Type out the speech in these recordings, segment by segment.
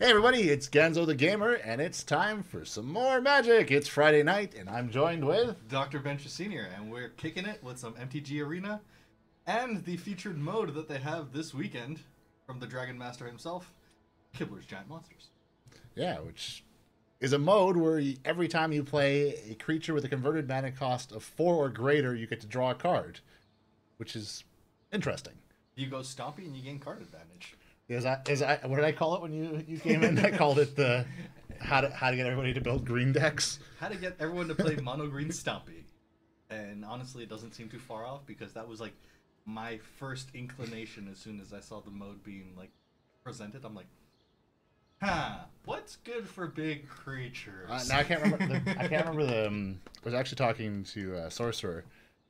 Hey everybody, it's Ganzo the Gamer, and it's time for some more Magic. It's Friday night, and I'm joined with Dr. Venture Sr., and we're kicking it with some MTG Arena and the featured mode that they have this weekend from the Dragonmaster himself, Kibler's Giant Monsters. Yeah, which is a mode where every time you play a creature with a converted mana cost of 4 or greater, you get to draw a card, which is interesting. You go Stompy and you gain card advantage. What did I call it when you came in? I called it the how to get everybody to build green decks. How to get everyone to play mono green Stompy. And honestly, it doesn't seem too far off because that was like my first inclination as soon as I saw the mode being like presented. I'm like, what's good for big creatures? Now I can't remember. I was actually talking to Sorcerer,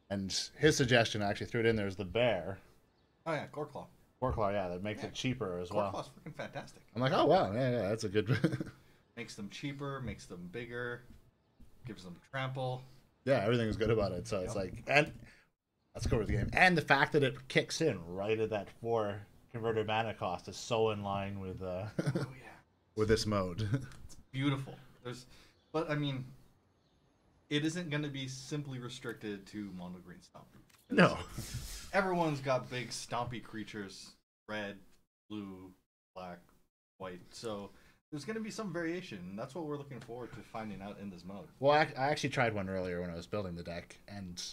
and his suggestion, I actually threw it in there, is the bear. Oh yeah, Goreclaw. Goreclaw, yeah, that makes it cheaper as well. Goreclaw's freaking fantastic. I'm like, oh wow, yeah, that's a good. Makes them cheaper, makes them bigger, gives them trample. Yeah, everything's good about it. So it's like, and let's go over the game. And the fact that it kicks in right at that 4 converted mana cost is so in line with with this mode. It's beautiful. But I mean, it isn't going to be simply restricted to mono green Stompy. No. Everyone's got big Stompy creatures, red, blue, black, white. So there's going to be some variation. And that's what we're looking forward to finding out in this mode. Well, I actually tried one earlier when I was building the deck, and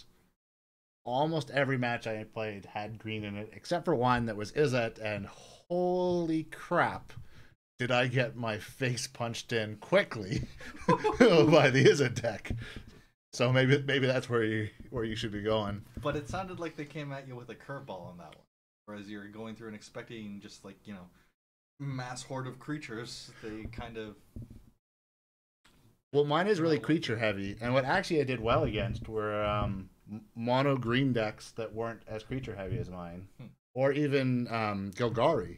almost every match I played had green in it, except for one that was Izzet, and holy crap, did I get my face punched in quickly by the Izzet deck. So maybe that's where you should be going. But it sounded like they came at you with a curveball on that one. Whereas you're going through and expecting just like, mass horde of creatures. They kind of... Well, mine is really creature heavy. And what actually I did well against were mono green decks that weren't as creature heavy as mine. Or even Gilgari.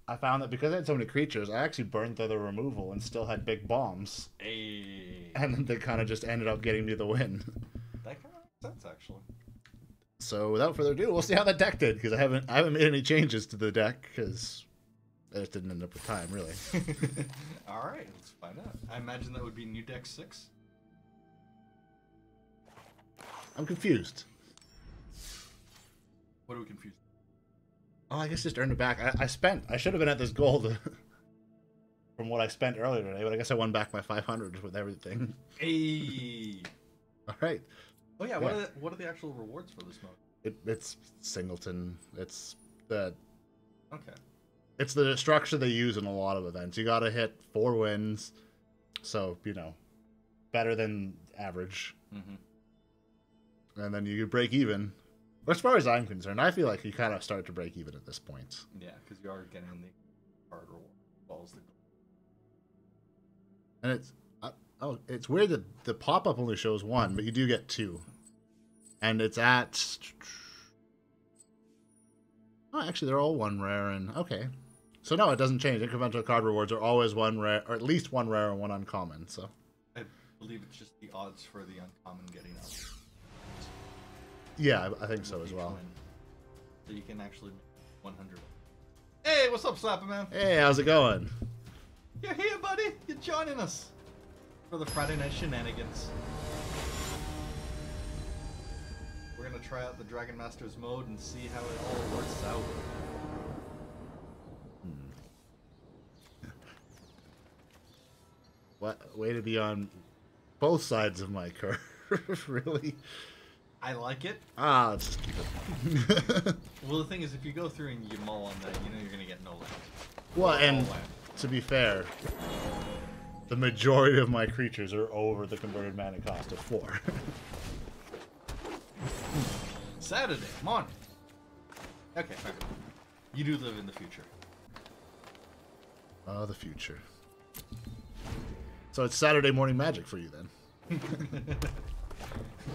I found that because I had so many creatures, I actually burned through the removal and still had big bombs. Hey. And then they kind of just ended up getting me the win. That kind of makes sense, actually. So without further ado, we'll see how that deck did, because I haven't made any changes to the deck, because I just didn't end up with time, really. All right, let's find out. I imagine that would be new deck 6. I'm confused. What are we confused? Oh, I guess just earned it back. I should have been at this gold from what I spent earlier today, but I guess I won back my 500 with everything. Hey. All right. Oh yeah, what are the actual rewards for this mode? It's singleton. It's the structure they use in a lot of events. You got to hit 4 wins, so better than average. Mm-hmm. And then you break even. As far as I'm concerned, I feel like you kind of start to break even at this point. Yeah, because you are getting the card reward balls. And it's weird that the pop-up only shows 1, but you do get 2. And it's at... Oh, actually, they're all 1 rare and... Okay. So no, it doesn't change. Incremental card rewards are always 1 rare, or at least 1 rare and 1 uncommon, so... I believe it's just the odds for the uncommon getting out. Yeah, I think so as well. So you can actually make 100. Hey, what's up, Slapper Man? Hey, how's it going? You're here, buddy. You're joining us for the Friday night shenanigans. We're gonna try out the Dragonmaster's mode and see how it all works out. What way to be on both sides of my curve, really? I like it. Let's just keep it. Well, the thing is, if you go through and you mull on that, you're gonna get no land. Well, and to be fair, the majority of my creatures are over the converted mana cost of 4. Saturday morning. Okay. You do live in the future. Oh, the future. So it's Saturday morning magic for you then.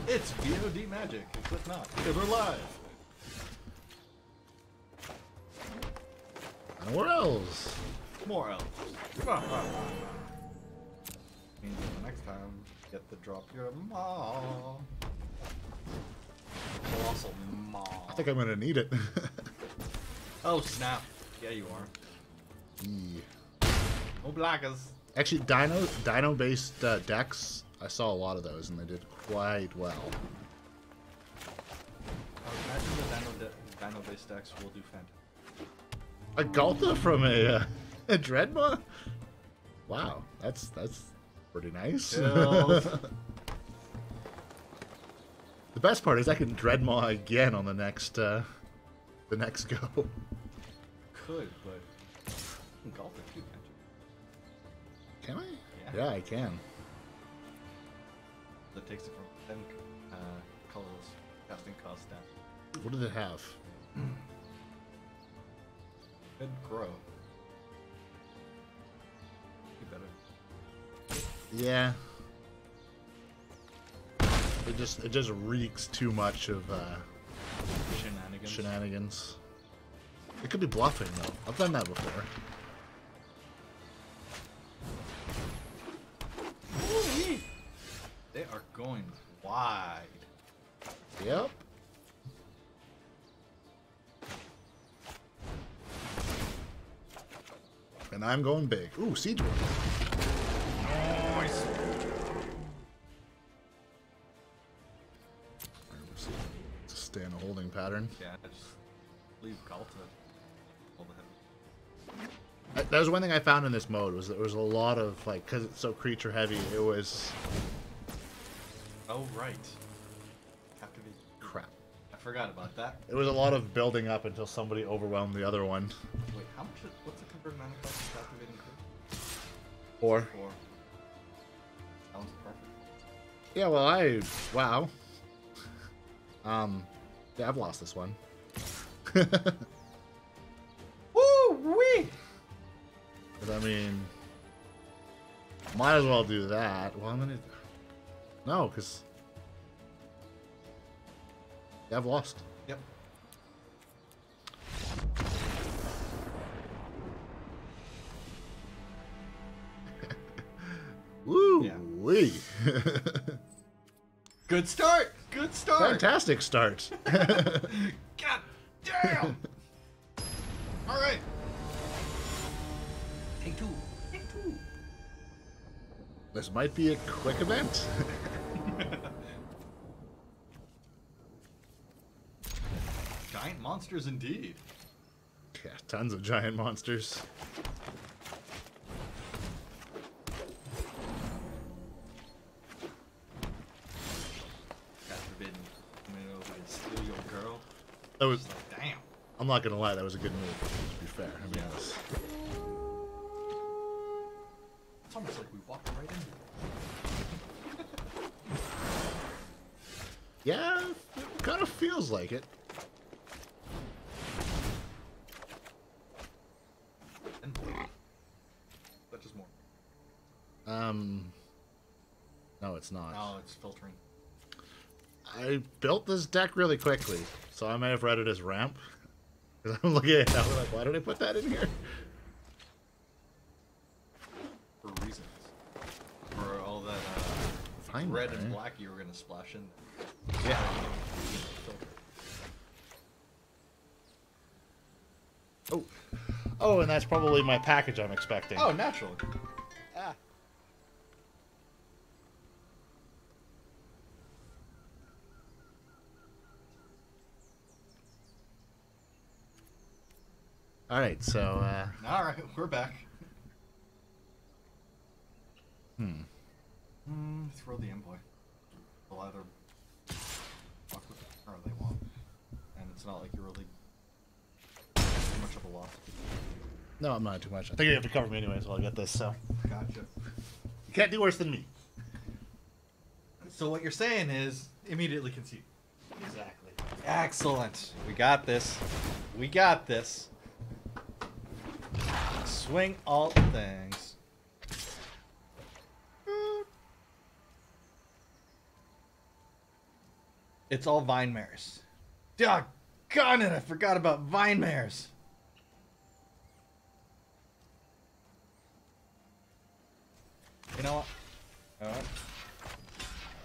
It's VOD magic, except not, because we're live. And where else? More elves. Means next time, get to drop your maw. Colossal maw. I think I'm gonna need it. Oh snap! Yeah, you are. Yeah. No blockers. Actually, dino-based decks, I saw a lot of those, and they did quite well. I would imagine the dino-based decks will do fantastic. A Galta from a Dreadmaw? Wow, that's pretty nice. Chills. The best part is I can Dreadmaw again on the next go. Could, but you can golf it too, can't you? Can I? Yeah. Yeah, I can. That takes it from 10 colorless casting cost down. What did it have? Could grow. Be better. Yeah. It just reeks too much of shenanigans. It could be bluffing though. I've done that before. Ooh-wee. They are going wide. Yep. And I'm going big. Ooh, Siege Wing. Nice. Just stay in a holding pattern. Yeah, just leave Galta. Hold the heavy. That was one thing I found in this mode, was there was a lot of, like, because it's so creature heavy, it was... Oh, right. Captivate. Crap. I forgot about that. It was a lot of building up until somebody overwhelmed the other one. Wait, how much what's the convert mana cost of Captivating Crew? 4. 4. Sounds perfect. Yeah, well, wow. Yeah, I've lost this one. Woo-wee! But I mean, might as well do that. Well, I'm gonna... No, because... Yeah, I've lost. Yep. Woo! Yeah. Wee! Good start! Good start! Fantastic start! God damn! Alright. Take two. Take two. This might be a quick event. Giant monsters indeed. Yeah, tons of giant monsters. God forbid coming over and steal your girl. That was... Like, damn. I'm not gonna lie, that was a good move, to be fair. I mean, Yeah. it was... It's almost like we walked right into it. Yeah, it kind of feels like it. And that's just more. No, it's not. No, it's filtering. I built this deck really quickly, so I may have read it as ramp. Because I'm looking at it now, like, why did I put that in here? For reasons. For all that Fine, red and right? black you were going to splash in. Yeah. Filter. Oh. Oh, and that's probably my package I'm expecting. Oh, naturally. Ah. Alright, so, Alright, we're back. Throw the envoy. They'll either fuck with it or they won't. And it's not like you're really too much of a loss. no, I'm not too much. I think you have to cover me anyways while I get this, so. Gotcha. You can't do worse than me. So what you're saying is immediately concede. Exactly. Excellent. We got this. We got this. Swing all things. It's all Vine Mares. Doggone it, I forgot about Vine Mares. You know what? Alright.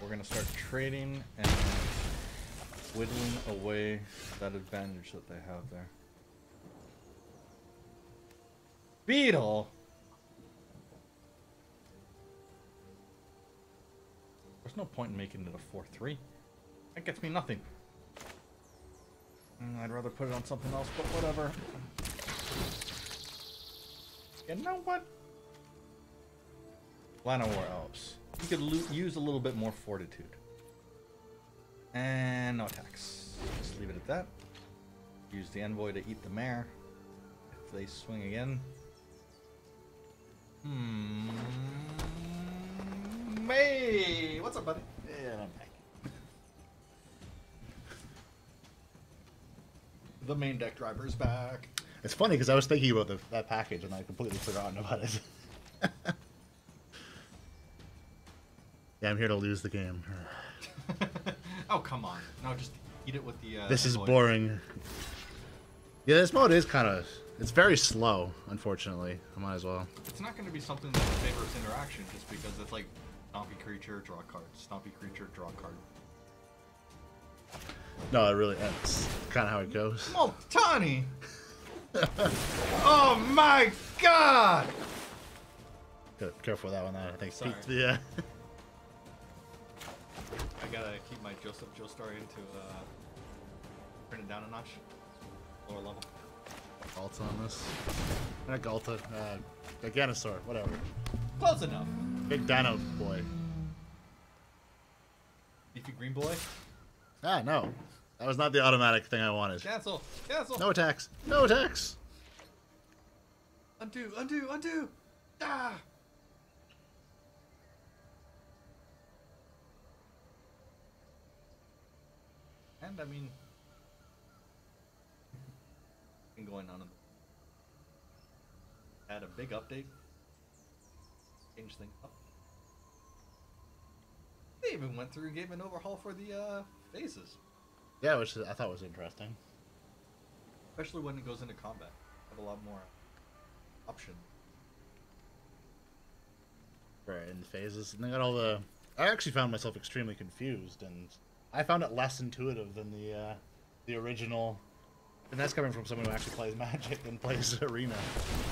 We're gonna start trading and whittling away that advantage that they have there. Beetle! no point in making it a 4-3. That gets me nothing. I'd rather put it on something else, but whatever. You know what? Llanowar Elves. You could use a little bit more fortitude. And no attacks. Just leave it at that. Use the envoy to eat the mare. If they swing again. Hey, what's up, buddy? Yeah, I'm back. The main deck driver's back. It's funny because I was thinking about that package and I completely forgotten about it. Yeah, I'm here to lose the game. Oh, come on. No, just eat it with the... This is boring. Yeah, this mode is kind of... It's very slow, unfortunately. I might as well. It's not going to be something that favors interaction just because it's like Stompy creature, draw card. Stompy creature, draw card. No, it really... That's kind of how it goes. Multani! Oh my god! Careful with that one, though. I think. Sorry. Yeah. I gotta keep my Joseph Joestar into turn it down a notch. Lower level. Galta on this. Not Galta. Giganosaur. Whatever. Close enough. Big Dino boy. Beefy green boy. Ah, no. That was not the automatic thing I wanted. Cancel. Cancel. No attacks. No attacks. Undo. Undo. Undo. Ah. And I mean, been going on. Had a big update. Changed things up. They even went through and gave an overhaul for the phases. Yeah, which I thought was interesting. Especially when it goes into combat. Have a lot more option. Right, in the phases. And they got all the... I actually found myself extremely confused, and I found it less intuitive than the original. And that's coming from someone who actually plays Magic and plays Arena.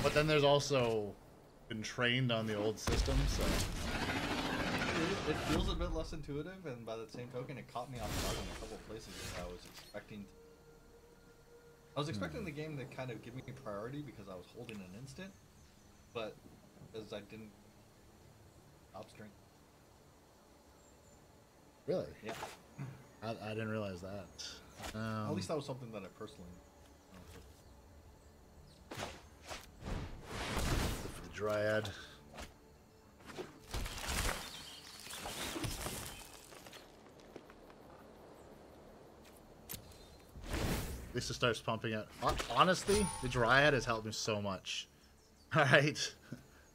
But then there's also been trained on the old system, so... It feels a bit less intuitive, and by the same token, it caught me off guard in a couple of places that I was expecting. I was expecting the game to kind of give me priority because I was holding an instant, but as I didn't stop string. Really? Yeah. I didn't realize that. At least that was something that I personally. For the Dryad. At least it starts pumping out. Honestly, the Dryad has helped me so much. Alright.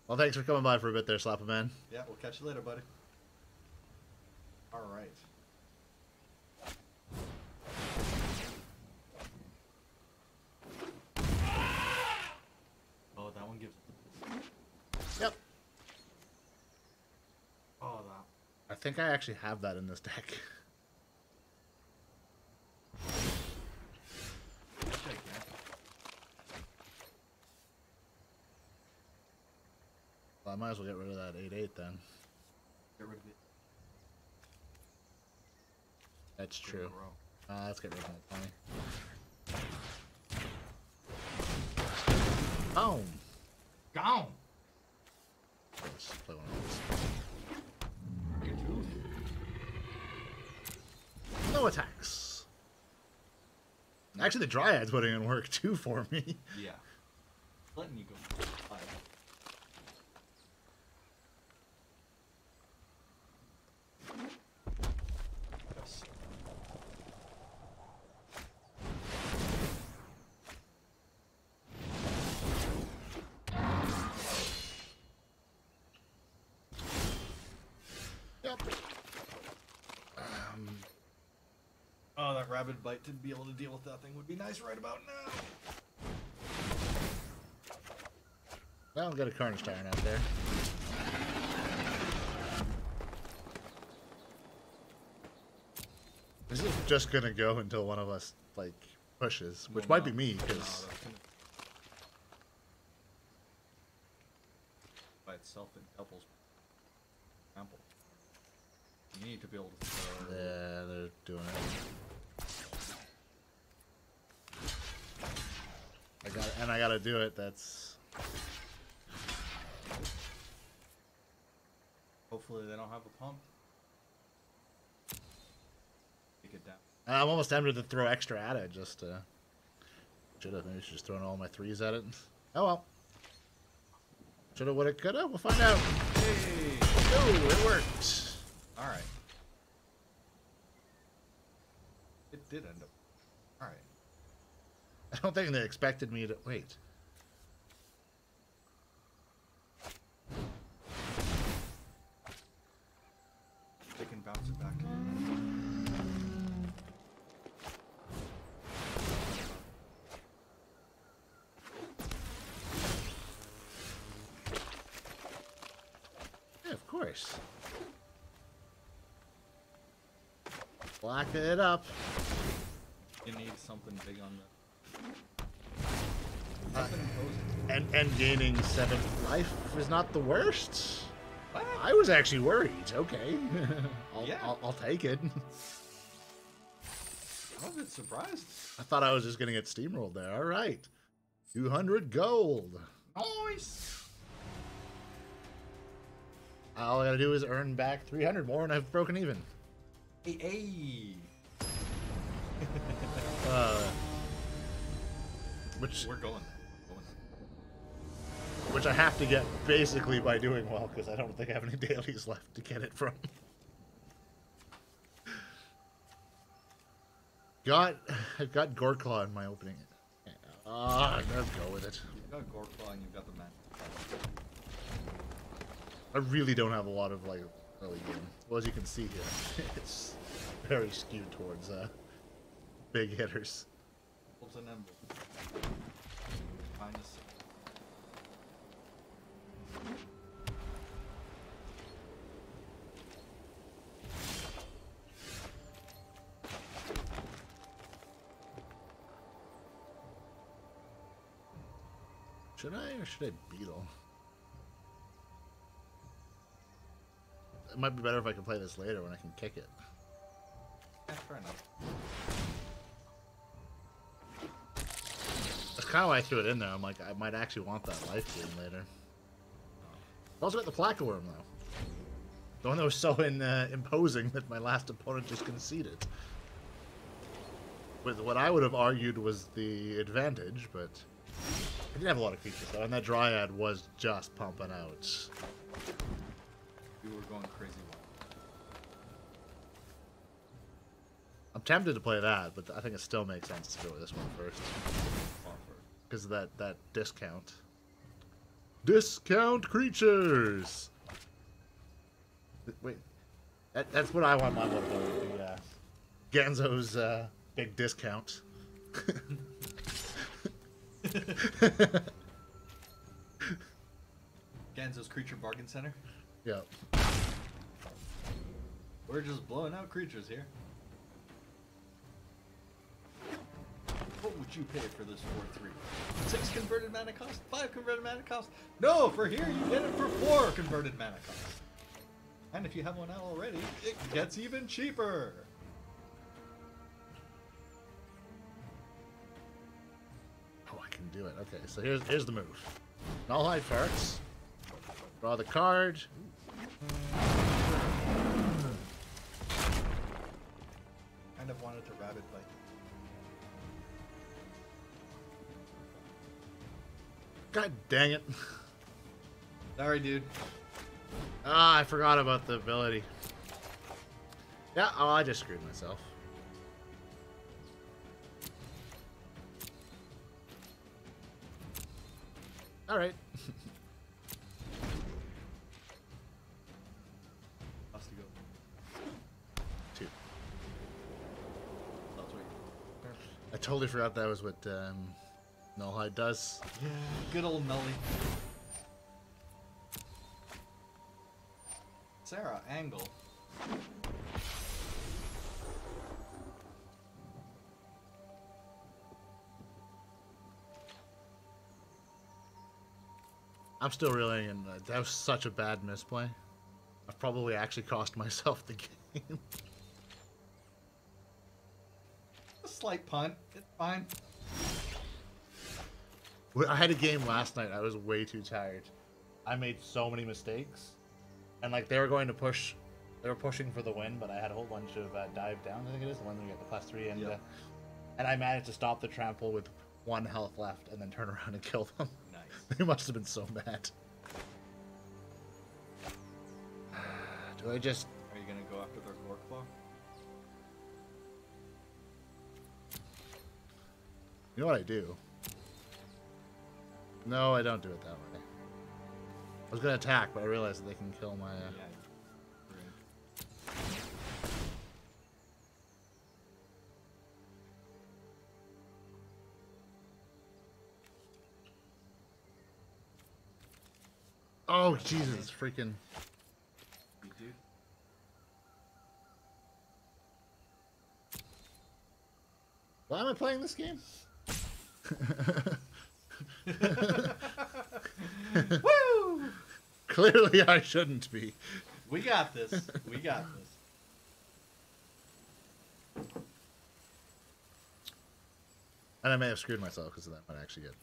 Well, thanks for coming by for a bit there, Slap-A-Man. Yeah, we'll catch you later, buddy. Alright. Oh, that one gives... Yep. Oh, that... I think I actually have that in this deck. Well, I might as well get rid of that 8/8 then. Get rid of it. That's true. Let's get rid of that 20. Boom! Gone! Let's play one of those. No attacks. Actually, the Dryad's putting in work too for me. Yeah. Letting you go. Bye. Yes. Yep. Oh, that rabid bite to be able to deal with that thing would be nice right about now. Well, I've got a Carnage Tyrant out there. This is just gonna go until one of us, like, pushes, which might be me, because... by itself, it doubles. Ample. You need to be able to throw. Yeah, they're doing it. I gotta do it. That's. Hopefully they don't have a pump. Take it down. I'm almost tempted to throw extra at it. Just should have. Maybe just thrown all my 3s at it. Oh well. Shoulda, woulda, coulda. We'll find out. Hey! Oh, it worked. All right. It did end up. All right. I don't think they expected me to wait. They can bounce it back. Yeah, of course. Block it up. You need something big on the. Something imposing. And gaining 7 life is not the worst. What? I was actually worried. Okay, Yeah. I'll take it. I'm a bit surprised. I thought I was just gonna get steamrolled there. All right, 200 gold. Nice. All I gotta do is earn back 300 more, and I've broken even. Hey. Which We're going. which I have to get basically by doing well, because I don't think I have any dailies left to get it from. I've got Goreclaw in my opening. Let's go with it. You've got Goreclaw and you've got the man. I really don't have a lot of like early game. Well, as you can see here, it's very skewed towards big hitters. What's an ember? Find us. Should I or should I beetle? It might be better if I can play this later when I can kick it. Yeah, fair enough. That's kind of why I threw it in there. I'm like, I might actually want that life gain later. I also got the Placoworm though. The one that was so imposing that my last opponent just conceded. With what I would have argued was the advantage, but I didn't have a lot of creatures though, and that Dryad was just pumping out. We were going crazy wild. I'm tempted to play that, but I think it still makes sense to go with this one first. Because of that discount. Discount creatures! Wait. That's what I want my little to be. Ganzo's big discount. Ganzo's Creature Bargain Center. Yep. We're just blowing out creatures here. What would you pay for this 4/3? 6 converted mana cost? 5 converted mana cost? No, for here you get it for 4 converted mana cost. And if you have one out already, it gets even cheaper. Oh, I can do it. Okay, so here's the move. Nullhide Farts. Draw the card. Kind of wanted to rabbit play. God dang it. Sorry, dude. Ah, I forgot about the ability. Yeah, oh, I just screwed myself. Alright. Has to go. 2. That's what I totally forgot that was what Nullhide does. Yeah, good old Nully. Sarah, angle. I'm still reeling, and that was such a bad misplay. I've probably actually cost myself the game. game. A slight punt. It's fine. I had a game last night. I was way too tired. I made so many mistakes, and like they were going to push, they were pushing for the win, but I had a whole bunch of dive down. I think it is the one where you get the +3, and I managed to stop the trample with 1 health left, and then turn around and kill them. Nice. They must have been so mad. Do I just? Are you gonna go after their gore claw? You know what I do? No, I don't do it that way. I was gonna attack, but I realized that they can kill my. Yeah. Oh Jesus, freaking! You do. Why am I playing this game? Woo! Clearly, I shouldn't be. We got this. We got this. And I may have screwed myself because that might actually get.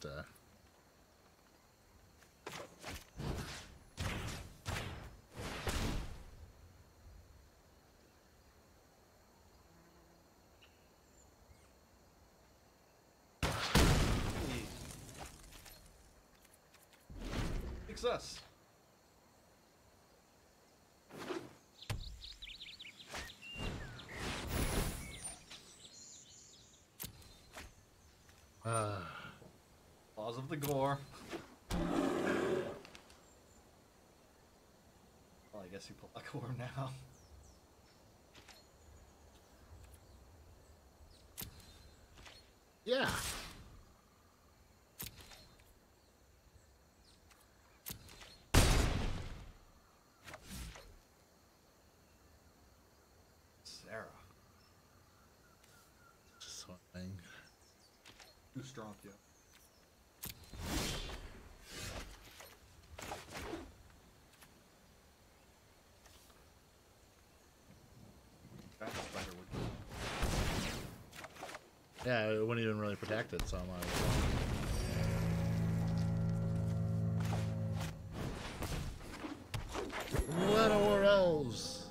Success. Laws of the gore. Well, I guess you pull a gore now. Yeah. Sarah. Just so annoying. Too strong, yeah. That spider would kill. Yeah, it wouldn't even really protect it, so I'm like. What are elves?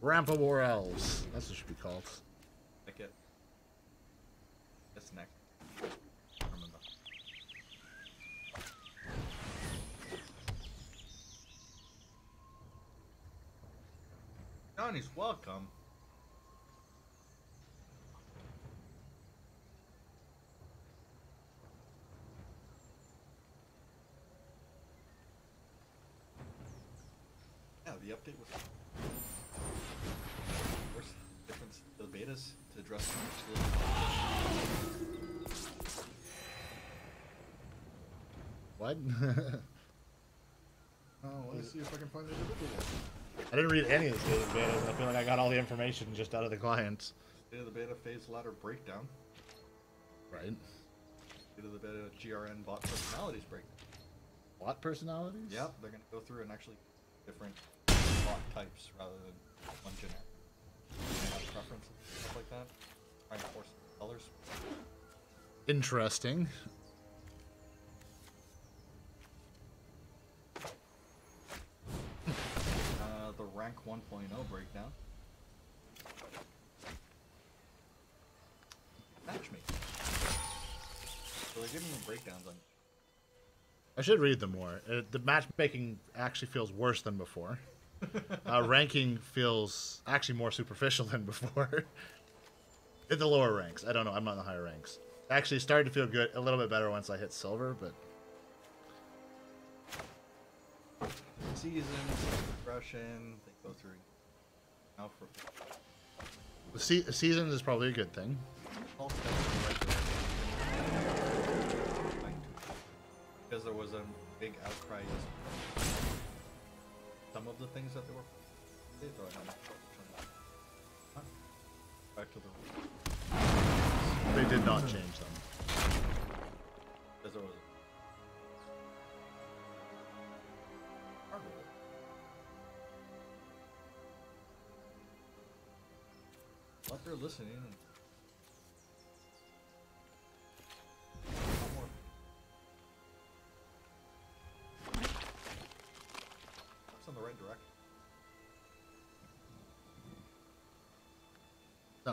Rampa War Elves. That's what it should be called. Like it. It's next. Remember. Johnny's welcome. Yeah, the update was. Where's the difference? The betas to address the What? Oh, let me see if I can find the beta. I didn't read any of the state of the betas. I feel like I got all the information just out of the client. State of the beta phase ladder breakdown. Right. State of the beta GRN bot personalities breakdown. Bot personalities? Yeah, they're gonna go through and actually different bot types rather than one generic. They have preferences, stuff like that. Trying to force colors. Interesting. The rank 1.0 breakdown. Matchmaking. So they're giving them breakdowns on. I should read them more. The matchmaking actually feels worse than before. Ranking feels actually more superficial than before. In the lower ranks. I don't know. I'm not in the higher ranks. Actually started to feel good, a little bit better once I hit silver, but... Seasons, progression, they go through. Now for The seasons is probably a good thing. all steps in the right direction. Because there was a big outcry. Some of the things that they were. Back to the. They did not change them. Because there was. Up there listening. One more. That's on the right direction. No,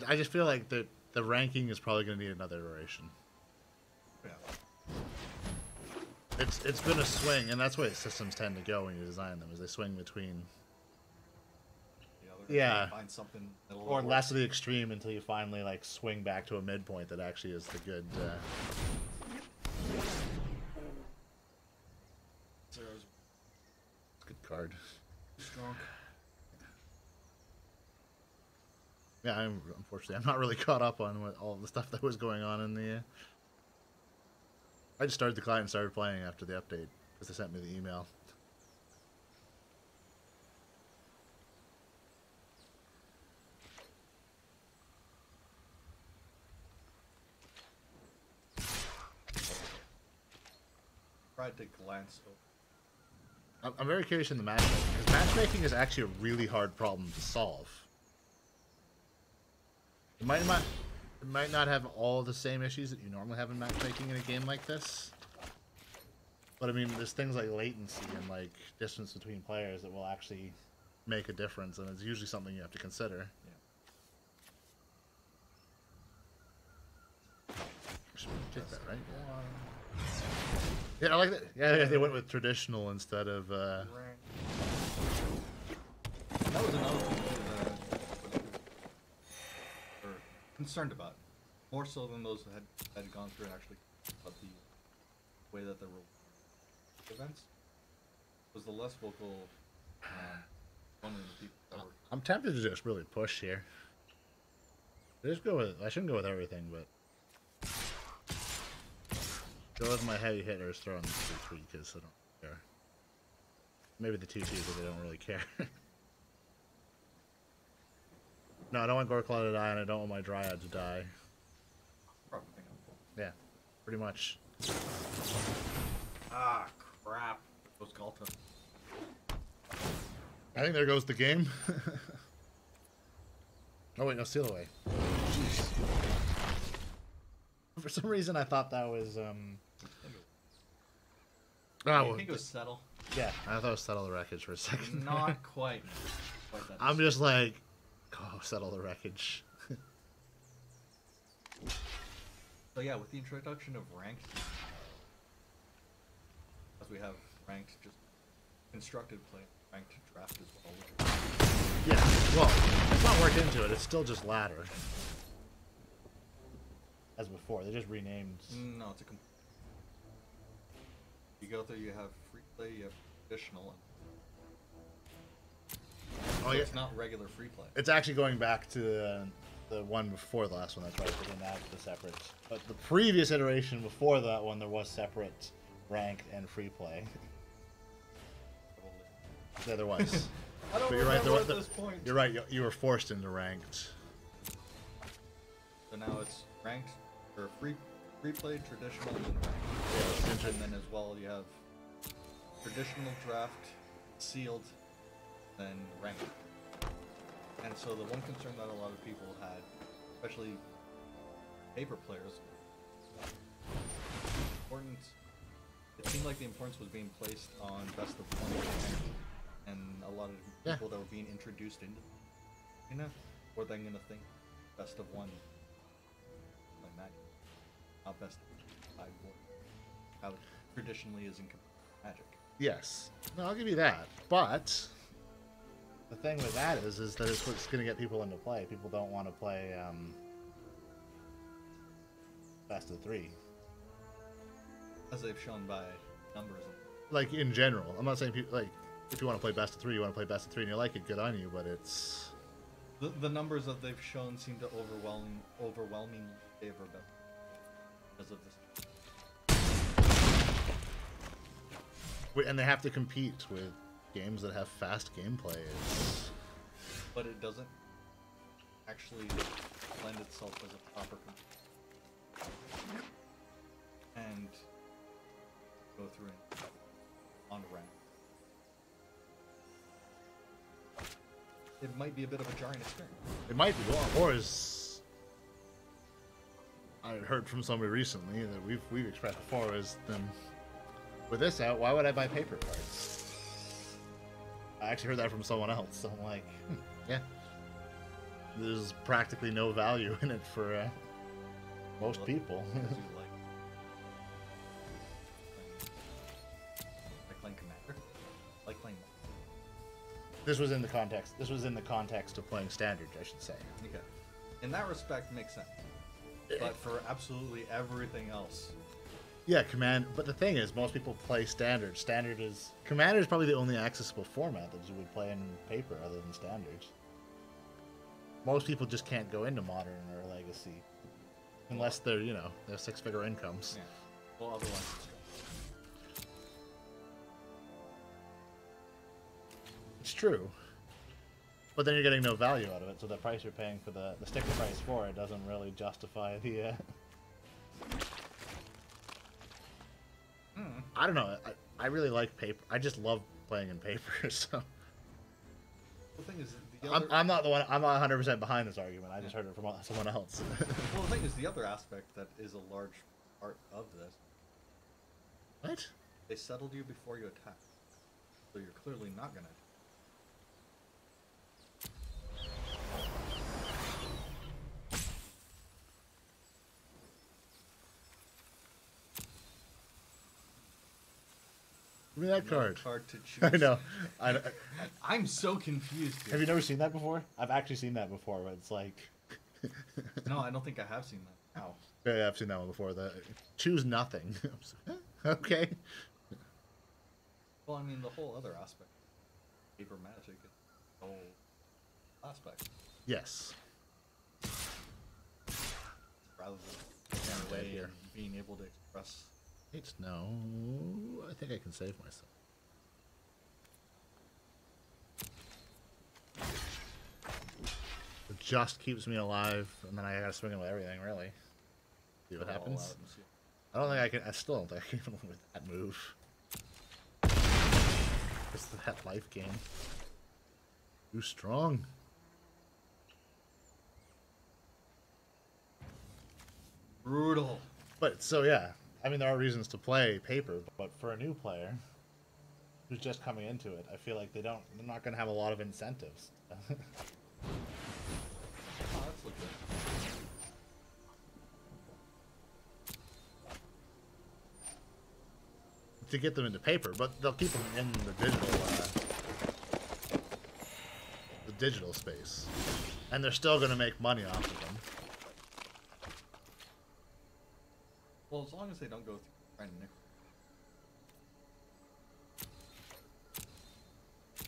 I just feel like the ranking is probably going to need another iteration. Yeah. It's been a swing, and that's the way systems tend to go when you design them, is they swing between. Yeah. Find something Or less of the extreme until you finally like swing back to a midpoint that actually is the good. Good card. Strong. Yeah, unfortunately I'm not really caught up on all the stuff that was going on in the. I just started the client and started playing after the update because they sent me the email. Tried to glance over. I'm very curious in the matchmaking, because matchmaking is actually a really hard problem to solve. It might not have all the same issues that you normally have in matchmaking in a game like this. But I mean, there's things like latency and like distance between players that will actually make a difference, and it's usually something you have to consider. Yeah. Should take that, right? Yeah, I like that. Yeah, they went with traditional instead of. That was another thing that were concerned about, more so than those that had gone through and actually about the way that there were events. Was the less vocal one of the people that were. I'm tempted to just really push here. Just go with. I shouldn't go with everything, but. Go with my heavy hitters, throw in the 2-3 because I don't care. Maybe the 2-2 because I don't really care. No, I don't want Gorklaw to die, and I don't want my Dryad to die. Yeah, pretty much. Ah, crap. Goes Galta. I think there goes the game. Oh wait, no, Steal Away. Jeez. For some reason, I thought that was I think it was Settle. Yeah, I thought it was Settle the Wreckage for a second. Not quite. I'm just like, oh, Settle the Wreckage. So yeah, with the introduction of ranked, as we have ranked just constructed play, ranked draft as well. Yeah, well, it's not worked into it. It's still just ladder. As before, they just renamed. No, it's a. You go through, you have free play, you have traditional. Oh, yeah. yeah. It's not regular free play. It's actually going back to the one before the last one. That's right. They didn't add the separate. But the previous iteration before that one, there was separate ranked and free play. Yeah, there was. I don't but remember at this point. You're right. You were forced into ranked. So now it's ranked or free play, traditional, and ranked. Yeah, and then as well you have traditional draft, sealed, then ranked. And so the one concern that a lot of people had, especially paper players, it seemed like the importance was being placed on best of one, and a lot of people that were being introduced into, were then gonna think best of one, like that, not best of 5 board, how it traditionally is in Magic. Yes, no, I'll give you that, but the thing with that is that it's what's going to get people into play. People don't want to play best of 3. As they've shown by numbers. Like, in general. I'm not saying people, like, if you want to play best of 3, you want to play best of 3 and you like it, good on you, but it's... The numbers that they've shown seem to overwhelmingly favor them because of this. And they have to compete with games that have fast gameplay. But it doesn't actually lend itself as a proper and go through and on rank. it might be a bit of a jarring experience. It might be, or as I heard from somebody recently that we've expressed before, is then with this out, why would I buy paper cards? I actually heard that from someone else. So I'm like, yeah, there's practically no value in it for most people. Like playing Commander, like playing. This was in the context. This was in the context of playing Standard, I should say. Okay, in that respect, makes sense. But for absolutely everything else. Yeah, but the thing is, most people play Standard. Commander is probably the only accessible format that you would play in paper other than Standard. Most people just can't go into Modern or Legacy. Unless they're, they have six-figure incomes. Yeah. Well, otherwise it's true. But then you're getting no value out of it, so the price you're paying for the sticker price for it doesn't really justify the... I don't know. I really like paper. I just love playing in paper. So the thing is, I'm not the one. I'm not 100% behind this argument. I just heard it from someone else. Well, the thing is, the other aspect that is a large part of this. What? They settled you before you attacked, so you're clearly not gonna. Give me that card. Card to choose. I know. I'm so confused here. Have you never seen that before? I've actually seen that before, but it's like... No, I don't think I have seen that. Ow. Yeah, I've seen that one before. Choose nothing. Okay. Well, I mean, the whole other aspect. Paper magic is the whole aspect. Yes. Rather than away here. and being able to express... Wait, no. I think I can save myself. It just keeps me alive, and then I gotta swing it with everything, really. See what happens. I don't think I can. I still don't think I can with that move. It's that life gain. Too strong. Brutal. But so yeah. I mean, there are reasons to play paper, but for a new player who's just coming into it, I feel like they're not going to have a lot of incentives. Oh, that's legit. To get them into paper, but they'll keep them in the digital space, and they're still going to make money off of them. Well, as long as they don't go through trying to nickel.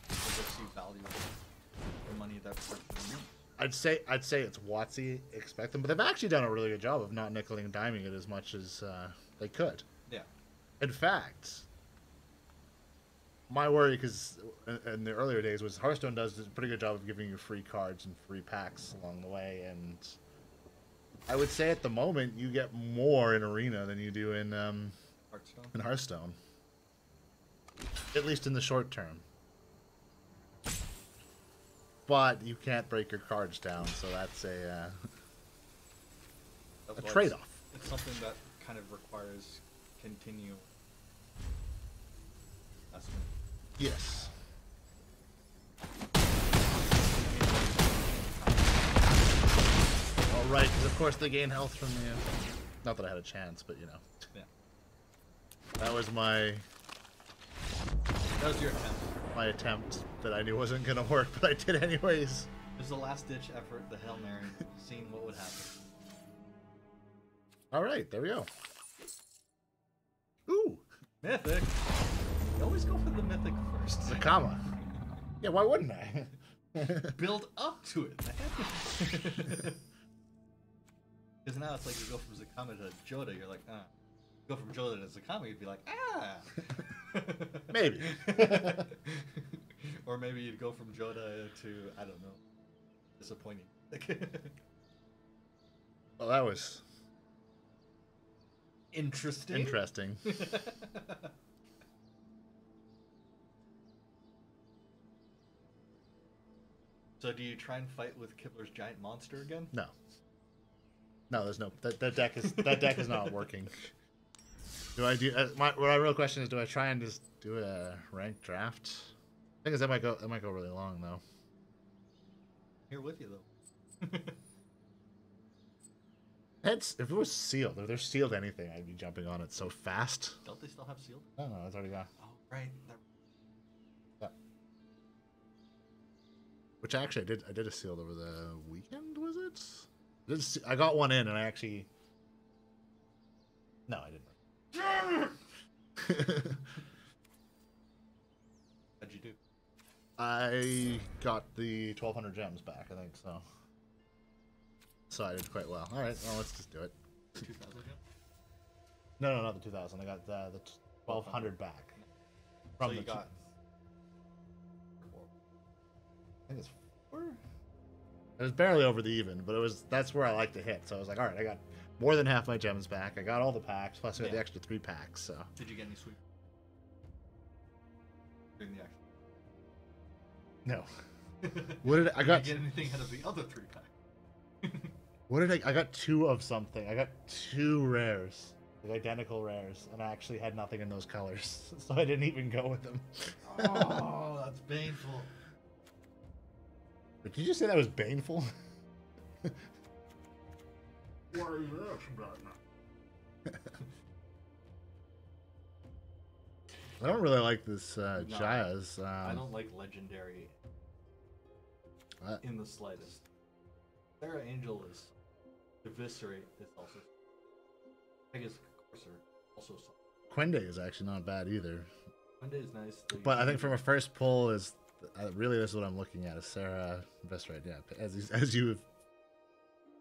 They'll see value in the money that's I'd say it's WotC expect them, but they've actually done a really good job of not nickeling and diming it as much as they could. Yeah. In fact, my worry, because in the earlier days, was Hearthstone does a pretty good job of giving you free cards and free packs along the way, and I would say at the moment you get more in Arena than you do in Hearthstone. At least in the short term. But you can't break your cards down, so that's a trade-off. It's something that kind of requires continual investment. Yes. All right, because of course they gain health from the... not that I had a chance, but you know. Yeah. That was my... That was your attempt. My attempt that I knew wasn't going to work, but I did anyways. It was the last-ditch effort, the Hail Mary, seeing what would happen. All right, there we go. Ooh! Mythic! You always go for the mythic first. Zakama. Yeah, why wouldn't I? Build up to it, man. Because now it's like you go from Zakama to Joda, you're like, ah. Go from Joda to Zakama, you'd be like, ah! Maybe. Or maybe you'd go from Joda to, I don't know, disappointing. Well, that was... Interesting. Interesting. So do you try and fight with Kibler's giant monster again? No. No, there's no that deck is not working. Do I do my real question is, do I try and just do a ranked draft? I think that might go really long though. Here with you though. If it was sealed, if they're sealed anything, I'd be jumping on it so fast. Don't they still have sealed? I don't know, it's already gone. Oh right. Yeah. Which actually I did a sealed over the weekend, was it? I got one in and I actually. No, I didn't. How'd you do? I got the 1,200 gems back, I think so. So I did quite well. All right, well let's just do it. 2,000 gems? No, not the 2,000. I got the 1,200 back. So you got. I think it's 4. It was barely over the even, but that's where I like to hit. So I was like, all right, I got more than half my gems back. I got all the packs, plus I got the extra 3 packs. So. Did you get any sweep? During the action. No. What did I got? Did you get anything out of the other 3 packs? What did I got 2 of something. I got 2 rares, like identical rares, and I actually had nothing in those colors, so I didn't even go with them. Oh, that's painful. Did you just say that was baneful? What are you about now? I don't really like this Jaya's. I don't like legendary in the slightest. Sarah Angel is eviscerate is also. I guess Courser also. Quende is actually not bad either. Quende is nice. But I think from a first pull is really this is what I'm looking at is Sarah eviscerate. Yeah, as you have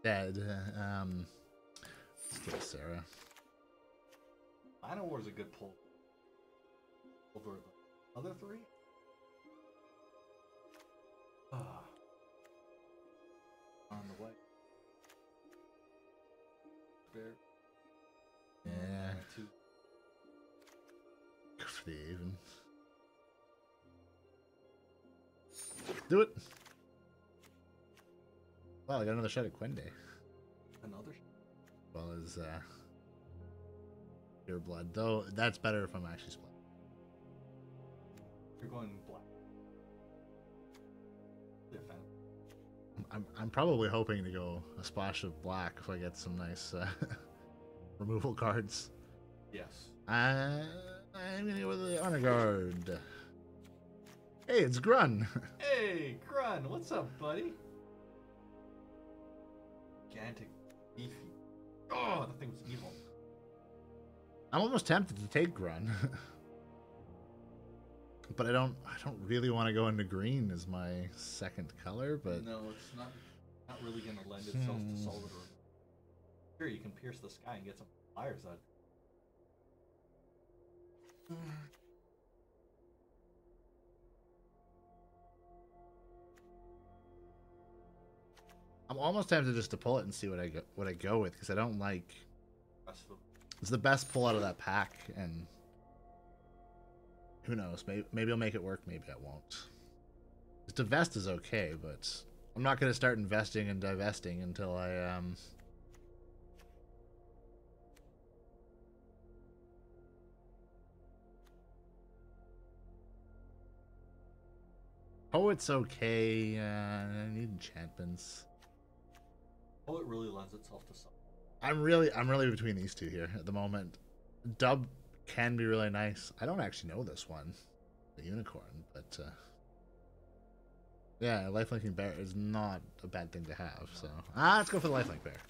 said. Let's get Sarah. Minor War is a good pull. Over the other 3? On the way. Bear. Yeah. 2. Go for the even. Do it. Wow, I got another shot at Quende. Another shot? Well as Pure Blood. Though that's better if I'm actually split. You're going black. I'm probably hoping to go a splash of black if I get some nice removal cards. Yes. I'm gonna go with the Honor Guard. Hey, it's Grun. Hey, Grun, what's up, buddy? Gigantic, beefy. Oh, that thing was evil. I'm almost tempted to take Grun. But I don't really want to go into green as my second color, but no, it's not really gonna lend itself to solid or sure you can pierce the sky and get some fires out. I'm almost tempted just to pull it and see what I go with because I don't like. It's the best pull out of that pack, and who knows? Maybe I'll make it work. Maybe I won't. Just divest is okay, but I'm not going to start investing and divesting until I Oh, it's okay. I need enchantments. Oh, it really lends itself to something. I'm really between these 2 here at the moment. Dub can be really nice. I don't actually know this one, the unicorn, but yeah, lifelinking bear is not a bad thing to have. So let's go for the lifelink bear.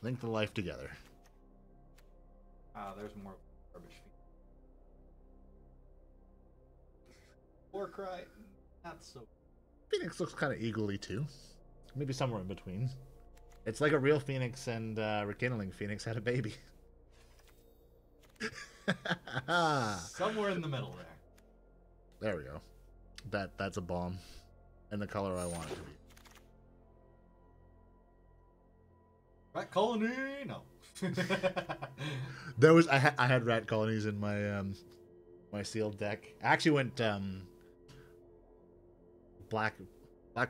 Link the life together. There's more garbage. Warcry, not so. Phoenix looks kind of eagerly too. Maybe somewhere in between. It's like a real Phoenix and Rekindling Phoenix had a baby. Somewhere in the middle there. There we go. That's a bomb. And the color I want it to be. Rat colony? No. There was I had rat colonies in my my sealed deck. I actually went black,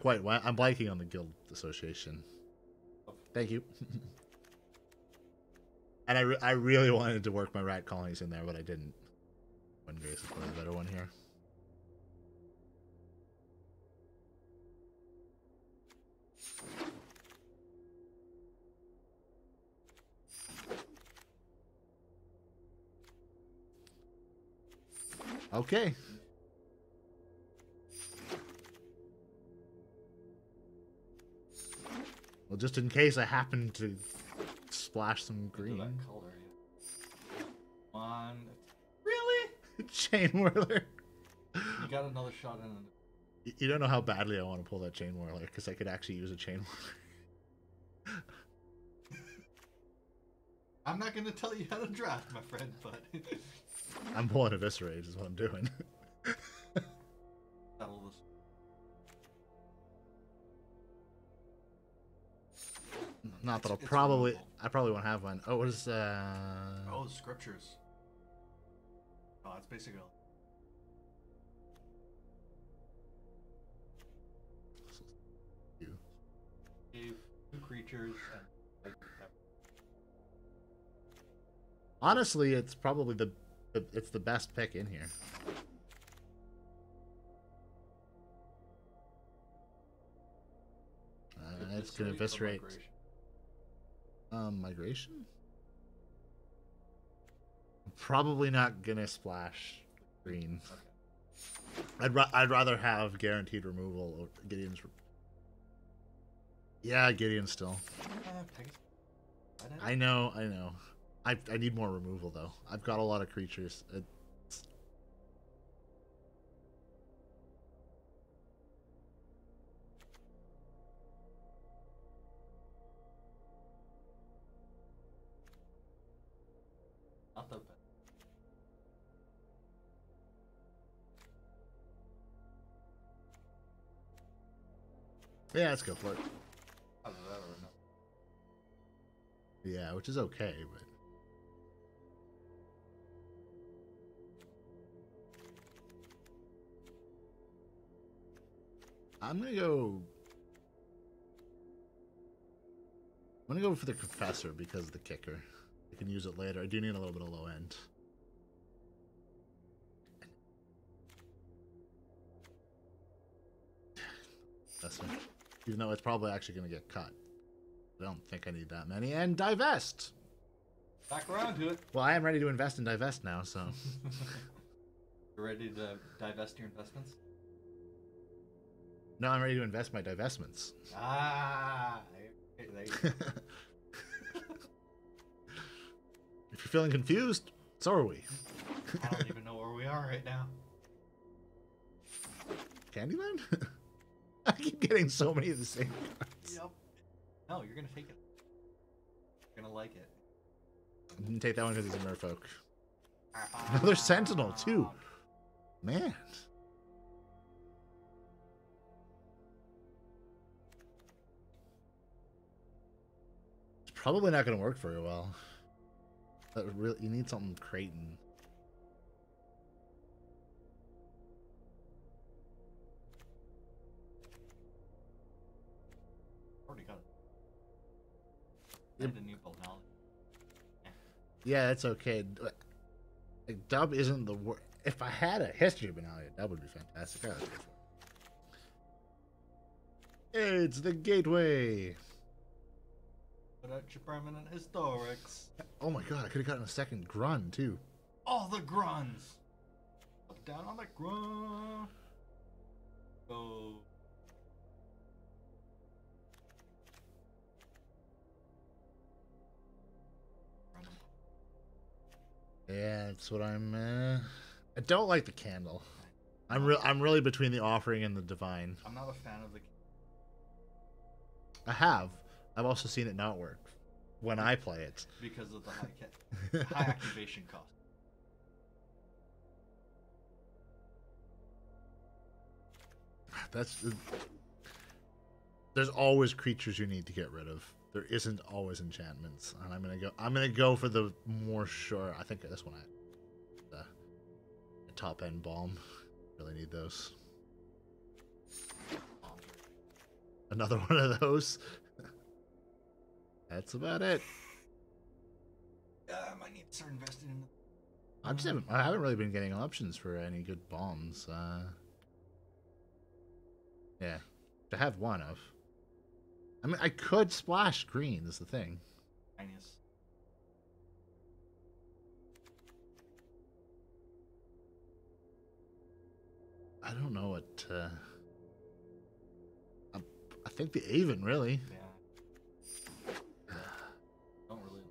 white. I'm blanking on the guild association. Thank you. And I really wanted to work my rat colonies in there, but I didn't. One Grace is probably the better one here. Okay. Well, just in case I happen to splash some green. That color, yeah. One. Really? Chain whirler. You got another shot in. You don't know how badly I want to pull that chain whirler, because I could actually use a chain whirler. I'm not going to tell you how to draft, my friend, but... I'm pulling Eviscerate is what I'm doing. Not that I probably won't have one. Oh, what is Oh, the scriptures. Oh, it's basically two creatures and honestly, it's probably it's the best pick in here. It's gonna eviscerate. Migration? Probably not gonna splash green. Okay. I'd rather have guaranteed removal of Gideon's. Yeah, Gideon still. I know. I need more removal though. I've got a lot of creatures. Not the best. Yeah, let's go for it. Either that or no. Yeah, which is okay, but I'm gonna go for the Confessor because of the kicker. I can use it later. I do need a little bit of low end. Confessor. Even though it's probably actually going to get cut. I don't think I need that many. And divest! Back around to it. Well, I am ready to invest in divest now, so... You're ready to divest your investments? No, I'm ready to invest my divestments. Ah! There you go. If you're feeling confused, so are we. I don't even know where we are right now. Candyland? I keep getting so many of the same cards. Yep. No, you're gonna take it. You're gonna like it. I didn't take that one because he's a merfolk. Another Sentinel, too. Man. It's probably not going to work very well. That would really, you need something Creighton. Already got it. And a new Bolnali. Yeah, that's okay. Like, dub isn't the worst. If I had a history of Benalia, dub would be fantastic. I would go for it. It's the gateway. Put out your permanent historics. Oh my god, I could have gotten a second Grun too. All the gruns. Look down on the grun. Go. Yeah, that's what I'm. I don't like the candle. I'm really between the offering and the divine. I'm not a fan of the. I have. I've also seen it not work when I play it because of the high activation cost. There's always creatures you need to get rid of. There isn't always enchantments, and I'm gonna go for the more sure. I think this one the top end bomb. Really need those. Another one of those. That's about it. I might need to start investing in. I haven't really been getting options for any good bombs. Yeah, to have one of. I mean, I could splash green. Is the thing. Minus. I don't know what. I think the Avon really. Yeah. Don't really.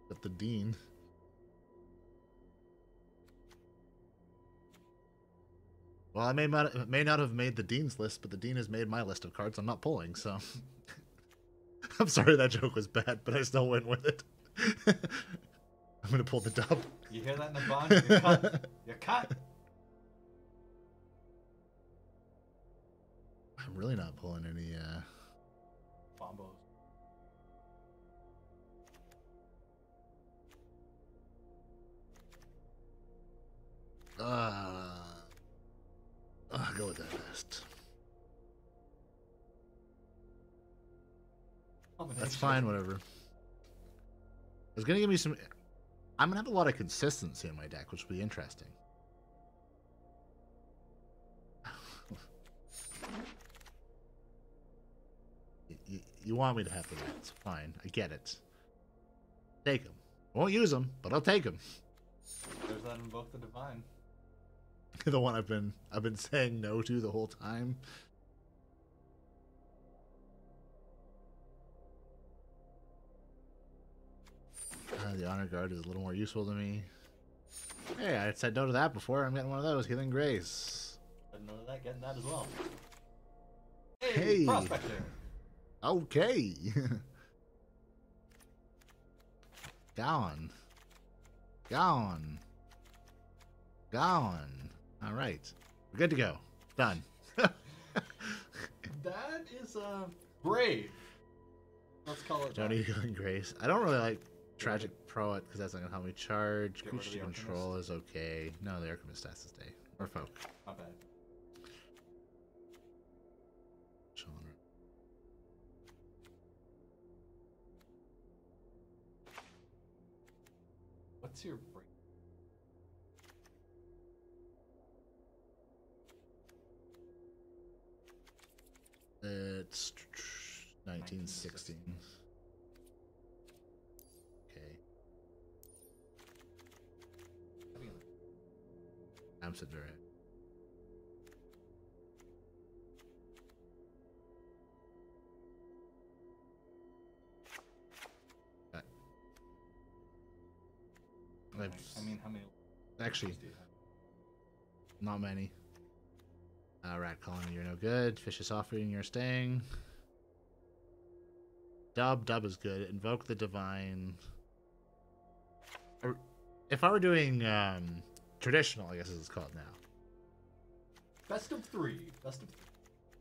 But the Dean. Well, I may not have made the Dean's list, but the Dean has made my list of cards I'm not pulling, so. I'm sorry that joke was bad, but I still went with it. I'm going to pull the dub. You hear that in the bond? You're cut. You're cut. I'm really not pulling any, Bombos. I'll go with that list. That's fine, whatever. It's gonna give me some. I'm gonna have a lot of consistency in my deck, which will be interesting. You want me to have the rats? Fine, I get it. Take them. Won't use them, but I'll take them. There's that Invoke the Divine. The one I've been saying no to the whole time. The Honor Guard is a little more useful to me. Hey, I said no to that before. I'm getting one of those. Healing Grace. Said no to that, getting that as well. Hey! Prospector! Okay. Gone. Gone. Gone. All right. We're good to go. Done. That is brave. Let's call it. Don't need Healing Grace. I don't really like Tragic Proet because that's not gonna help me charge. Get rid of Creature the control is okay. No, the Archimist has to stay. Or Folk. Not bad. Genre. What's your break? It's 1916. Okay. I'm sitting right. I mean, how many? Actually, do you have? not many. Rat Colony, you're no good. Vicious Offering, you're staying. Dub is good. Invoke the Divine. If I were doing traditional, I guess it's called now. Best of three. Best of three.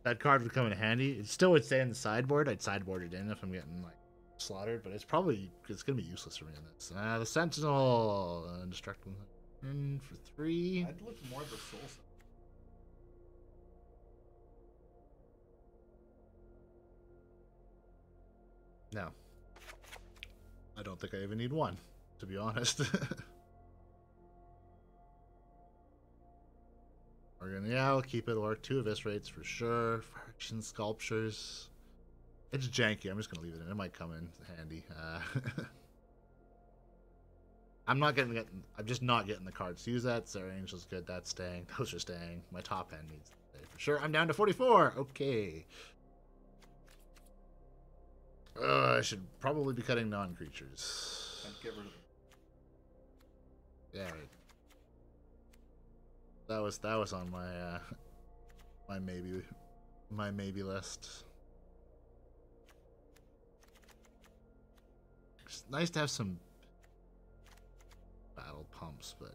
That card would come in handy. It still would stay in the sideboard. I'd sideboard it in if I'm getting like slaughtered, but it's gonna be useless for me in this. The Sentinel, Destructive for 3. I'd look more at the Soul Set. No. I don't think I even need one, to be honest. I'll keep it, or 2 Eviscerates for sure. Fraction Sculptures. It's janky, I'm just gonna leave it in. It might come in handy. I'm just not getting the cards to use that. Sarah Angel's good, that's staying. Those are staying. My top end needs to stay for sure. I'm down to 44. Okay. I should probably be cutting non-creatures. And get rid of them. Yeah. That was on my my maybe list. It's nice to have some battle pumps, but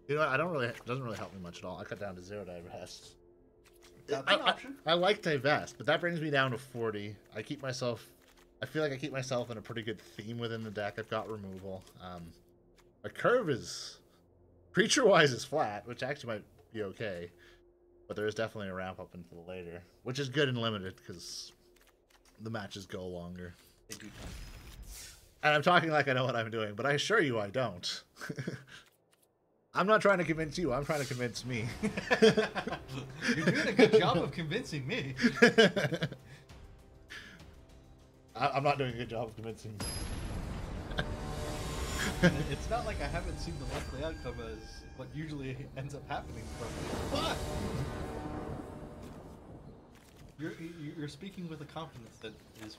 you know what? It doesn't really help me much at all. I cut down to 0 die rest. That's an option. I like divest, but that brings me down to 40. I feel like I keep myself in a pretty good theme within the deck. I've got removal. My curve is, creature-wise, is flat, which actually might be okay. But there is definitely a ramp up into the later, which is good and limited because the matches go longer. They do. And I'm talking like I know what I'm doing, but I assure you I don't. I'm not trying to convince you. I'm trying to convince me. You're doing a good job of convincing me. I'm not doing a good job of convincing you. It's not like I haven't seen the likely outcome as what usually ends up happening from me. But you're speaking with a confidence that is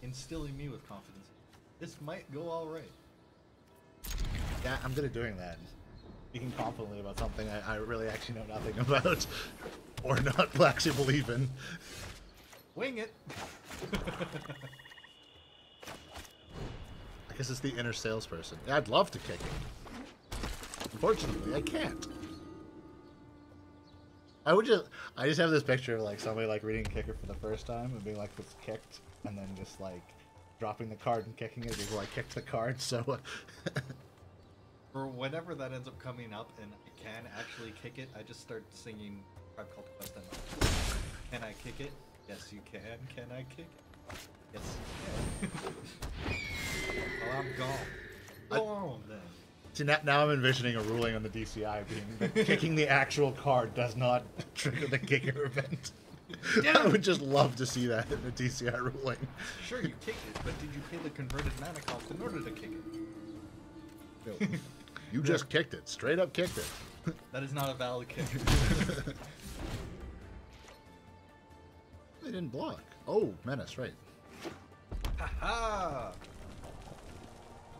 instilling me with confidence. This might go all right. Yeah, I'm good at doing that. Speaking confidently about something I really actually know nothing about, or not actually believe in. Wing it. I guess it's the inner salesperson. Yeah, I'd love to kick it. Unfortunately, I can't. I just have this picture of like somebody like reading Kicker for the first time and being like, "It's kicked," and then just like dropping the card and kicking it before I kicked the card. So. For whenever that ends up coming up and I can actually kick it, I just start singing Tribe Called Quest. Can I kick it? Yes, you can. Can I kick it? Yes, you can. Well, I'm gone. Go on then. See, now I'm envisioning a ruling on the DCI being that kicking the actual card does not trigger the kicker event. I would just love to see that in a DCI ruling. Sure, you kicked it, but did you pay the converted mana cost in order to kick it? No. You just kicked it. Straight up kicked it. That is not a valid kick. They didn't block. Oh, menace, right. Haha!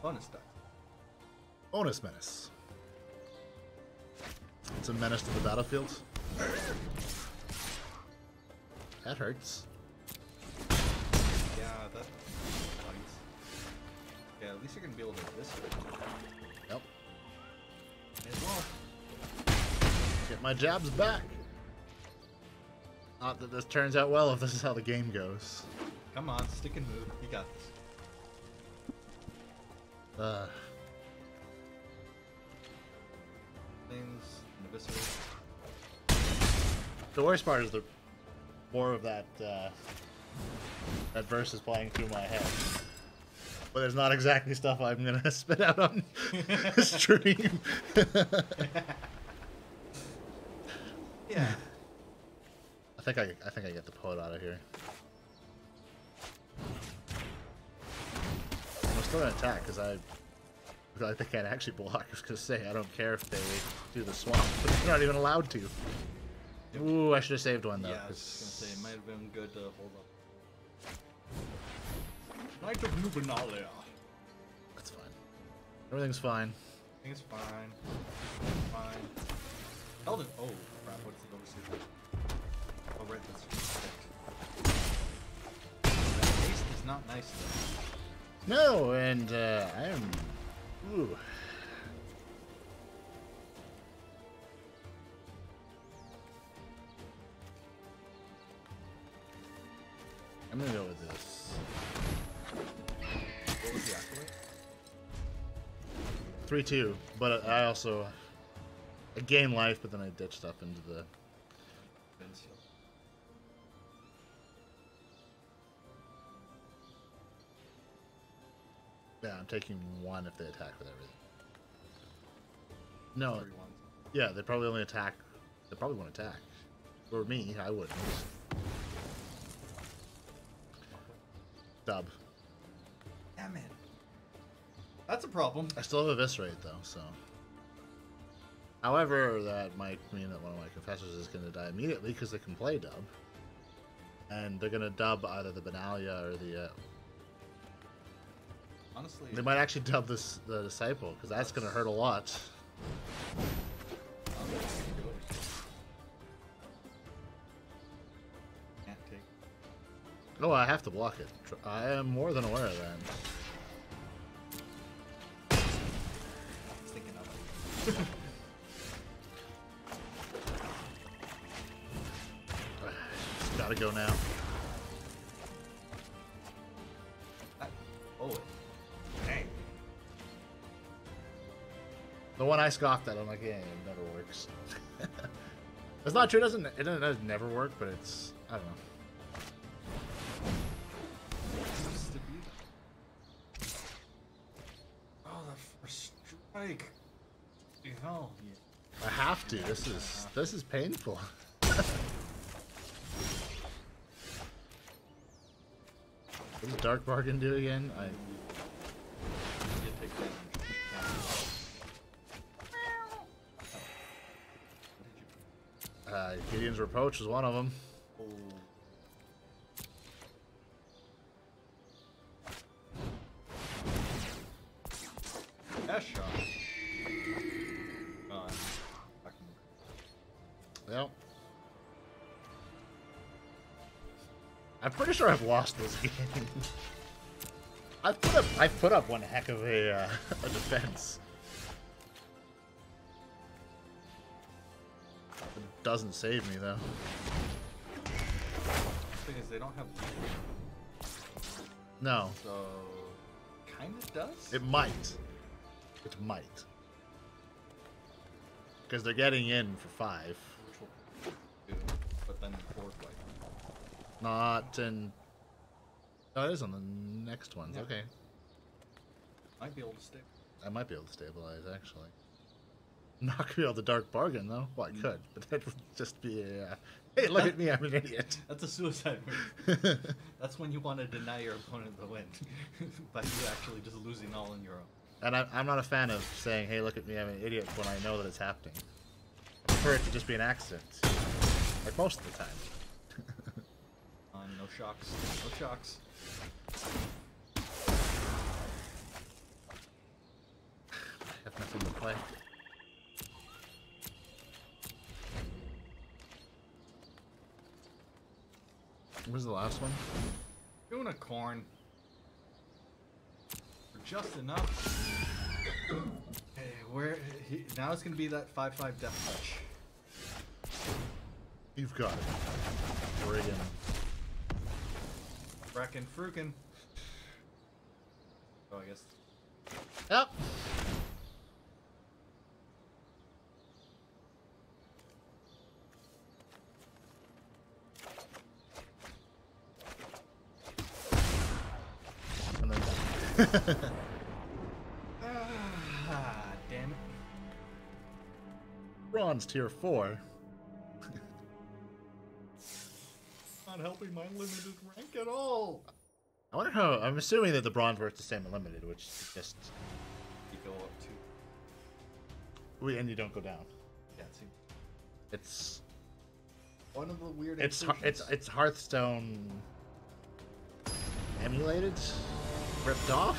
Bonus die. Bonus menace. It's a menace to the battlefield. That hurts. Yeah, that bites. Yeah, at least you're gonna be able to hit this way. Yep. As well. Get my jabs back. Not that this turns out well if this is how the game goes. Come on, stick and move. You got this. Things, eviscerate. The worst part is the more of that that verse is playing through my head. But there's not exactly stuff I'm gonna spit out on stream. Yeah. I think I get the poet out of here. I'm still gonna attack because I feel like they can't actually block. I was gonna say I don't care if they do the swamp, but they're not even allowed to. Ooh, I should have saved one though. Yeah, I was just gonna say it might have been good to hold up. Knight of Nubinalia. That's fine. Everything's fine. Everything's fine. Fine. Elden. Oh crap! What's the overseer? Oh right, that's that taste is not nice though. No, and I am. Ooh. I'm gonna go with this. What was the accolade? 3-2, but I also I gain life, but then I ditch stuff into the. Yeah, I'm taking one if they attack with everything. No, yeah, they probably only attack. They probably won't attack. Or me, I wouldn't. Dub. Damn it. That's a problem. I still have Eviscerate though, so. However, that might mean that one of my confessors is going to die immediately because they can play dub. And they're going to dub either the Benalia or the. Honestly, they might actually dub the Disciple because that's going to hurt a lot. Can't take. Oh, I have to block it. I am more than aware of that. I was thinking of it. Gotta go now. Oh, dang. The one I scoffed at, I'm like, yeah, it never works. It's not true. It doesn't never work, but it's, I don't know. Used to be. Oh, that first strike. Hell, yeah. I have to. This is painful. What does Dark Bargain do again? You take damage. Gideon's Reproach was one of them. Oh. That shot. Oh, Yep. I'm pretty sure I've lost this game. I've put up one heck of a defense. It doesn't save me though. the thing is, they don't have. No. So, kind of does. It might. It might. Because they're getting in for 5. Which will do, but then 4 white. Not in. Oh, it is on the next ones. Yeah. Okay. Might be able to stay. I might be able to stabilize, actually. Not gonna be able to Dark Bargain, though. Well, I could, but that would just be a... hey, look at me, I'm an idiot. That's a suicide move. That's when you want to deny your opponent the win. By you actually just losing all on your own. And I'm not a fan of saying, hey, look at me, I'm an idiot, when I know that it's happening. I prefer it to just be an accident. Like most of the time. No shocks. No shocks. I have nothing to play. What was the last one? Unicorn. For just enough. Okay, now it's gonna be that 5/5 death touch. You've got it. Friggin'. Frackin' frukin'. Oh, I guess. Yep. And then Damn it. Bronze tier 4. Not helping my limited rank at all. I wonder how. I'm assuming that the bronze works the same in limited, which is just. You go up to. And you don't go down. Yeah, see. It's. One of the weird. It's Hearthstone. Emulated, ripped off.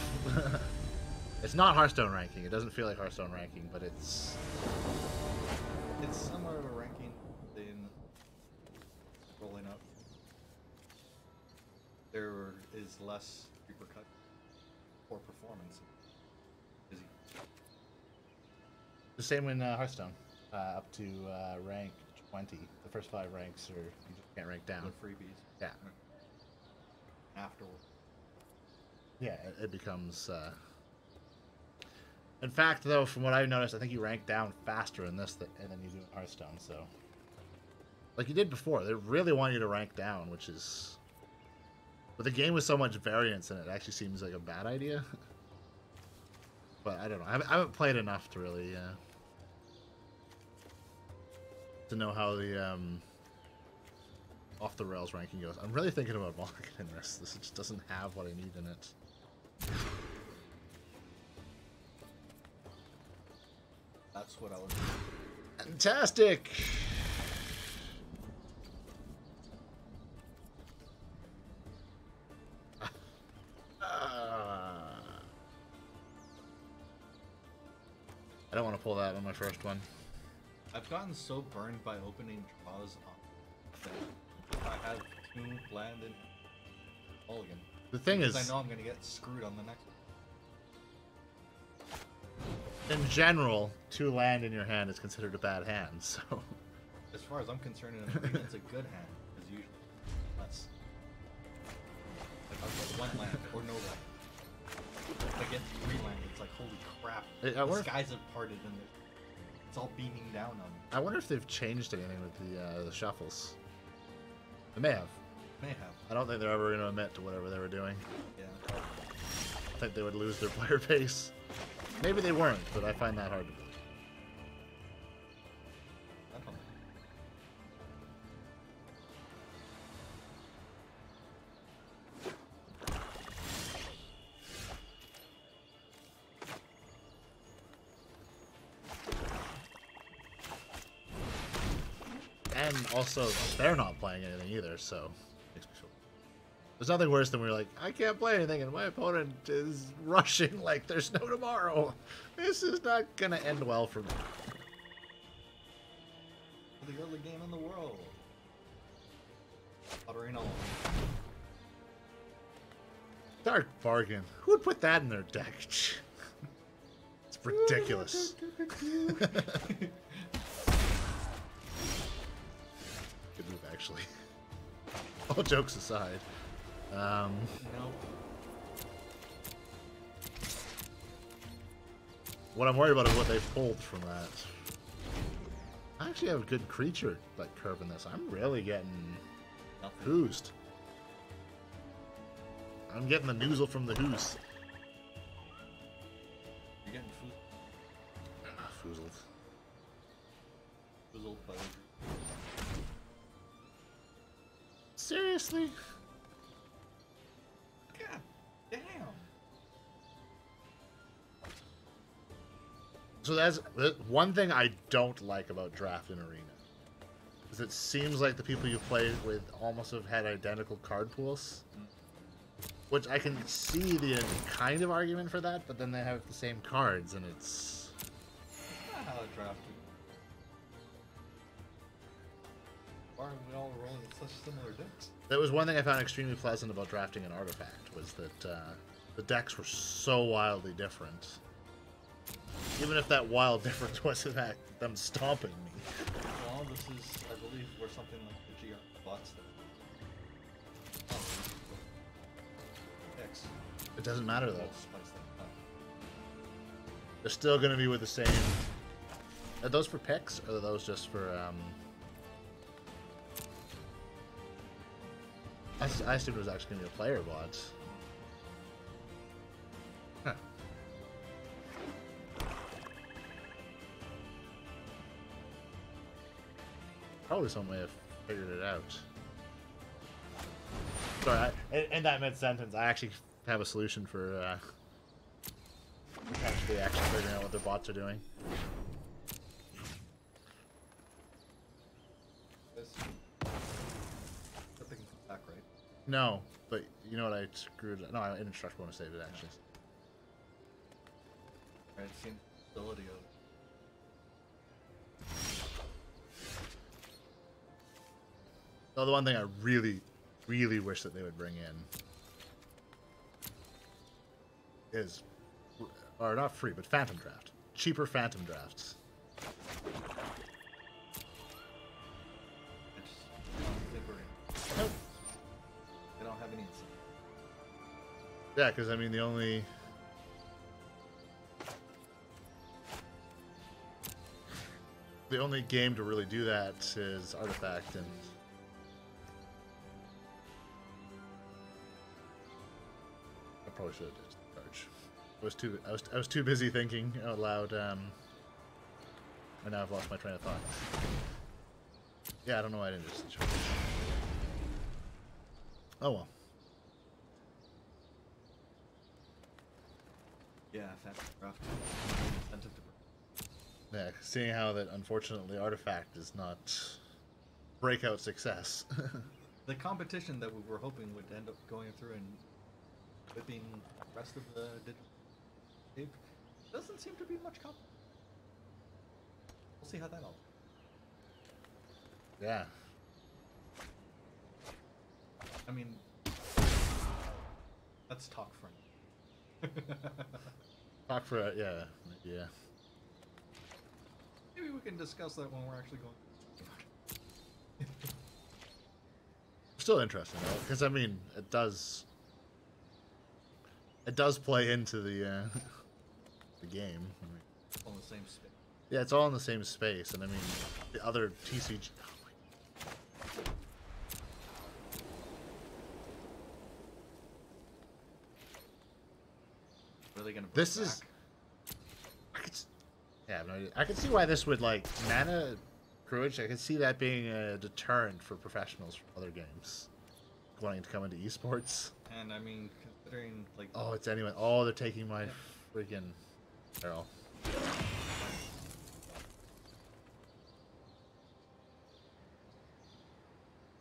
It's not Hearthstone ranking. It doesn't feel like Hearthstone ranking, but it's. It's similar to ranking in rolling up. There is less repercussion for performance. Busy. The same in Hearthstone. Up to rank 20. The first 5 ranks are you just can't rank down. The freebies. Yeah. Afterward. Yeah, it becomes. In fact, though, from what I've noticed, I think you rank down faster in this than you do in Hearthstone. So, like you did before, they really want you to rank down, which is. But the game with so much variance in it actually seems like a bad idea. But I don't know. I haven't played enough to really to know how the off the rails ranking goes. I'm really thinking about marketing this. This just doesn't have what I need in it. That's what I was. Fantastic. I don't want to pull that on my first one. I've gotten so burned by opening draws that if I have 2 land in mulligan. The thing is, I know I'm gonna get screwed on the next one. in general, 2 land in your hand is considered a bad hand. So, As far as I'm concerned, in Arena, it's a good hand, as usual. lands. Like I'll get 1 land or no land. If I get 3 land, it's like holy crap. The skies have parted and it's all beaming down on me. I wonder if they've changed anything with the shuffles. They may have. May have. I don't think they're ever going to admit to whatever they were doing. Yeah. I think they would lose their player base. Maybe they weren't, but I find that hard to believe. And also, they're not playing anything either, so makes me feel. There's nothing worse than when you're like, I can't play anything, and my opponent is rushing like there's no tomorrow. This is not gonna end well for me. The only game in the world. Arena. Dark bargain. Who would put that in their deck? It's ridiculous. Good move, actually. All jokes aside. Nope. What I'm worried about is what they pulled from that. I actually have a good creature like curve in this. I'm really getting hoosed. I'm getting the noozle from the hoos. You're getting Foozled. foozled by Seriously? God damn. So that's one thing I don't like about Draft in Arena. Is it seems like the people you played with almost have had identical card pools. Which I can see the kind of argument for that, but then they have the same cards and it's... That's not how it drafted. Why aren't we all rolling with such similar decks? That was one thing I found extremely pleasant about drafting an artifact, was that the decks were so wildly different. Even if that wild difference was in fact them stomping me. Well, this is, I believe, where something like the GR bots that. X. It doesn't matter though. Spice them up. They're still going to be with the same... Are those for picks, or are those just for... I assumed it was actually going to be a player bot. Huh. Probably some way have figured it out. Sorry, in that mid-sentence, I actually have a solution for potentially actually figuring out what their bots are doing. Back, right? No, but you know what I screwed? No, I didn't instruct want to save it actually. Right, same ability of. So the one thing I really, really wish that they would bring in is, or not free, but Phantom Draft. Cheaper Phantom Drafts. Nope. They don't have any insight. Yeah, because I mean the only game to really do that is Artifact, and I probably should have just charge. I was too busy thinking out loud. And now I've lost my train of thought. Yeah, I don't know why I didn't just charge. Oh well. Yeah, Phantom Draft. Incentive to. Yeah, seeing how that unfortunately Artifact is not breakout success. The competition that we were hoping would end up going through and whipping the rest of the digital tape doesn't seem to be much competition. We'll see how that all. Yeah. I mean, let's talk friend. Talk for it, yeah. Yeah. Maybe we can discuss that when we're actually going. Still interesting though, because I mean, it does play into the the game. I mean, On the same space. yeah, it's all in the same space, and I mean, the other TCG. Are they gonna? This is. Yeah, I have no idea. I can see why this would like mana crewage. I can see that being a deterrent for professionals from other games wanting to come into esports. And I mean, considering like. Oh, it's anyone. Oh, they're taking my freaking barrel.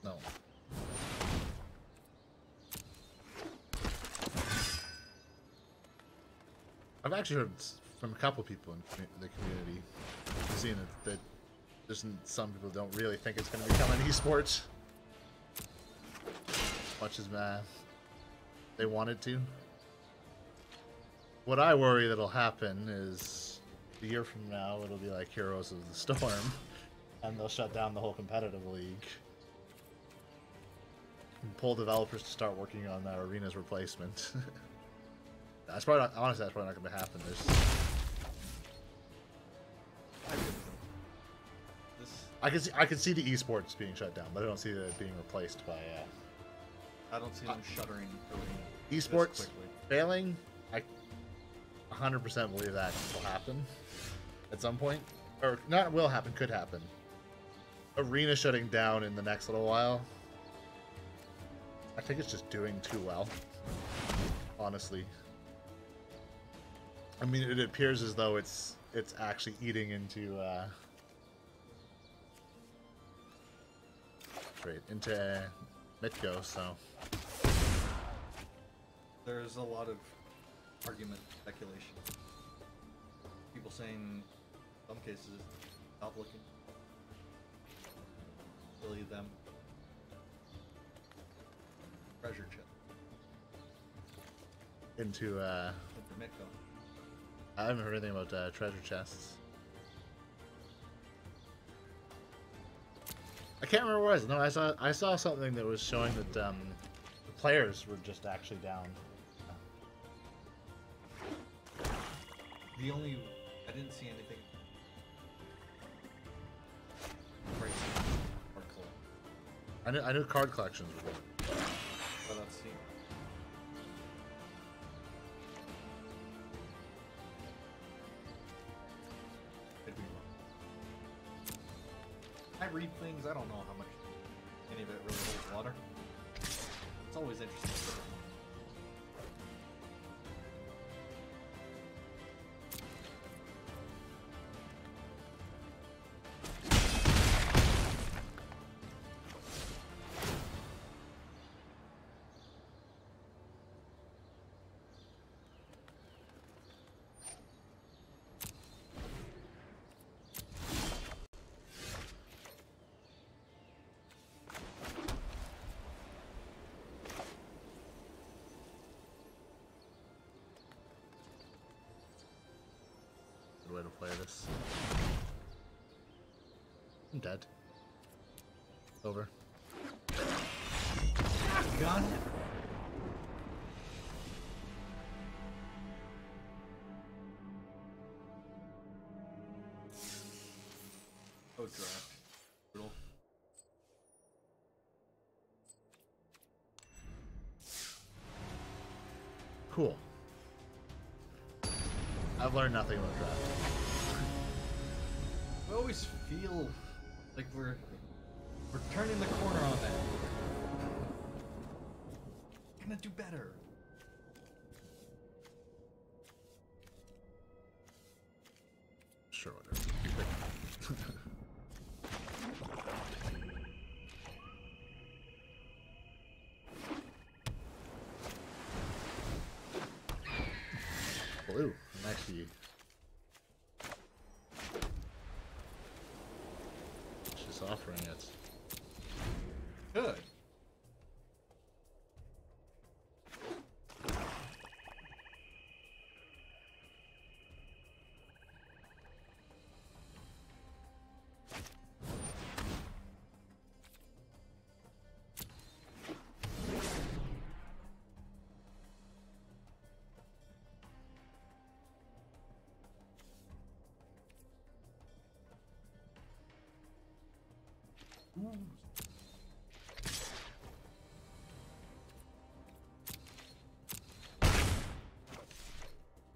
No. I've actually heard from a couple people in the community, seeing that there's some people don't really think it's going to become an esports, as much as they want it to. What I worry that'll happen is a year from now it'll be like Heroes of the Storm, and they'll shut down the whole competitive league and pull developers to start working on Arena's replacement. That's probably not, honestly, that's probably not going to happen. I can see the esports being shut down, but I don't see it being replaced by. I don't see them shuttering esports failing. I 100% believe that will happen at some point, or not. Will happen. Could happen. Arena shutting down in the next little while. I think it's just doing too well. Honestly. I mean, it appears as though it's actually eating into Mitgo, so there's a lot of argument, speculation. People saying, in some cases, stop looking. Really them. Treasure chest. Into Mitgo. I haven't heard anything about treasure chests. I can't remember what it was. No, I saw something that was showing that the players were just actually down. I didn't see anything. I knew card collections were good. But let's see. Could be wrong. I read things. I don't know how much any of it really holds water. It's always interesting. Way to play this. I'm dead. Over. Gun. Oh, draft. Brutal. Cool. I've learned nothing about draft. I always feel like we're turning the corner on that. We're gonna do better. Sure, whatever. Blue. I'm actually just offering it. Good.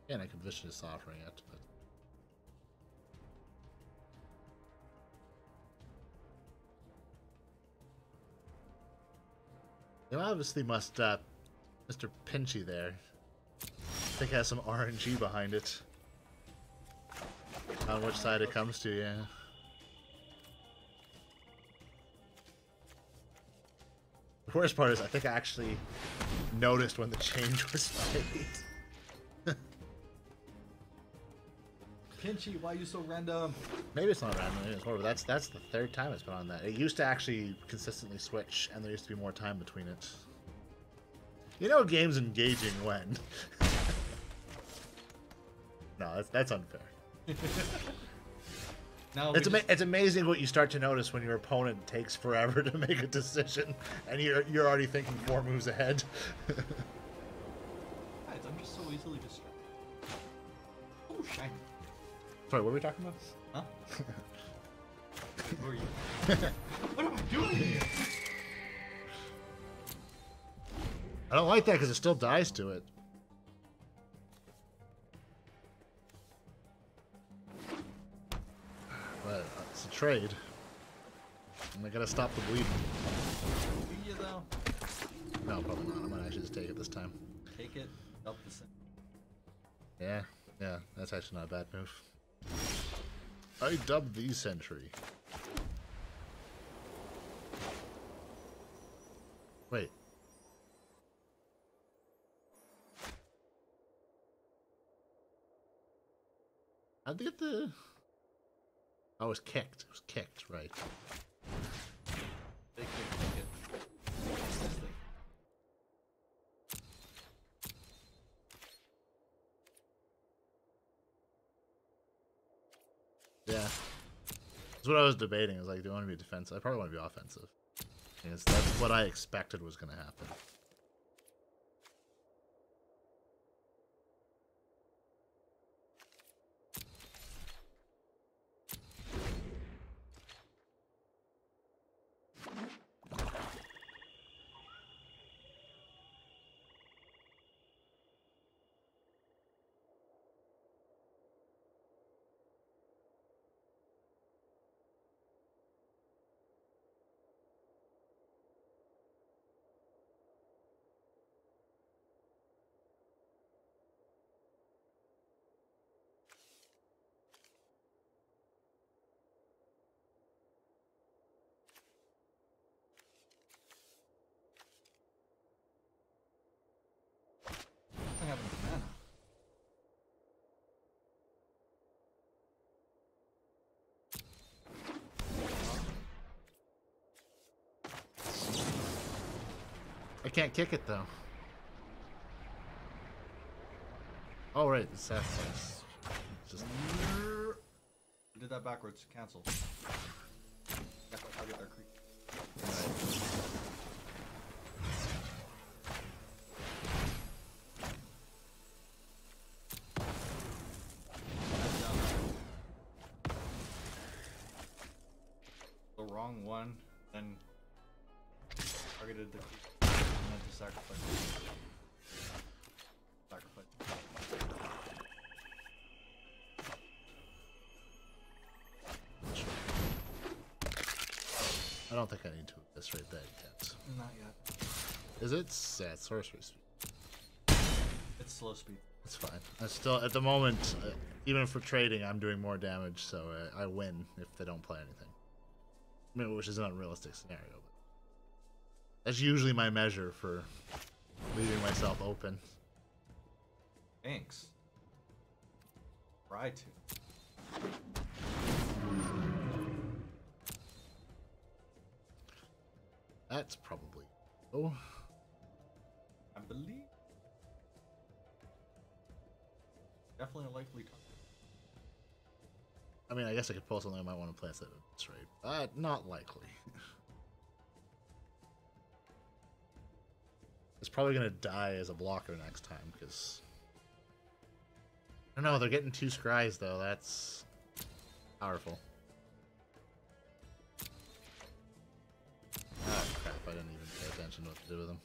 And I could vicious offering it, but you obviously must, Mr. Pinchy there, I think has some RNG behind it. On which side it comes to, yeah. The worst part is I think I actually noticed when the change was made. Pinchy, why are you so random? Maybe it's not random, maybe it's more, but that's the third time it's been on that. It used to actually consistently switch, and there used to be more time between it. You know, a game's engaging when. No, that's unfair. No, it's amazing what you start to notice when your opponent takes forever to make a decision, and you're already thinking 4 moves ahead. Guys, I'm just so easily distracted. Oh, shiny. Sorry, what were we talking about? Huh? Who are you? What am I doing here? I don't like that because it still dies to it. But it's a trade. And I gotta stop the bleeding. Do you though? No, probably not. I might actually just take it this time. Take it, up the center. Yeah, that's actually not a bad move. I dubbed the sentry. Wait. How'd they get the... Oh, it was kicked. It was kicked, right. Take it. Yeah. That's what I was debating. I was like, do I want to be defensive? I probably want to be offensive. Because that's what I expected was going to happen. I have mana. I can't kick it, though. Oh, right. It's that place. Just... I did that backwards. Cancel. I'll get our creep. The wrong one, then targeted the creep, and then to sacrifice. I don't think I need to eviscerate that yet. Not yet. Is it? Yeah, it's sorcery speed. It's slow speed. It's fine. I still, at the moment, even for trading, I'm doing more damage, so I win if they don't play anything. I mean, which is an unrealistic scenario, but that's usually my measure for leaving myself open. Thanks. Try to. That's probably... Oh. I believe. Definitely a likely target. I mean, I guess I could pull something I might want to play instead of this raid, but not likely. It's probably going to die as a blocker next time, because... I don't know, they're getting 2 scries, though. That's powerful. attention to what to do with them.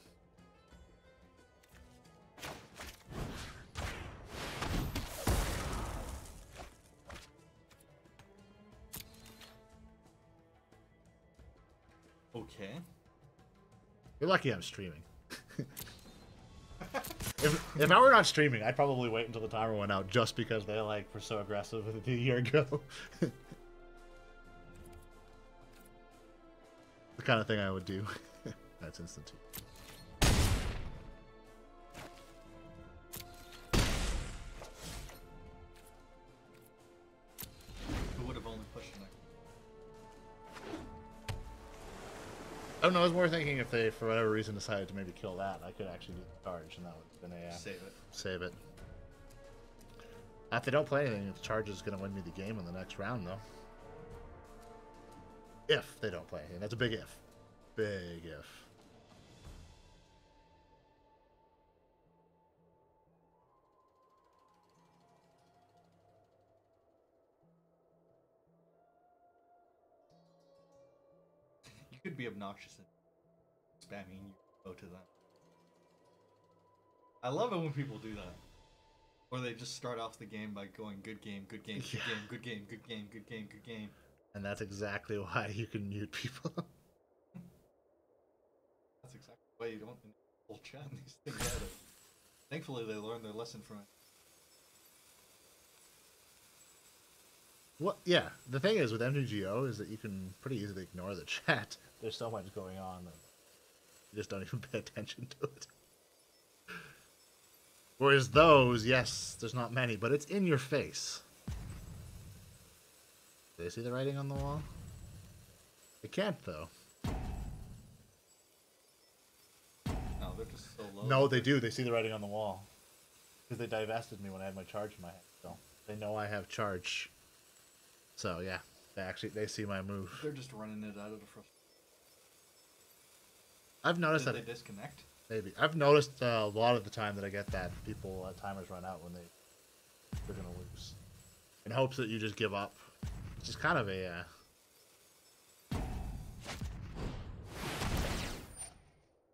Okay. You're lucky I'm streaming. If I were not streaming, I'd probably wait until the timer went out just because they were so aggressive a year ago. The kind of thing I would do. That's instant. Who would have only pushed next? Oh no, I was more thinking if they, for whatever reason, decided to maybe kill that, I could actually do the charge, and that would have been a Save it. Save it. If they don't play anything, the charge is going to win me the game in the next round, though. If they don't play anything, that's a big if. Big if. You could be obnoxious and spamming you go to them. I love it when people do that. Or they just start off the game by going good game, good game, good game, good game, good game, good game, good game. And that's exactly why you can mute people. That's exactly why you don't full chat these things either. Thankfully they learned their lesson from it. Well, yeah, the thing is with MTGO is that you can pretty easily ignore the chat. There's so much going on that you just don't even pay attention to it. Whereas those, yes, there's not many, but it's in your face. Do they see the writing on the wall? They can't, though. No, they're just so low. No, they do. They see the writing on the wall. Because they divested me when I had my charge in my hand. So they know I have charge. So, yeah. They see my move. They're just running it out of the frustration. I've noticed Did that... they disconnect? Maybe. I've noticed a lot of the time that I get that people, timers run out when they're going to lose. In hopes that you just give up. Which is kind of a...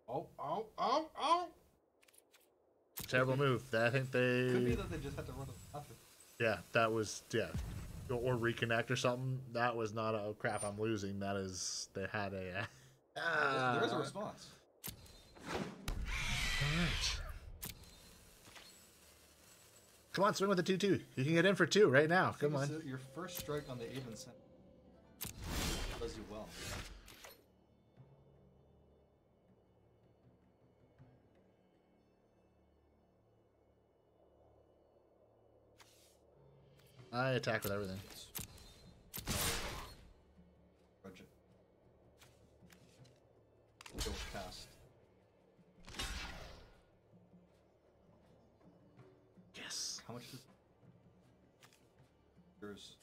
Oh! terrible move. I think they... Could be that they just had to run it after. Yeah, that was... Yeah. Or reconnect or something. That was not a... Oh, crap, I'm losing. That is... They had a... There is a response. Alright. Come on, swing with the 2-2. You can get in for 2 right now. Come on. Your first strike on the even cent does you well. I attack with everything. Budget. Go cast. Yes. How much is yours?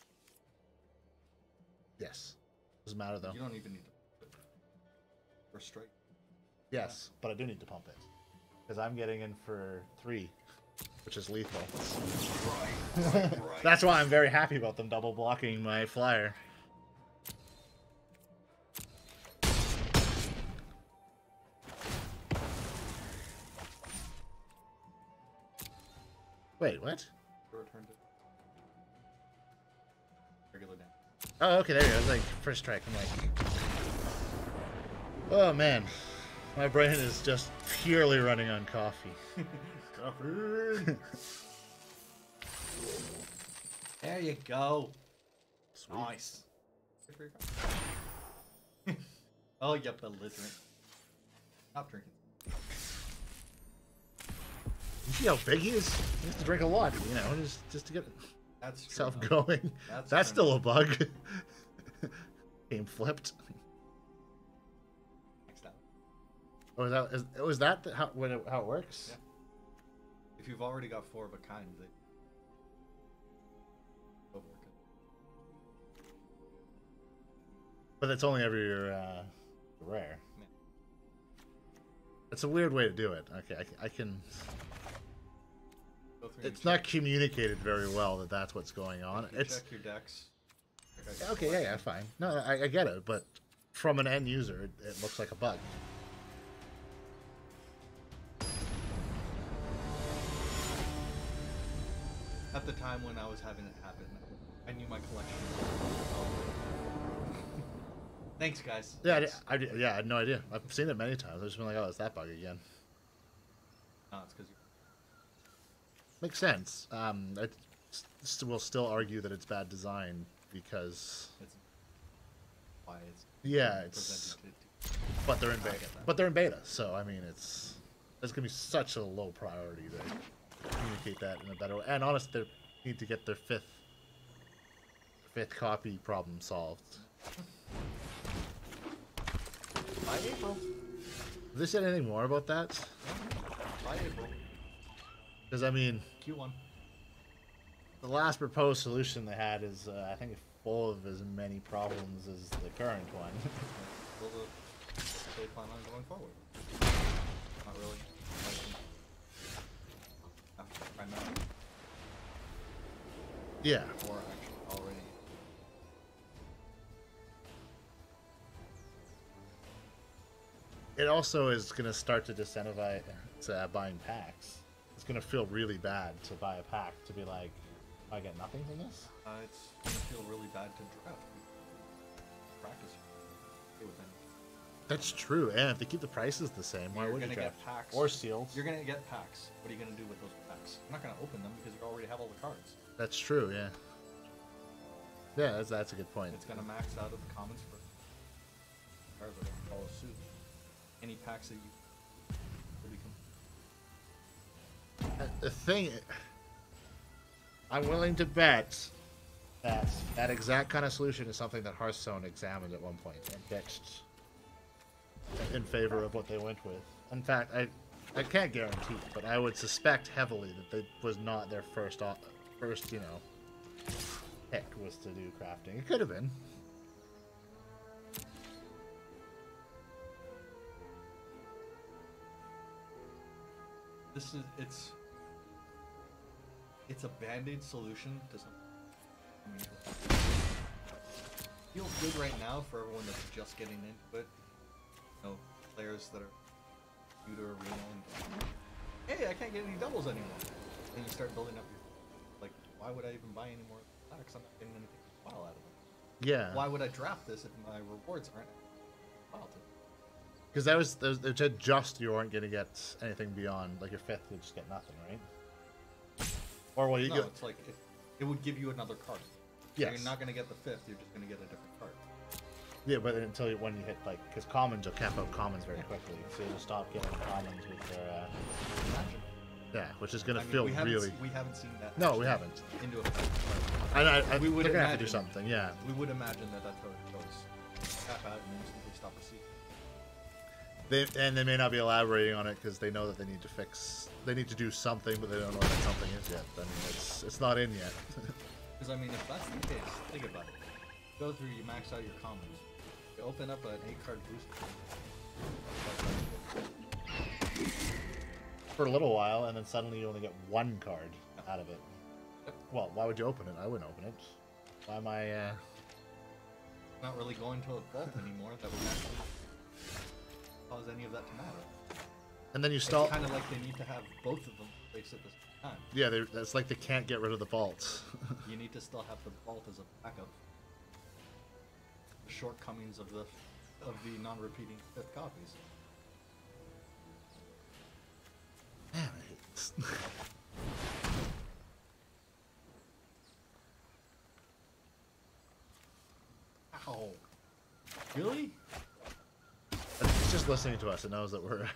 Yes. Doesn't matter, though. You don't even need to first strike. Yes, but I do need to pump it. Because I'm getting in for 3, which is lethal. Right. That's why I'm very happy about them double blocking my flyer. Wait, what? Returned it. Regular damage. Oh, okay, there you go. It was like first strike. I'm like, oh man, my brain is just purely running on coffee. Coffee. There you go. Sweet. Nice. Oh, you belligerent. Stop drinking. You see how big he is? He has to drink a lot, you know, just to get That's true, himself though. going. That's That's true. still a bug. Game flipped. Next time. Oh, was that how it works? Yeah. If you've already got 4 of a kind, they overwork it. But it's only every rare. Yeah. It's a weird way to do it. Okay, I can. Go through and It's not communicated very well that that's what's going on. you It's check your decks. okay, yeah, fine. No, I get it, but from an end user, it looks like a bug. at the time when I was having it happen, I knew my collection was Thanks, guys. Yeah, Thanks. I had no idea. I've seen it many times. I've just been like, oh, it's that bug again. No, it's because you... Makes sense. I will still argue that it's bad design because... It's why it's... Yeah, it's... But they're in beta. But they're in beta, so, I mean, it's going to be such a low priority to communicate that in a better way. And honestly, they need to get their fifth copy problem solved. By April. Have they said anything more about that? By April. Because, I mean... Q1. The last proposed solution they had is, I think, full of as many problems as the current one. Well, they plan on going forward. Not really. Primarily. Yeah. Or actually already. It also is going to start to disincentivize buying packs. It's going to feel really bad to buy a pack to be like, I get nothing from this? It's gonna feel really bad to draft. Practice. That's true, and if they keep the prices the same, why would you draft? Get packs. Or seals. You're gonna get packs. What are you gonna do with those packs? You're not gonna open them because you already have all the cards. That's true, yeah. Yeah, that's a good point. It's gonna max out of the commons for cards that follow suit. Any packs that you will become. The thing, I'm willing to bet that that exact kind of solution is something that Hearthstone examined at one point and pitched in favor of what they went with. In fact, I can't guarantee, but I would suspect heavily that it was not their first pick was to do crafting. It could have been. It's a band-aid solution to something. I mean, feels good right now for everyone that's just getting into it. You know, players that are new to Arena and hey, I can't get any doubles anymore. Then you start building up your like, why would I even buy any more packs? I'm not getting anything wild out of it. Yeah. Why would I draft this if my rewards aren't wild? Because that was just you weren't going to get anything beyond like your fifth, you'd just get nothing, right? Or what you No, get? it's like it would give you another card. Yes. You're not going to get the fifth. You're just going to get a different card. Yeah, but until when you hit like, because commons will cap out commons very quickly, so you'll stop getting commons with their. Yeah, which is going to feel really. We haven't seen that. No, we haven't. Into effect. We would have to do something. Yeah. We would imagine that that's how it goes. Cap out and instantly stop receipt. They may not be elaborating on it because they know that they need to fix. They need to do something, but they don't know what that something is yet. I mean, it's not in yet. Because I mean, if that's the case, think about it. Go through, you max out your commons. You open up an 8-card booster. For a little while, and then suddenly you only get one card out of it. Yep. Well, why would you open it? I wouldn't open it. Why am I? Not really going to a vault anymore. That would actually cause any of that to matter. And then you It's stall. kind of like they need to have both of them placed at the same time. Yeah, that's like they can't get rid of the vaults. You need to still have the vault as a backup. The shortcomings of the non-repeating fifth copies. Man, I hate this. Ow. Really? It's just listening to us. It knows that we're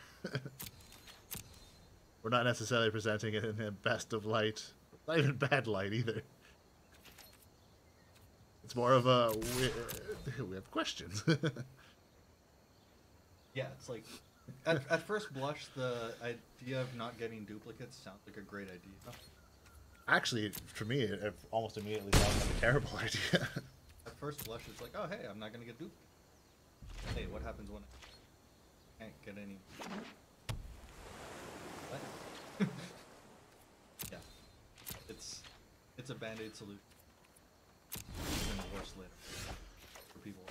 we're not necessarily presenting it in the best of light. Not even bad light either. It's more of a we have questions. Yeah, it's like at first blush, the idea of not getting duplicates sounds like a great idea. Actually, for me, it almost immediately sounds like a terrible idea. At first blush, it's like, oh hey, I'm not gonna get duplicates. Hey, what happens when I can't get any? What? Yeah, it's a band-aid solution. Even worse later for people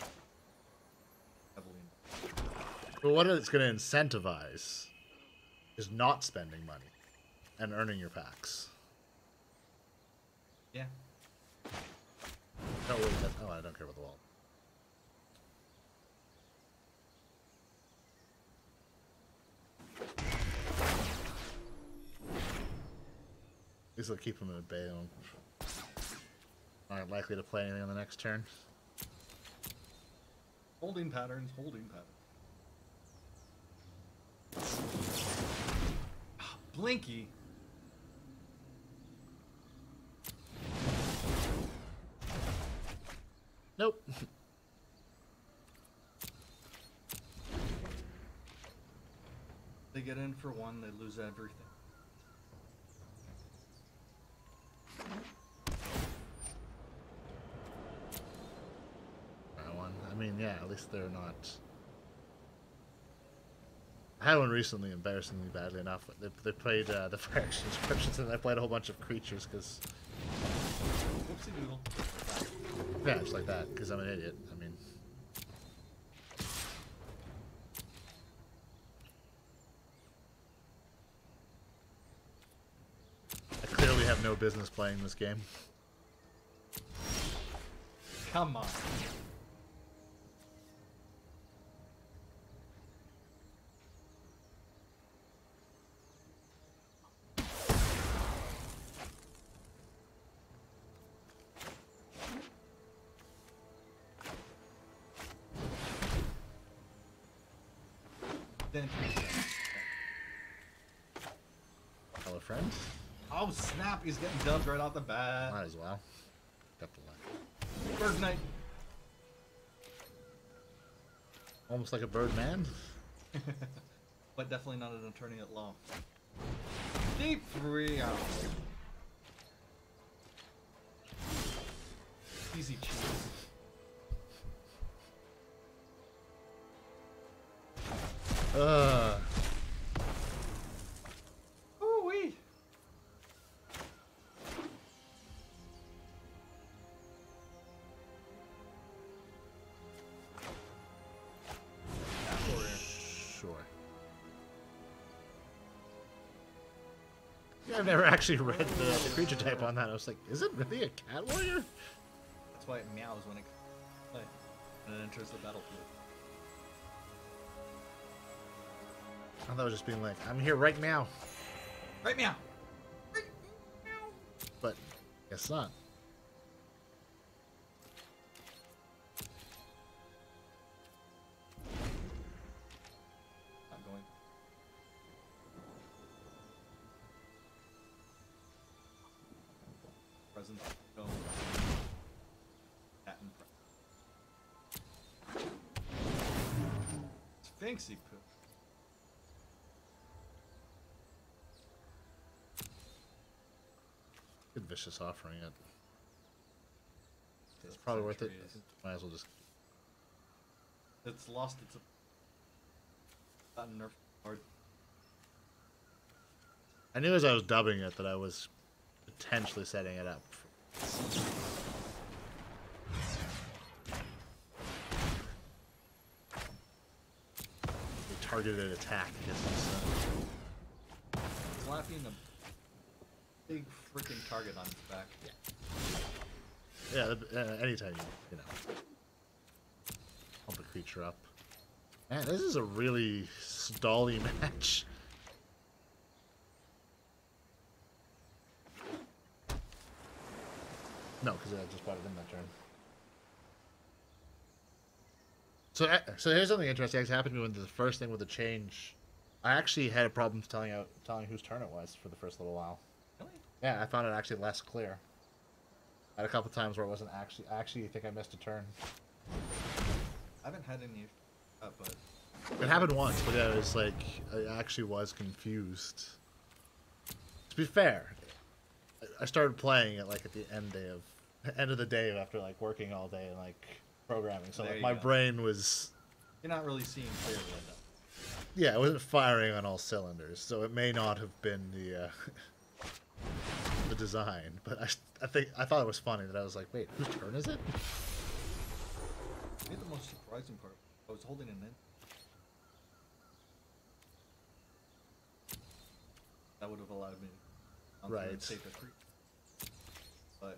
heavily involved. But what it's going to incentivize is not spending money and earning your packs. Yeah. Oh, wait, that's, oh, I don't care about the wall. This will keep him at bay. Aren't likely to play anything on the next turn. Holding patterns, holding patterns. Blinky. Nope. They get in for one, they lose everything. One. I mean, yeah, at least they're not. I had one recently, embarrassingly badly enough. They played the fire inscriptions, and I played a whole bunch of creatures because. Whoopsie doodle. Yeah, just like that, because I'm an idiot. I mean. I clearly have no business playing this game. Come on. Hello, friends. Oh snap! He's getting dubbed right off the bat. Might as well. Got the luck. Bird Knight. Almost like a bird man. But definitely not an attorney at law. Deep 3 out. Easy cheese. Ooh-wee. Sure. Yeah, I've never actually read the creature type on that. I was like, is it really a cat warrior? That's why it meows when it plays. And it enters the battlefield. I thought it was just being like, I'm here right now. Right meow. But guess not. Not going. Present. Go. Cat and Sphinxy poo. Good vicious offering it. It's probably worth it. Might as well just. It's lost its. Gotten nerfed hard. I knew as I was dubbing it that I was potentially setting it up. A targeted attack against this. Slapping a big freaking target on its back. Yeah, anytime you know, pump a creature up. Man, this is a really stally match. No, because I just brought it in that turn. So here's something interesting that happened to me when the first thing with the change. I actually had a problem telling whose turn it was for the first little while. Really? Yeah, I found it actually less clear. I had a couple times where it wasn't actually. I actually think I missed a turn. I haven't had any, but It happened once, but yeah, it was like I actually was confused. To be fair, I started playing it like at the end of the day after like working all day and like programming. So There like you my go. brain was, you're not really seeing clearly enough. yeah, it wasn't firing on all cylinders. So it may not have been the the design, but I thought it was funny that I was like, wait, whose turn is it? I think the most surprising part, I was holding an in. That would have allowed me to Right. save a creep. But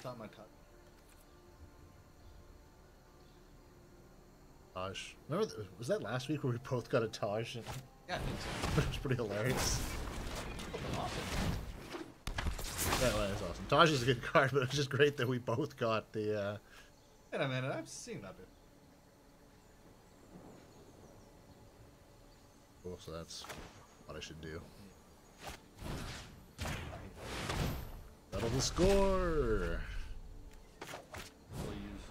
not my type. Taj. Remember, was that last week where we both got a Taj? And Yeah, I think so. it was pretty hilarious. Awesome. That was awesome. Taj is a good card, but it was just great that we both got the. Wait a minute, I've seen that bit. Cool, so that's what I should do. Settle the score! We'll use.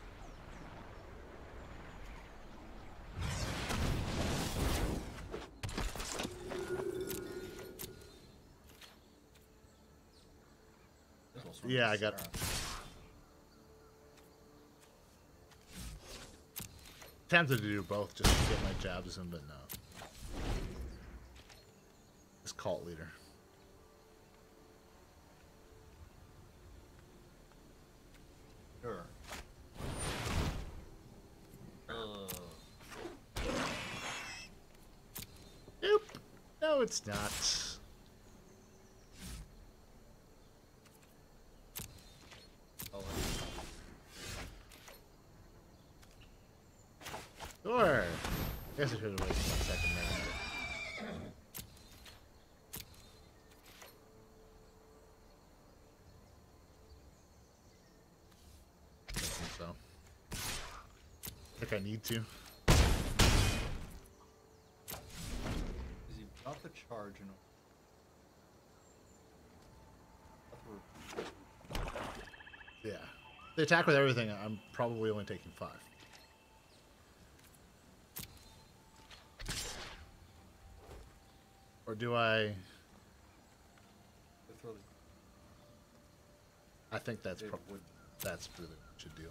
Yeah, I got. Tempted to do both just to get my jabs in, but no. This cult leader. Sure. Nope. No, it's not. Sure. I guess I should have waited 1 second there. I think so. I think I need to. Is he got the charge and Yeah. The attack with everything, I'm probably only taking 5. Or do I? I think that's probably that's really what I should do.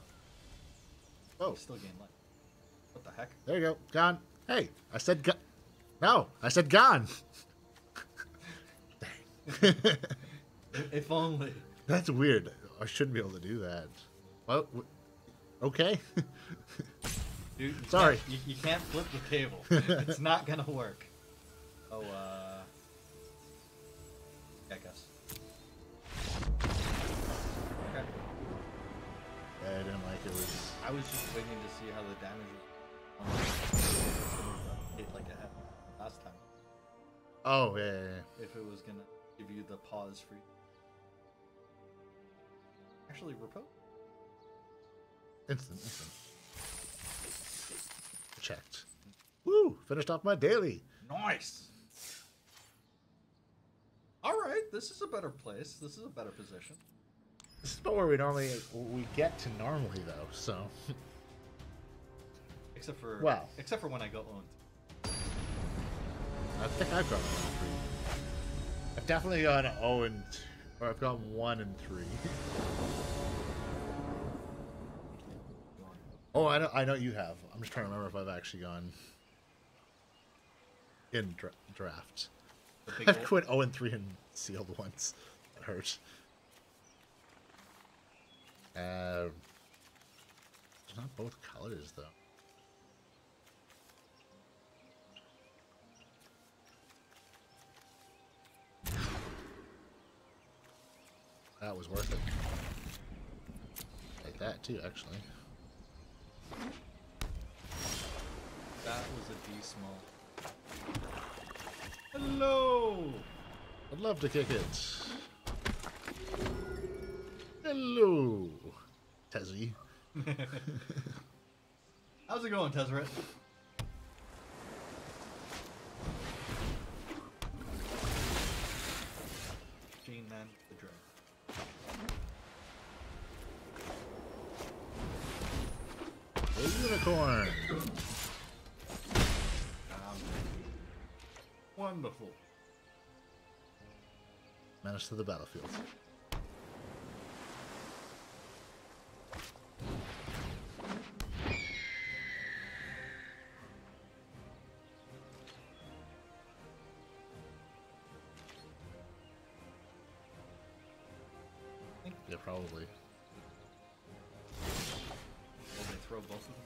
Oh, still gain life. What the heck? There you go, gone. Hey, I said go. No, I said gone. Dang. If only. That's weird. I shouldn't be able to do that. Well, okay. Dude, Sorry. You can't flip the table. It's not gonna work. Oh, I guess. Okay. Yeah, I didn't like it. I was just waiting to see how the damage was hit like it had last time. Oh, yeah. If it was gonna give you the pause free. Actually, repose. Instant. Checked. Woo! Finished off my daily. Nice! Alright, this is a better place. This is a better position. This is not where we get to normally though, so. Except for when I go owned. I think I've gone 1 and 3. I've definitely gone 0 and 2, or I've gone 1 and 3. Oh, I know you have. I'm just trying to remember if I've actually gone in draft. I've quit 0 and 3 and sealed once. That hurts. There's not both colors though. That was worth it. Like that too, actually. That was a D small. Hello! I'd love to kick it. Hello, Tezzy. How's it going, Tezzeret? Gene Man the Dragon. A unicorn. Wonderful. Menace to the battlefield. Yeah, probably. Will they throw both of them?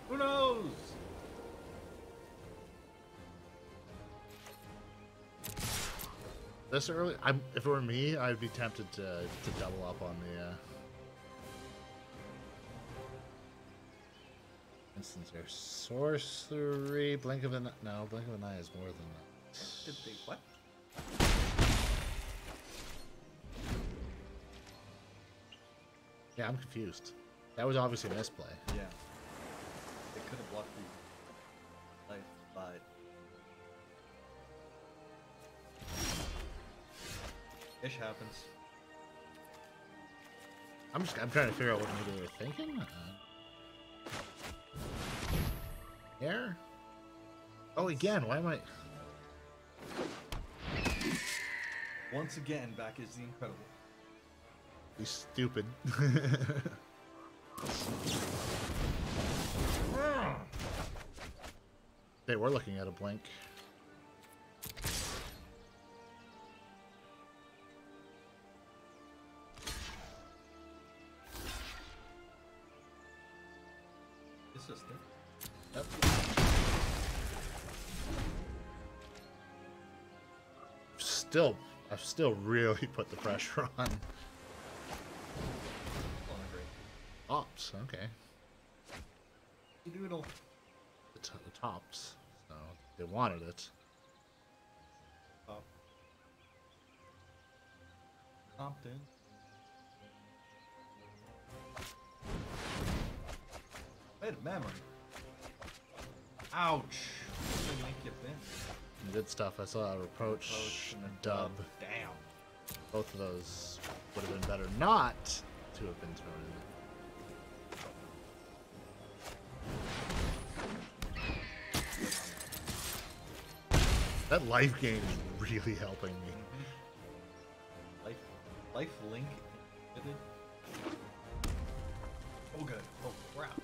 Who knows? This early, if it were me, I'd be tempted to double up on the. Instance here, sorcery, blink of an no, blink of an eye is more than that. Did they what? Yeah, I'm confused. That was obviously a misplay. Yeah. They could have blocked the life, but ish happens. I'm trying to figure out what maybe they were thinking. Air? Oh, again, why am I... Once again, back is the incredible. He's stupid. They were looking at a blink. Assistant. Yep. I've still really put the pressure on. Ops, okay. Doodle. The tops, so they wanted it. Oh. Compton. Wait a memory. Ouch. Didn't make you bend. Good stuff. I saw a reproach and a dub. Damn. Both of those would have been better not to have been thrown in. That life gain is really helping me. Life link. Oh good. Oh crap.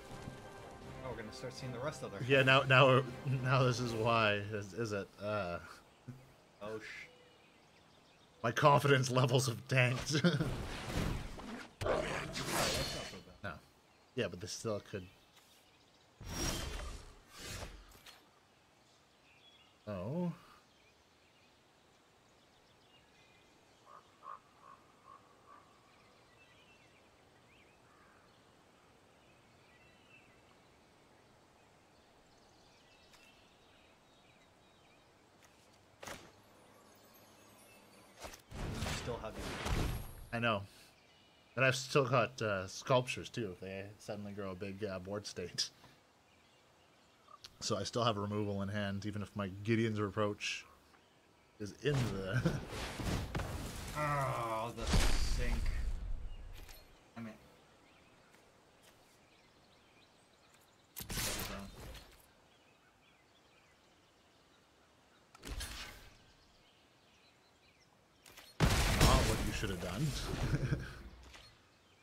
Now we're gonna start seeing the rest of their. Yeah, now this is why. Is it? Oh My confidence levels have tanked. Oh, that's not so bad. No. Yeah, but this still could. Oh. Still have these. I know. And I've still got sculptures too if they suddenly grow a big board state. So I still have removal in hand, even if my Gideon's Reproach is in the... Oh, the sink. I mean... Not what you should have done.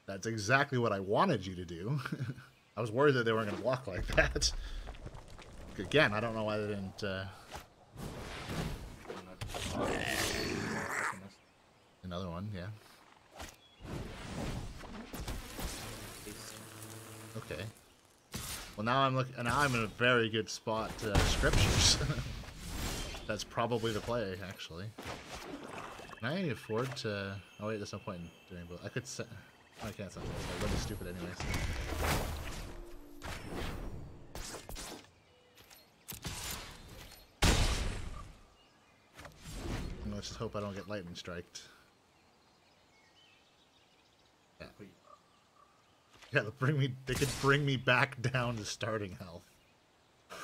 That's exactly what I wanted you to do. I was worried that they weren't going to block like that. Again, I don't know why they didn't... Another one, yeah. Okay. Well, now I'm in a very good spot to scriptures. That's probably the play, actually. Can I afford to... Oh wait, there's no point in doing both. I could set... Oh, I can't set both. I'm really stupid anyways. Let's just hope I don't get lightning striked. Yeah. Yeah, they could bring me back down to starting health.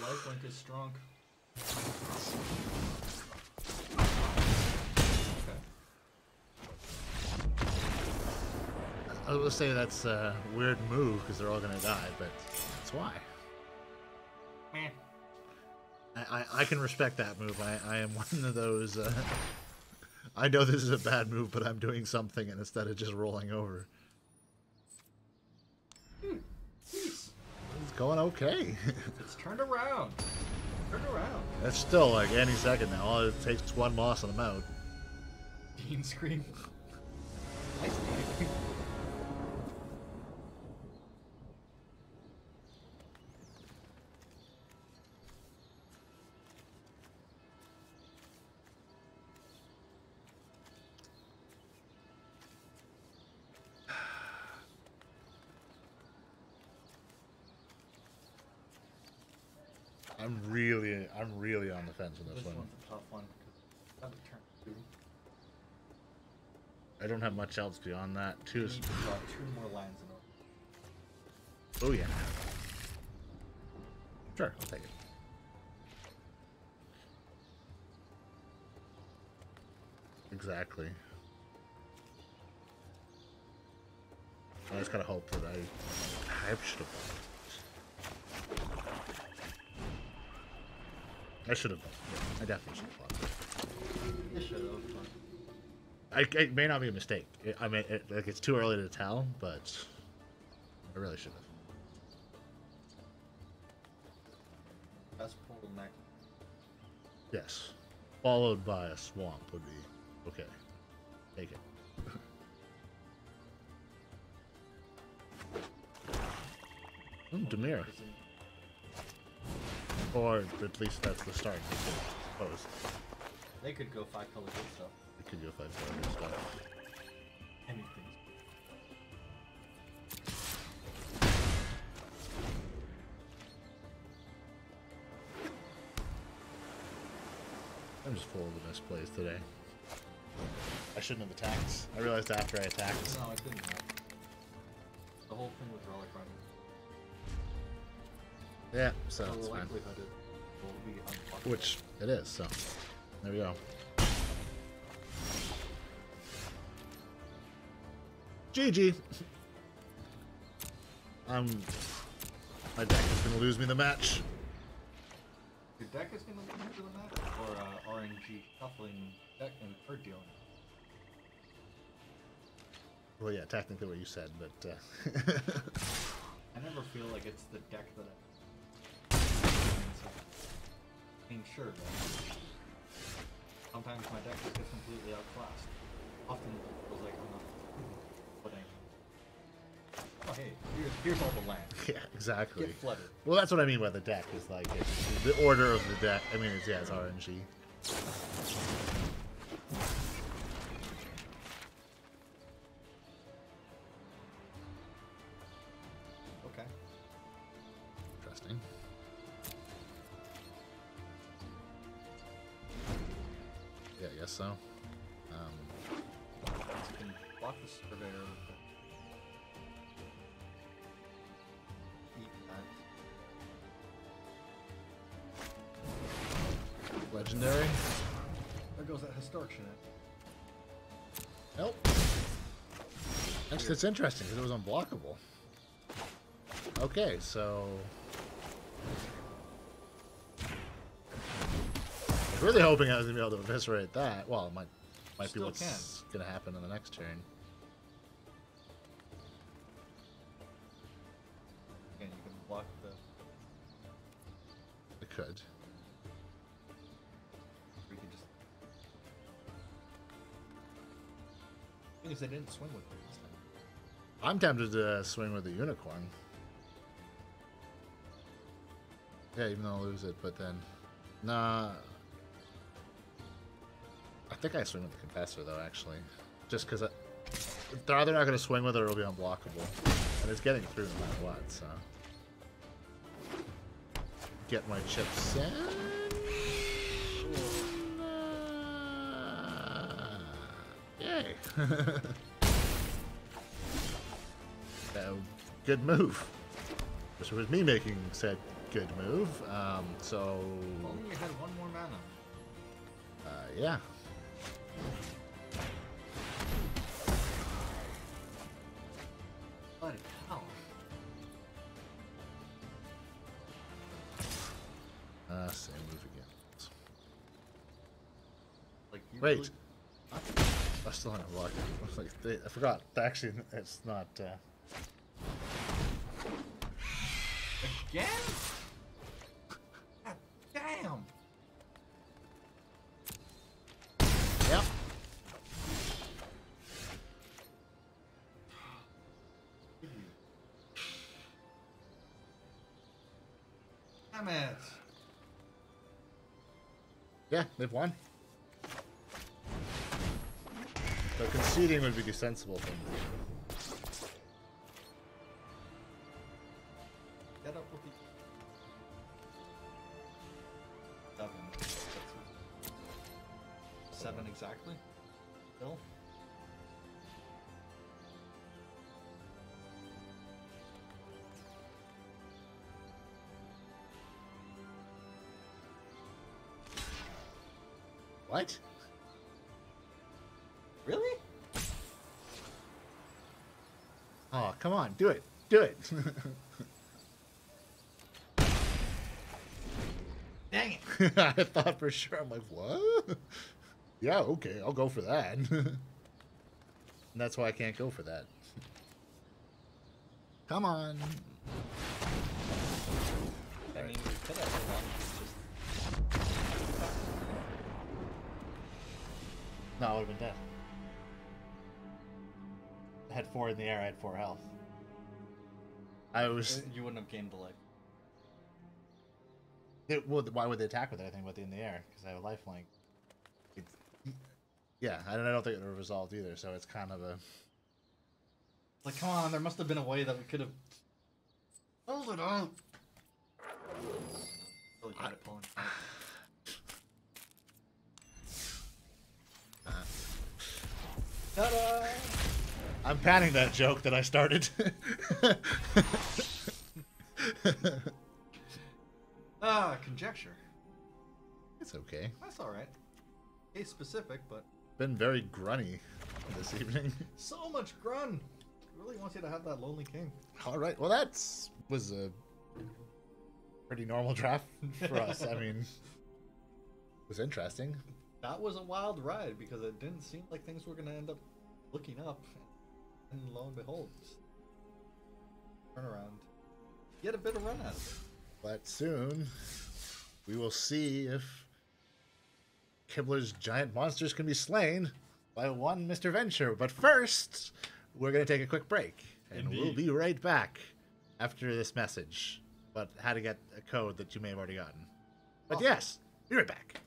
Lifelink is strong. I was gonna say that's a weird move because they're all gonna die, but that's why. I can respect that move. I am one of those. I know this is a bad move, but I'm doing something instead of just rolling over. It's going okay. It's turned around. Turned around. That's still like any second now. All it takes is one loss on the mount. Dean scream. I'm really on the fence with this one. one's a tough one. Because turn 2. I don't have much else beyond that. You Two. need to draw 2 more lands in order. Oh yeah. Sure, I'll take it. Exactly. I just gotta hope that I should have. I should have. Yeah, I definitely should have. You should have. It may not be a mistake. I mean, like it's too early to tell, but I really should have. That's portal next. Yes, followed by a swamp would be okay. Take it. Demir. Or at least that's the start, I suppose. They could go 5 color good stuff. It could go 5 color stuff. Anything. I'm just full of the misplays today. I shouldn't have attacked. I realized after I attacked. No, I didn't. The whole thing with relic running. Yeah, so The it's fine. likelihood it will be unfucked. Which it is, so there we go. GG. My deck is gonna lose me the match. Your deck is going to lose to the match, or RNG shuffling deck and card dealing. Well, yeah, technically what you said, but I never feel like it's the deck that I mean, sure, but sometimes my deck is just completely outclassed. Often it feels like I'm not putting. Oh hey, here's all the land. yeah, exactly. Get flooded. Well, that's what I mean by the deck is like it's the order of the deck. I mean, it's RNG. Okay. Interesting. Yeah, I guess so. So you can block the surveyor with the eat that. Legendary. There goes that historic shit. Nope. Actually, it's interesting because it was unblockable. Okay, so I was really hoping I was gonna be able to eviscerate that. Well, it might be Still what's gonna happen in the next turn. Again, you can block the. I could. We could just. Thing is, they didn't swing with it this time. I'm tempted to swing with the unicorn. Yeah, even though I'll lose it, but then nah. I think I swing with the Confessor though, actually, just because they're either not going to swing with it or it'll be unblockable, and it's getting through no matter what. So get my chips in. Yay! Good move. This was me making said good move. So Only you had 1 more mana. yeah. Bloody hell. Same move again. Like you Wait. really- I still haven't blocked it. Like, I forgot. Actually, it's not. Again? God damn. Yep. Damn it. Yeah, they've won. So conceding would be the sensible thing to do. Get up with What? Really? Oh, come on, do it. Do it. Dang it! I thought for sure. I'm like, what? Yeah, okay, I'll go for that. And that's why I can't go for that. Come on. I mean, we could have just. No, I would have been dead. I had 4 in the air, I had 4 health. I was... You wouldn't have gained the life. Well, why would they attack with anything but in the air? Because I have a lifelink. Yeah, I don't think it would have resolved either, so it's kind of a... Like, come on, there must have been a way that we could have... Hold it up! Really bad at pulling. Ta-da! I'm panning that joke that I started. Conjecture. It's okay. That's alright. Case specific, but... Been very grunny this evening. So much grun! Really wants you to have that Lonely King. Alright, well that was a pretty normal draft for us. I mean, it was interesting. That was a wild ride because it didn't seem like things were going to end up looking up. And lo and behold, turn around. Get a bit of run out of it. But soon, we will see if Kibler's giant monsters can be slain by one Mr. Venture. But first, we're going to take a quick break. And Indeed. we'll be right back after this message. But how to get a code that you may have already gotten. But Awesome. yes, be right back.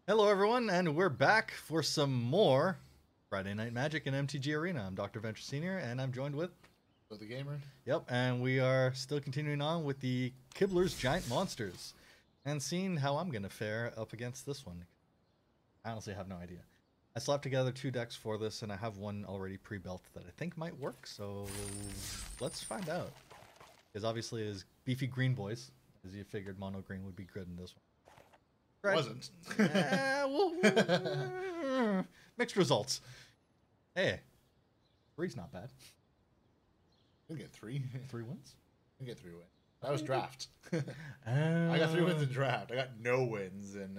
Hello, everyone, and we're back for some more Friday Night Magic in MTG Arena. I'm Dr. Venture Senior, and I'm joined with... So the gamer? Yep, and we are still continuing on with the Kibler's Giant Monsters, and seeing how I'm going to fare up against this one. I honestly have no idea. I slapped together 2 decks for this, and I have one already pre-built that I think might work, so let's find out. Because obviously, as beefy green boys, as you figured mono green would be good in this one. Wasn't. Mixed results. Hey, 3's not bad. You get 3. 3 wins? You get 3 wins. That was draft. I got 3 wins in draft. I got no wins in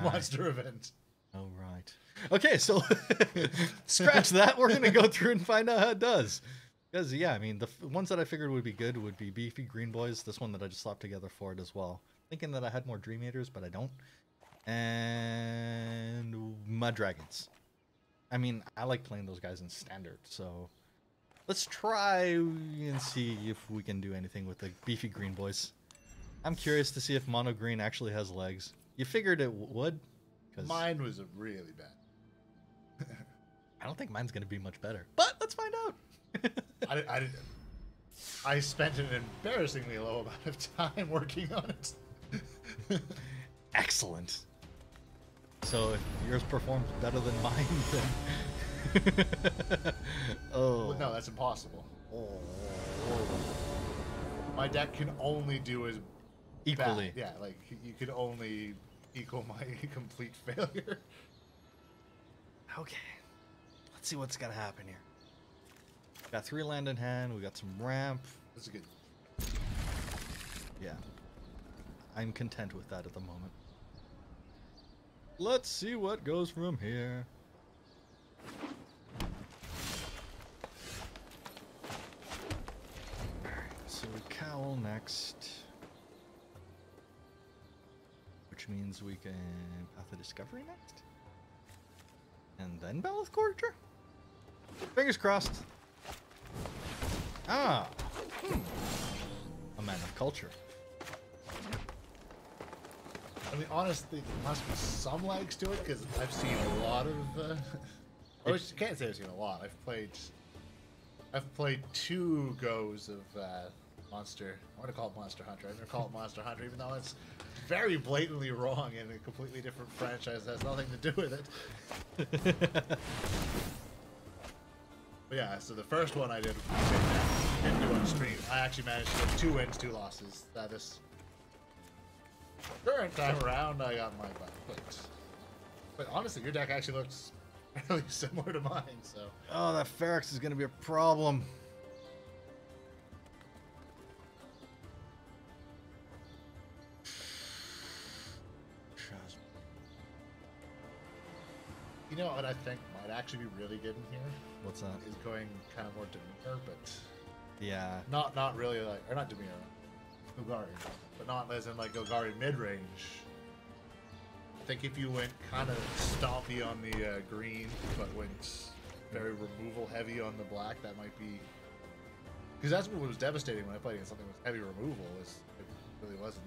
monster event. Oh, right. Okay, so scratch that. We're going to go through and find out how it does. Because, yeah, I mean, the ones that I figured would be good would be beefy green boys. This one that I just slapped together for it as well. Thinking that I had more Dream Eaters, but I don't. And Mud Dragons. I mean, I like playing those guys in Standard, so let's try and see if we can do anything with the beefy green boys. I'm curious to see if mono green actually has legs. You figured it would? Mine was really bad. I don't think mine's going to be much better, but let's find out. I spent an embarrassingly low amount of time working on it. Excellent. So if yours performs better than mine, then... oh. Well, no, that's impossible. My deck can only do as equally. Bad. Yeah, like you can only equal my complete failure. Okay. Let's see what's gonna happen here. Got 3 land in hand, we got some ramp. That's a good. Yeah. I'm content with that at the moment. Let's see what goes from here. Alright, so we cowl next. Which means we can Path of Discovery next. And then Ballast Quarter? Fingers crossed. Ah! A Man of Culture. I mean, honestly, there must be some legs to it because I've seen a lot of. I can't say I've seen a lot. I've played 2 goes of Monster. I want to call it Monster Hunter. I'm gonna call it Monster Hunter, even though it's very blatantly wrong and a completely different franchise that has nothing to do with it. But yeah, so the first one I didn't do on stream. I actually managed to get 2 wins, 2 losses. This current time around, I got my butt kicked. But honestly, your deck actually looks really similar to mine, so... Oh, that Ferox is going to be a problem. You know what I think might actually be really good in here? What's that? Is going kind of more Dimir, but... Yeah. Not really like... Or not Dimir. Golgari. But not as in like Golgari mid-range. I think if you went kind of stompy on the green, but went very removal heavy on the black, that might be... Because that's what was devastating when I played against something with heavy removal, is it really wasn't...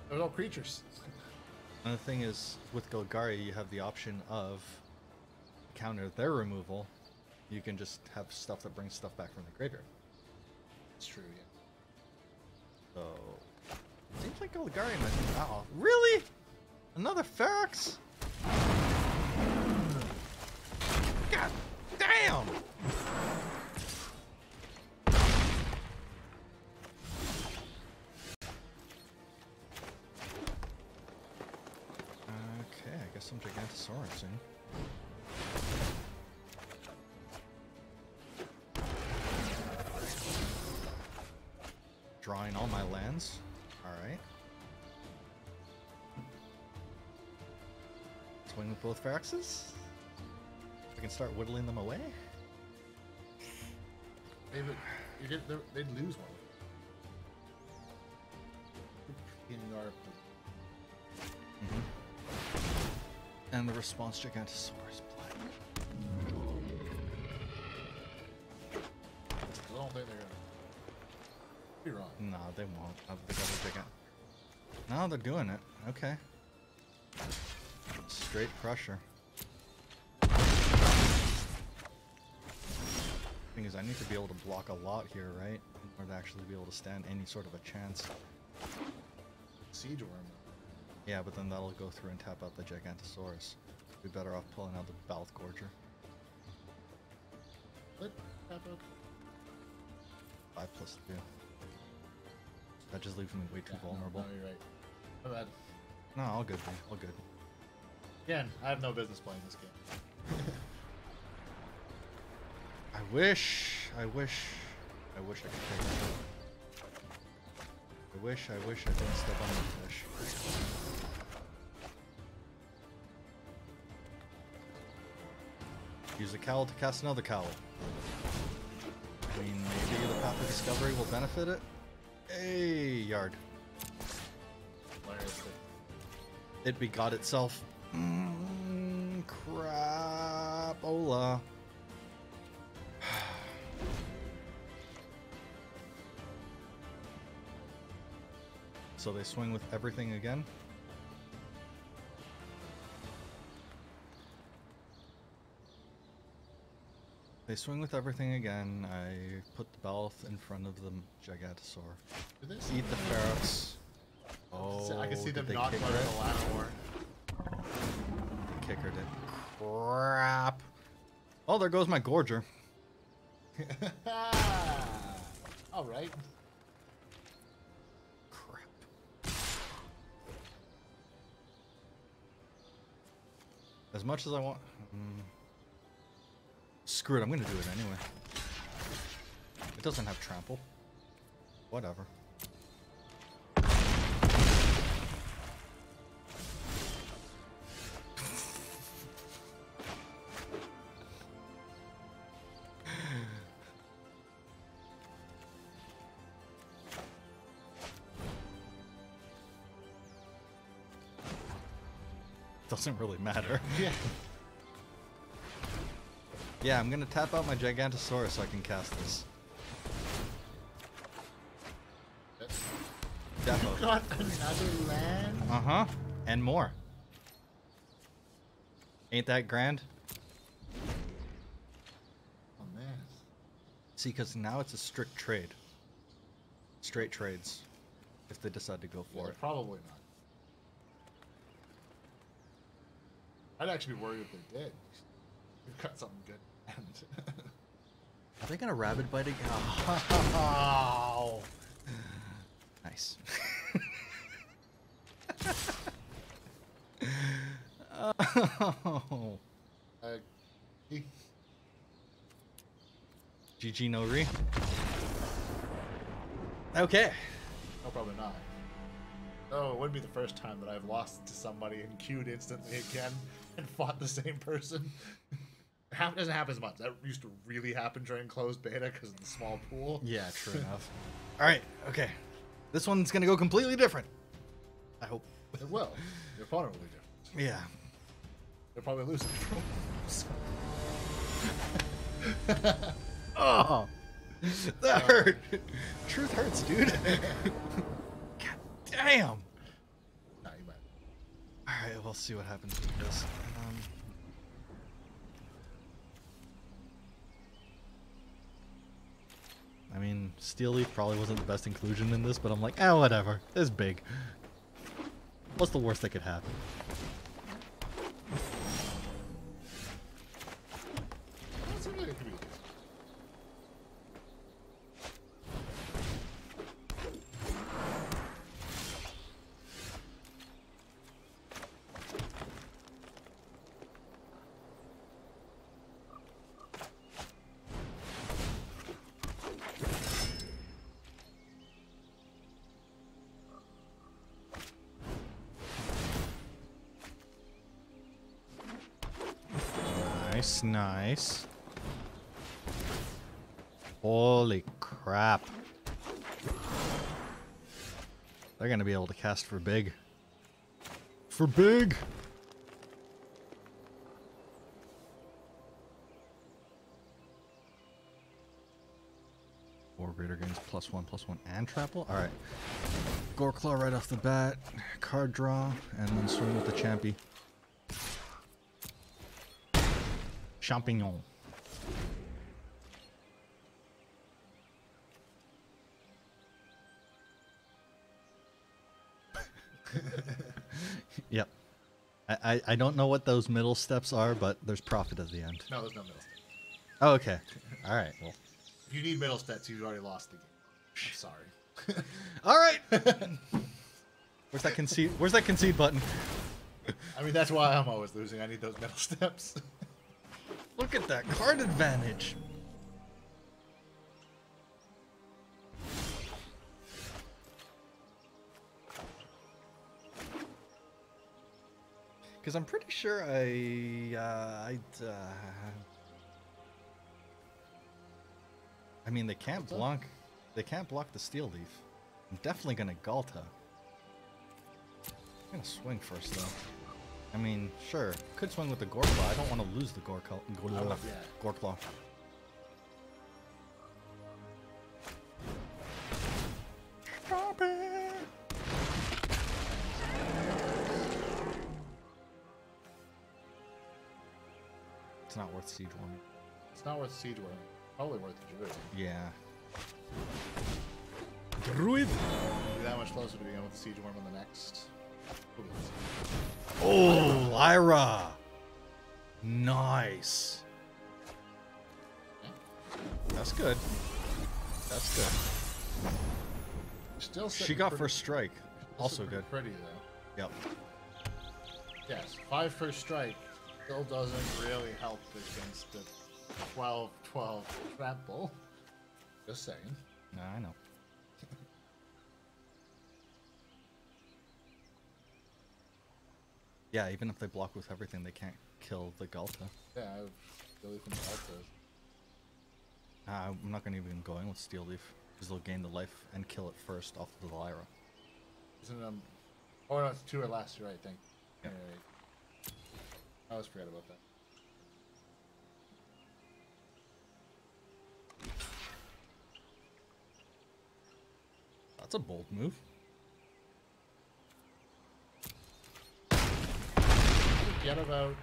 There was all creatures. And the thing is, with Golgari, you have the option of counter their removal. You can just have stuff that brings stuff back from the graveyard. It's true, yeah. So, seems like Golgari might be... Oh, really? Another Ferox? God damn! Okay, I guess some Gigantosaurus soon. Drawing all my lands. Alright. Swing with both Feroxes. I can start whittling them away. They'd lose one. In our... And the response Gigantosaurus play. I don't think they're gonna be wrong. No, they won't. They got a gigant. No, they're doing it. Okay. straight pressure. Thing is, I need to be able to block a lot here, right? In order to actually be able to stand any sort of a chance. Siege worm. Yeah, but then that'll go through and tap out the Gigantosaurus. Be better off pulling out the Ballth Gorger. What? Tap out? 5+2. That just leaves me way too vulnerable. No, you're right. My bad. No, all good, man. All good. Again, I have no business playing this game. I wish I could take it. I wish I didn't step on the fish. Use the cowl to cast another cowl. I mean, maybe the Path of Discovery will benefit it. Hey, yard. Where is it? It begot itself. Crap-ola. So they swing with everything again. They swing with everything again. I put the Ballth in front of the Gigantosaur. Eat the Ferox. Oh, I can see them did they not kicker running it? the Llanowar. Kickered it. Crap. Oh, there goes my Gorger. All right. Crap. As much as I want... Screw it, I'm gonna do it anyway. It doesn't have trample. Whatever. Doesn't really matter. Yeah. Yeah, I'm gonna tap out my Gigantosaurus so I can cast this. Defo. Got another land? Uh-huh. And more. Ain't that grand? Oh man. See, because now it's a strict trade. Straight trades. If they decide to go for it. Probably not. I'd actually be worried if they did. We've got something good. Are they gonna rabbit bite again? Oh. Nice. Oh. GG no re. Okay. No, probably not. Oh, it wouldn't be the first time that I've lost to somebody and queued instantly again and fought the same person. It doesn't happen as much. That used to really happen during closed beta because of the small pool. Yeah, true enough. Alright, okay. This one's gonna go completely different. I hope. It will. Your opponent will be different. Yeah. They'll probably lose it. Oh! That hurt! Truth hurts, dude. God damn! Nah, you might. Alright, we'll see what happens with this. I mean, Steel Leaf probably wasn't the best inclusion in this, but I'm like, whatever. It's big. What's the worst that could happen? It seems like it could be good. Nice, nice. Holy crap. They're gonna be able to cast for big. For big! War Greater gains +1/+1 and trample? Alright. Goreclaw right off the bat. Card draw, and then swing with the Champy. champignon. Yep. I don't know what those middle steps are, but there's profit at the end. No, there's no middle step. Oh, okay. All right. Well. If you need middle steps, you've already lost the game. I'm sorry. All right. Where's that concede? Where's that concede button? I mean, that's why I'm always losing. I need those middle steps. Look at that card advantage. Because I'm pretty sure I mean, they can't block. They can't block the Steel Leaf. I'm definitely gonna Galta. I'm gonna swing first, though. I mean, sure, could swing with the Gorklaw. I don't want to lose the Gorklaw. Stop it! It's not worth Siege Worming. It's not worth Siege Worming. Probably worth the Druid. Yeah. Druid! Be that much closer to being able to Siege Worm on the next. Oh, Lyra! Nice. That's good. That's good. Still She got pretty, first strike. Also good. Pretty though. Yep. Yes, 5 first strike still doesn't really help against the 12-12 trample. Just saying. Nah, I know. Yeah, even if they block with everything, they can't kill the Galta. Yeah, I've really from Alta. I'm not going to even go in with Steel Leaf, because they'll gain the life and kill it first off of the Lyra. Isn't oh no, it's 2 or less, you're right, I think. Yep. Right. I always forget about that. That's a bold move. Forget about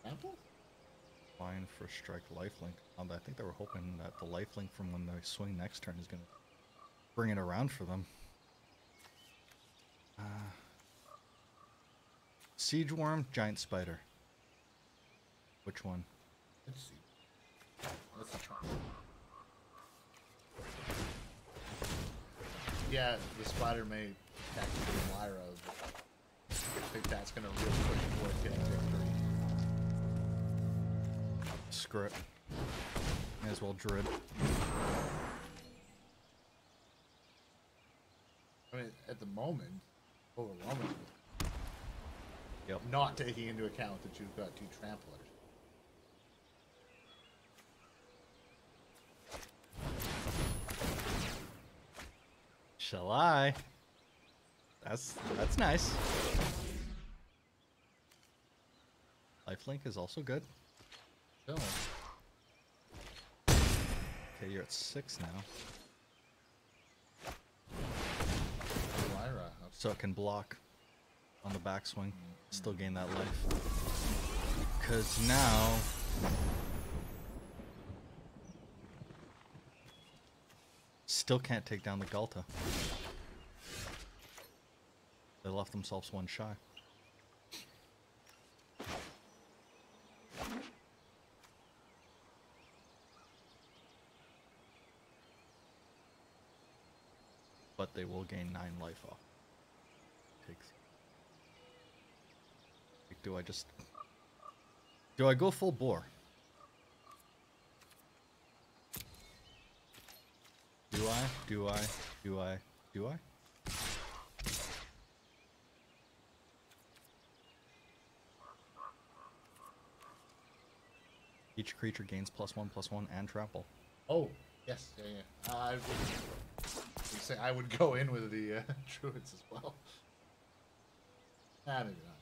Trample? Fine for strike lifelink. I think they were hoping that the lifelink from when they swing next turn is going to bring it around for them. Siege Worm, Giant Spider. Which one? Let's see. Let's try. Yeah, the spider may attack the Lyra. I think that's going to really push towards getting victory. Screw it. May as well Druid. I mean, at the moment, overwhelmingly. Yep. Not taking into account that you've got 2 tramplers. Shall I? That's nice. Lifelink is also good. So, Okay, you're at 6 now. Lyra. So it can block on the backswing. Still gain that life. Because now... Still can't take down the Galta. They left themselves 1 shy. But they will gain 9 life off. Takes. Do I go full bore? Do I? Each creature gains +1/+1 and trample. Oh, yes, yeah. I would say I would go in with the druids as well. Maybe not.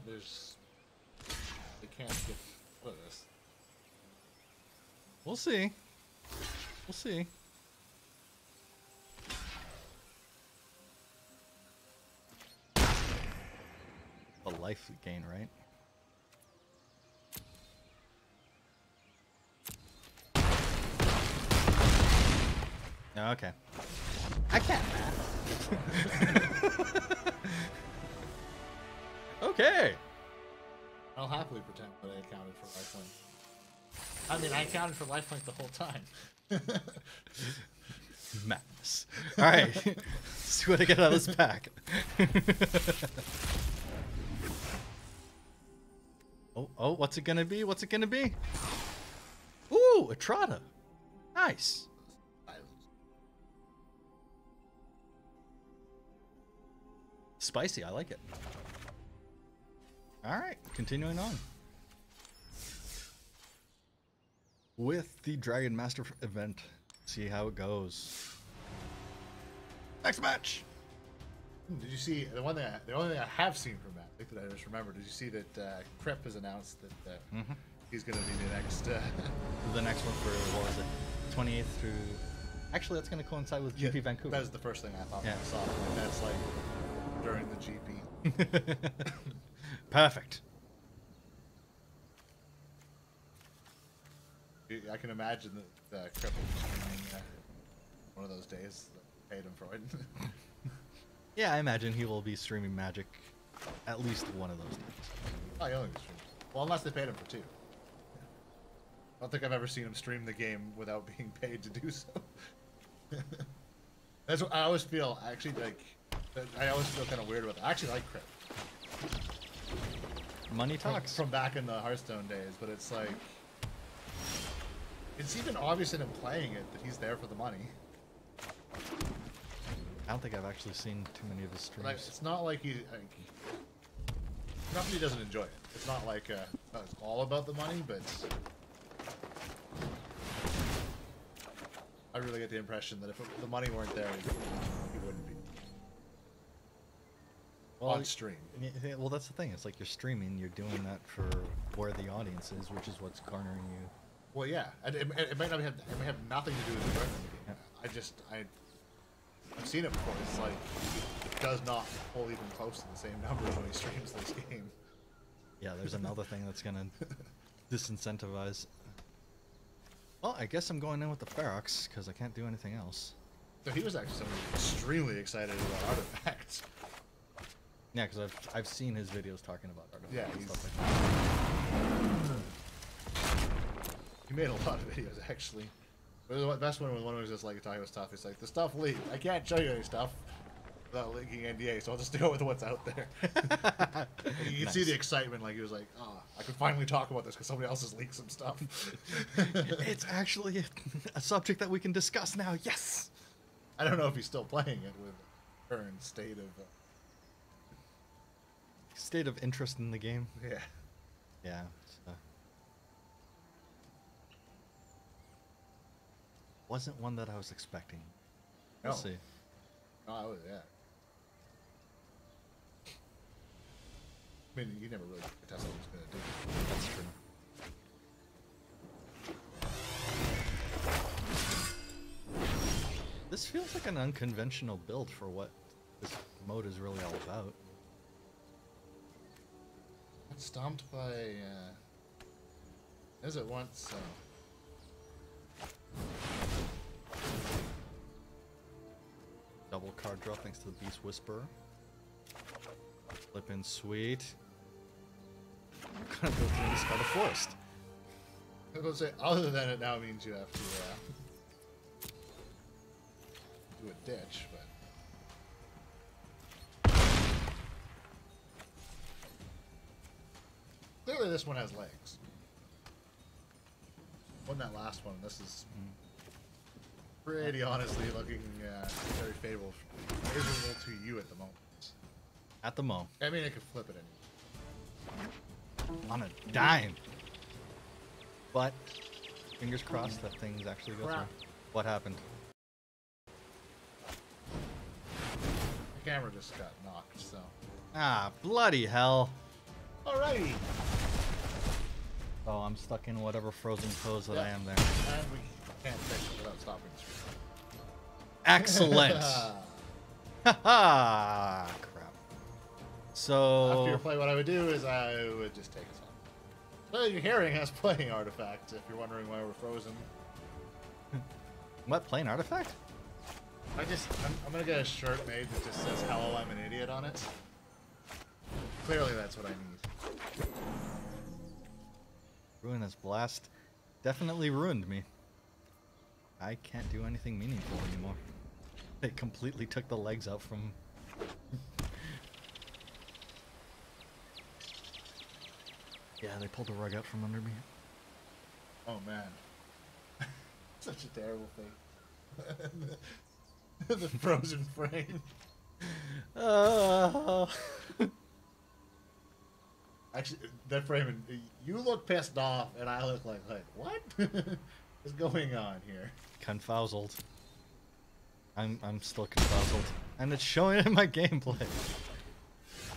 They can't get out of this. We'll see. We'll see. A life gain, right? Okay. I can't math. Okay. I'll happily pretend that I accounted for lifelink. I mean, I accounted for lifelink the whole time. Madness. All right. See what I get out of this pack. Oh, what's it gonna be? What's it gonna be? Ooh, a Trotta. Nice. Spicy, I like it. Alright, continuing on. With the Dragonmaster event, see how it goes. Next match! Did you see the only thing I have seen from that? I think that I just remembered. Did you see that Crep has announced that he's going to be the next? The next one for what was it? 28th through. Actually, that's going to coincide with GP Vancouver. That was the first thing I thought when I saw it. Like, that's like during the GP. Perfect. I can imagine that Crep will be streaming one of those days. That paid him for it. Yeah, I imagine he will be streaming Magic at least one of those days. Oh, he only streams. Well, unless they paid him for 2. I don't think I've ever seen him stream the game without being paid to do so. That's what I always feel. Actually, like I always feel kind of weird about that. I actually like Crypt. Money talks. From back in the Hearthstone days, but it's like it's even obvious in him playing it that he's there for the money. I don't think I've actually seen too many of his streams. Like, it's not like he. Not that he doesn't enjoy it. It's not like it's all about the money, but I really get the impression that if the money weren't there, he wouldn't be on stream. Yeah, well, that's the thing. It's like you're streaming. You're doing that for where the audience is, which is what's garnering you. Well, yeah, and it might not have. It might have nothing to do with the game. Yeah. I've seen it before. It's like it does not pull even close to the same numbers when he streams this game. Yeah, there's another thing that's gonna disincentivize. Well, I guess I'm going in with the Ferox because I can't do anything else. So he was actually somebody extremely excited about artifacts. Yeah, because I've seen his videos talking about artifacts. Yeah, and stuff like that. He made a lot of videos actually. But the best one was one was just like talking about stuff. It's like the stuff leaked. I can't show you any stuff without leaking NDA, so I'll just go with what's out there. You can see the excitement. Like he was like, "Oh, I can finally talk about this because somebody else has leaked some stuff." It's actually a subject that we can discuss now. Yes. I don't know if he's still playing it with the current state of interest in the game. Yeah. Yeah. Wasn't one that I was expecting. We'll see. Oh, yeah. I mean, you never really test what he's going to do. That's true. This feels like an unconventional build for what this mode is really all about. Got stomped by, is it once, Double card draw thanks to the Beast Whisperer. Flippin' sweet. I'm gonna go through and discard a forest. I was going to say, other than it now means you have to do a ditch, but clearly this one has legs. Wasn't that last one? This is pretty honestly looking very favorable to you at the moment. At the mo. I mean, it could flip it On a dime. But fingers crossed that things actually go through. What happened? The camera just got knocked, so. Ah, bloody hell. Alrighty. Oh, I'm stuck in whatever frozen pose that I am there. And we can't finish it without stopping the stream. Excellent. Haha. Crap. So After you play, what I would do is I would just take us on. So you're hearing us playing Artifact, if you're wondering why we're frozen. what? Playing Artifact? I'm gonna get a shirt made that just says "Hello, I'm an idiot" on it. Clearly, that's what I need. Ruinous Blast definitely ruined me. I can't do anything meaningful anymore. It completely took the legs out from... yeah, they pulled the rug out from under me. Oh man, such a terrible thing. The frozen frame. Actually, that frame, you look pissed off, and I look like what is going on here? Confouzled. I'm still confouzled, and it's showing in my gameplay.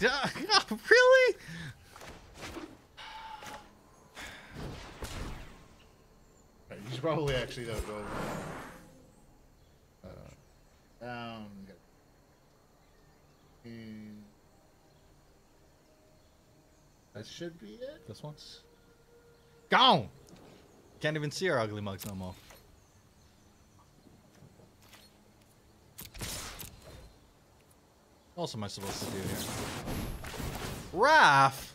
Really? Right, you should probably actually go down. That should be it. This one's gone. Can't even see our ugly mugs no more. What else am I supposed to do here? Raph!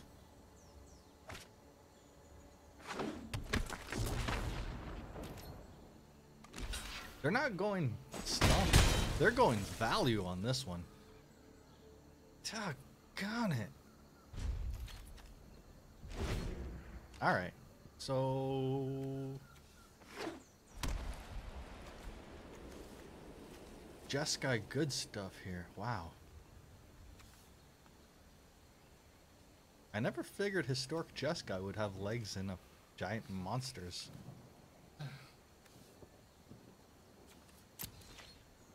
They're not going stomp. They're going value on this one. Doggone it. Alright. So... Just got good stuff here. Wow. I never figured Historic Jeskai would have legs in a giant monsters.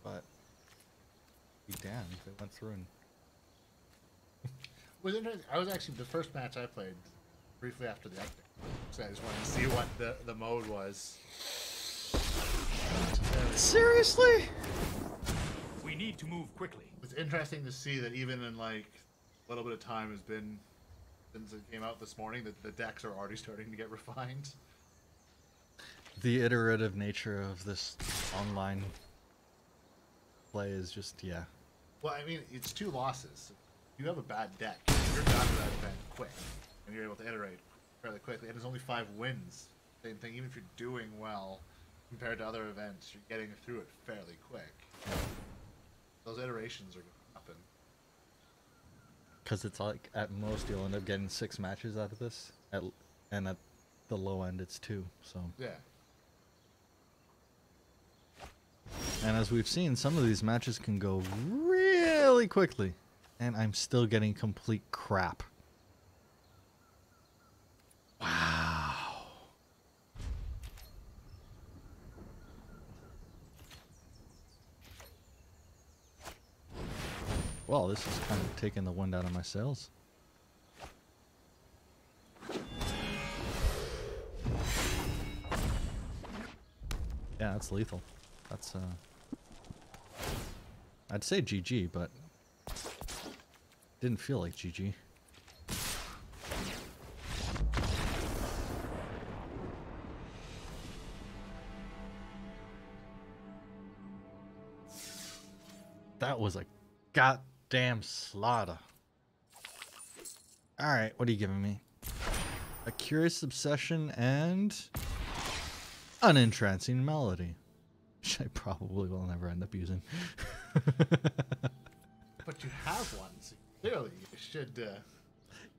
But be damned, they went through and Was interesting. I was actually the first match I played briefly after the update. So I just wanted to see what the mode was. seriously? We need to move quickly. It's interesting to see that even in like a little bit of time has been since it came out this morning, that the decks are already starting to get refined. The iterative nature of this online play is just, yeah. Well, I mean, it's 2 losses. If you have a bad deck, you're done with that event quick, and you're able to iterate fairly quickly. And there's only 5 wins. Same thing, even if you're doing well compared to other events, you're getting through it fairly quick. Those iterations are going to happen. Because it's like, at most, you'll end up getting 6 matches out of this. And at the low end, it's 2, so. Yeah. And as we've seen, some of these matches can go really quickly. And I'm still getting complete crap. Wow. Well, this is kind of taking the wind out of my sails. Yeah, that's lethal. That's, I'd say GG, but didn't feel like GG. That was a goddamn slaughter. Alright, what are you giving me? A curious obsession and an entrancing melody. Which I probably will never end up using. But you have one, so clearly you should...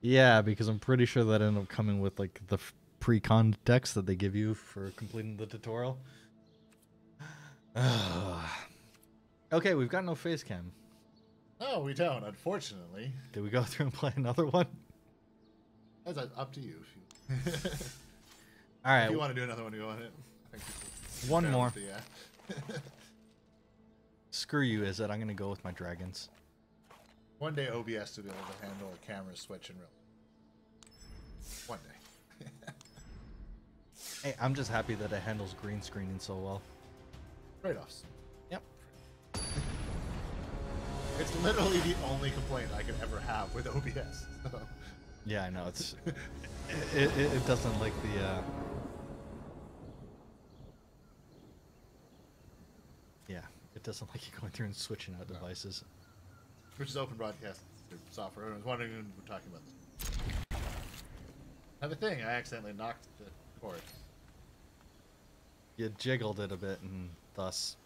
Yeah, because I'm pretty sure that ended up coming with like the pre-con decks that they give you for completing the tutorial. Okay, we've got no face cam. No, we don't, unfortunately. Did we go through and play another one? That's up to you. If you... All right. If you want to do another one, go on it. I think One more. Yeah. Screw you, Is it? I'm going to go with my dragons. One day OBS to be able to handle a camera switch in real. One day. Hey, I'm just happy that it handles green screening so well. Trade-offs. Yep. It's literally the only complaint I could ever have with OBS. So. Yeah, I know. It's it doesn't like the yeah, it doesn't like you going through and switching out devices. Which is open broadcast software. I was wondering when we're talking about this. I have a thing. I accidentally knocked the cord. You jiggled it a bit and thus.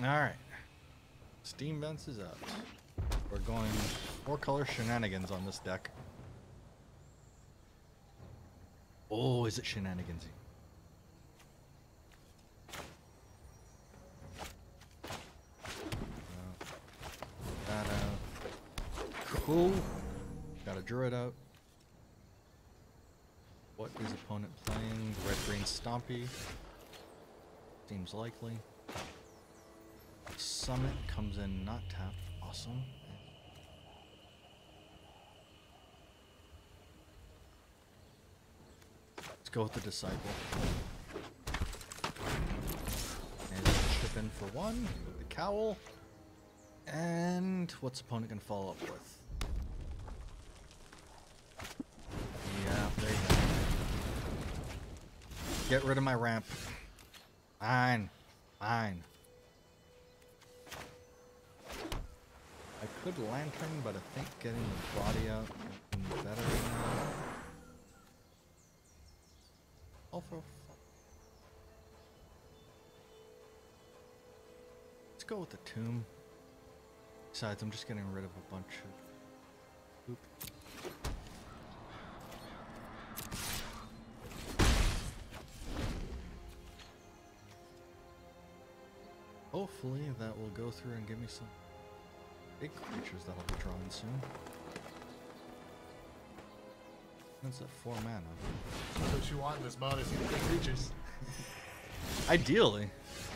Alright. Steam Vents is up. We're going 4-color shenanigans on this deck. Oh, is it shenanigans-y? That out. Cool. Got a druid out. What is opponent playing? The red-green Stompy. Seems likely. Summit comes in not tapped. Awesome. Let's go with the Disciple. And chip in for 1 with the Cowl. And what's opponent gonna follow up with? Yeah, there you go. Get rid of my ramp. Fine. Fine. I could Lantern, but I think getting the body out would be better now. Also, let's go with the Tomb. Besides, I'm just getting rid of a bunch of... Oop. Hopefully that will go through and give me some big creatures that I'll be drawing soon. That's at 4 mana. That's what you want in this mode is big creatures. Ideally,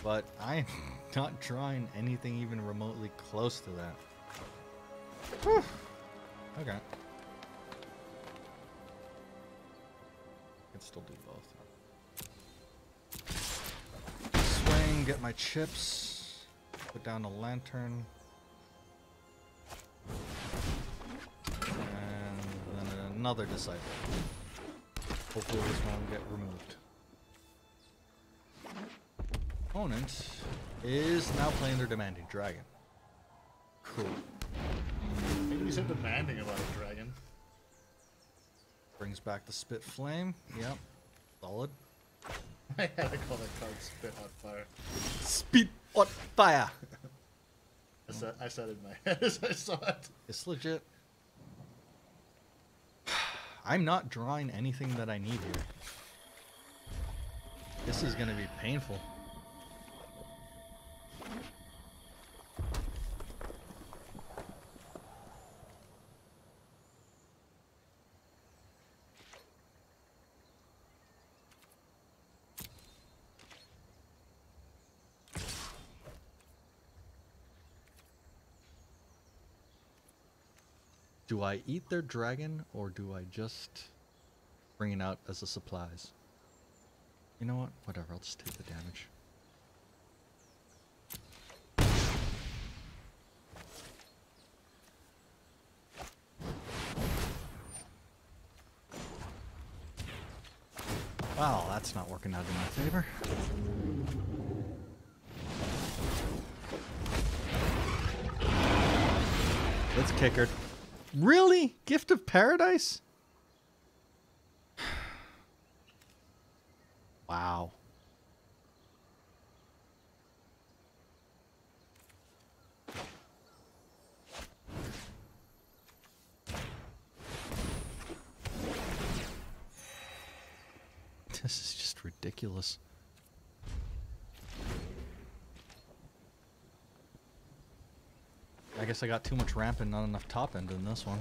but I'm not drawing anything even remotely close to that. Whew. Okay. I can still do both. Swing, get my chips, put down a Lantern. And then another Disciple. Hopefully this one will get removed. Opponent is now playing their Demanding Dragon. Cool. Maybe you said demanding about a dragon. Brings back the Spit Flame. Yep. Solid. I had to call that card Spit on Fire. Spit on fire! I said it in my head as I saw it. It's legit. I'm not drawing anything that I need here. This is gonna be painful. Do I eat their dragon, or do I just bring it out as a supplies? You know what? Whatever, I'll just take the damage. Wow, that's not working out in my favor. Let's kick her. Really? Gift of Paradise? Wow. This is just ridiculous. I guess I got too much ramp and not enough top end in this one.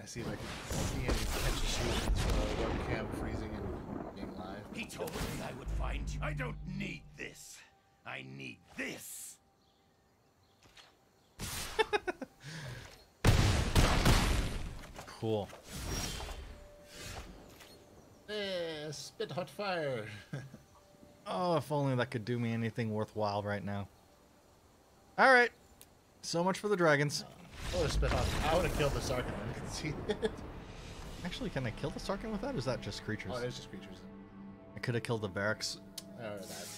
to see if I can see any potential solutions for webcam freezing and being live. He told me I would find you. I don't need this. I need this. Cool. Spit hot fire. Oh, if only that could do me anything worthwhile right now. Alright. So much for the dragons. Oh, spit hot. I would have killed the Sarkin when I could see it. Actually, can I kill the Sarkin with that, or is that just creatures? Oh, it's just creatures. I could have killed the Varix. Or that.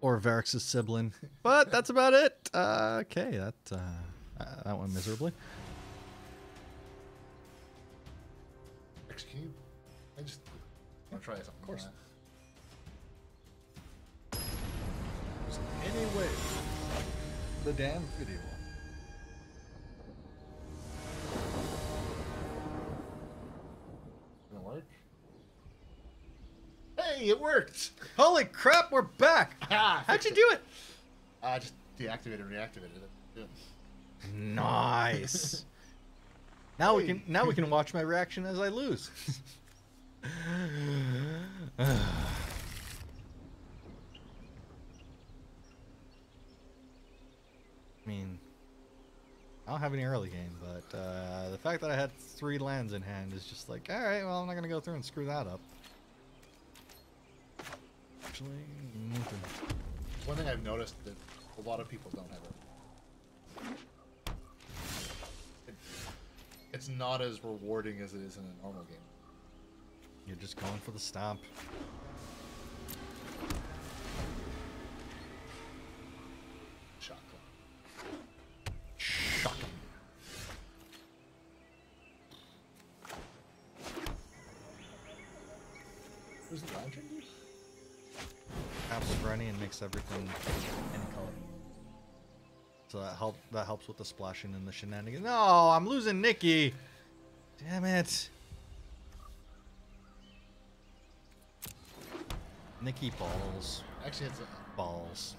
Or Varix's sibling. But that's about it. Okay, that went miserably. Actually, can you... I just want to try something. Of course. Anyway, the damn video. Gonna work? Hey, it worked! Holy crap, we're back! How'd you do it? I just deactivated and reactivated it. Yeah. Nice. Now we can watch my reaction as I lose. I mean, I don't have any early game, but the fact that I had 3 lands in hand is just like, alright, well, I'm not going to go through and screw that up. Actually, nothing. One thing I've noticed that a lot of people don't have it's not as rewarding as it is in a normal game. You're just going for the stomp. Shotgun. Shocking. Who's the lantern dude? Taps for any and makes everything any color. So that helps with the splashing and the shenanigans. No, I'm losing Nikki. Damn it. Nikki balls. Actually, it's Balls.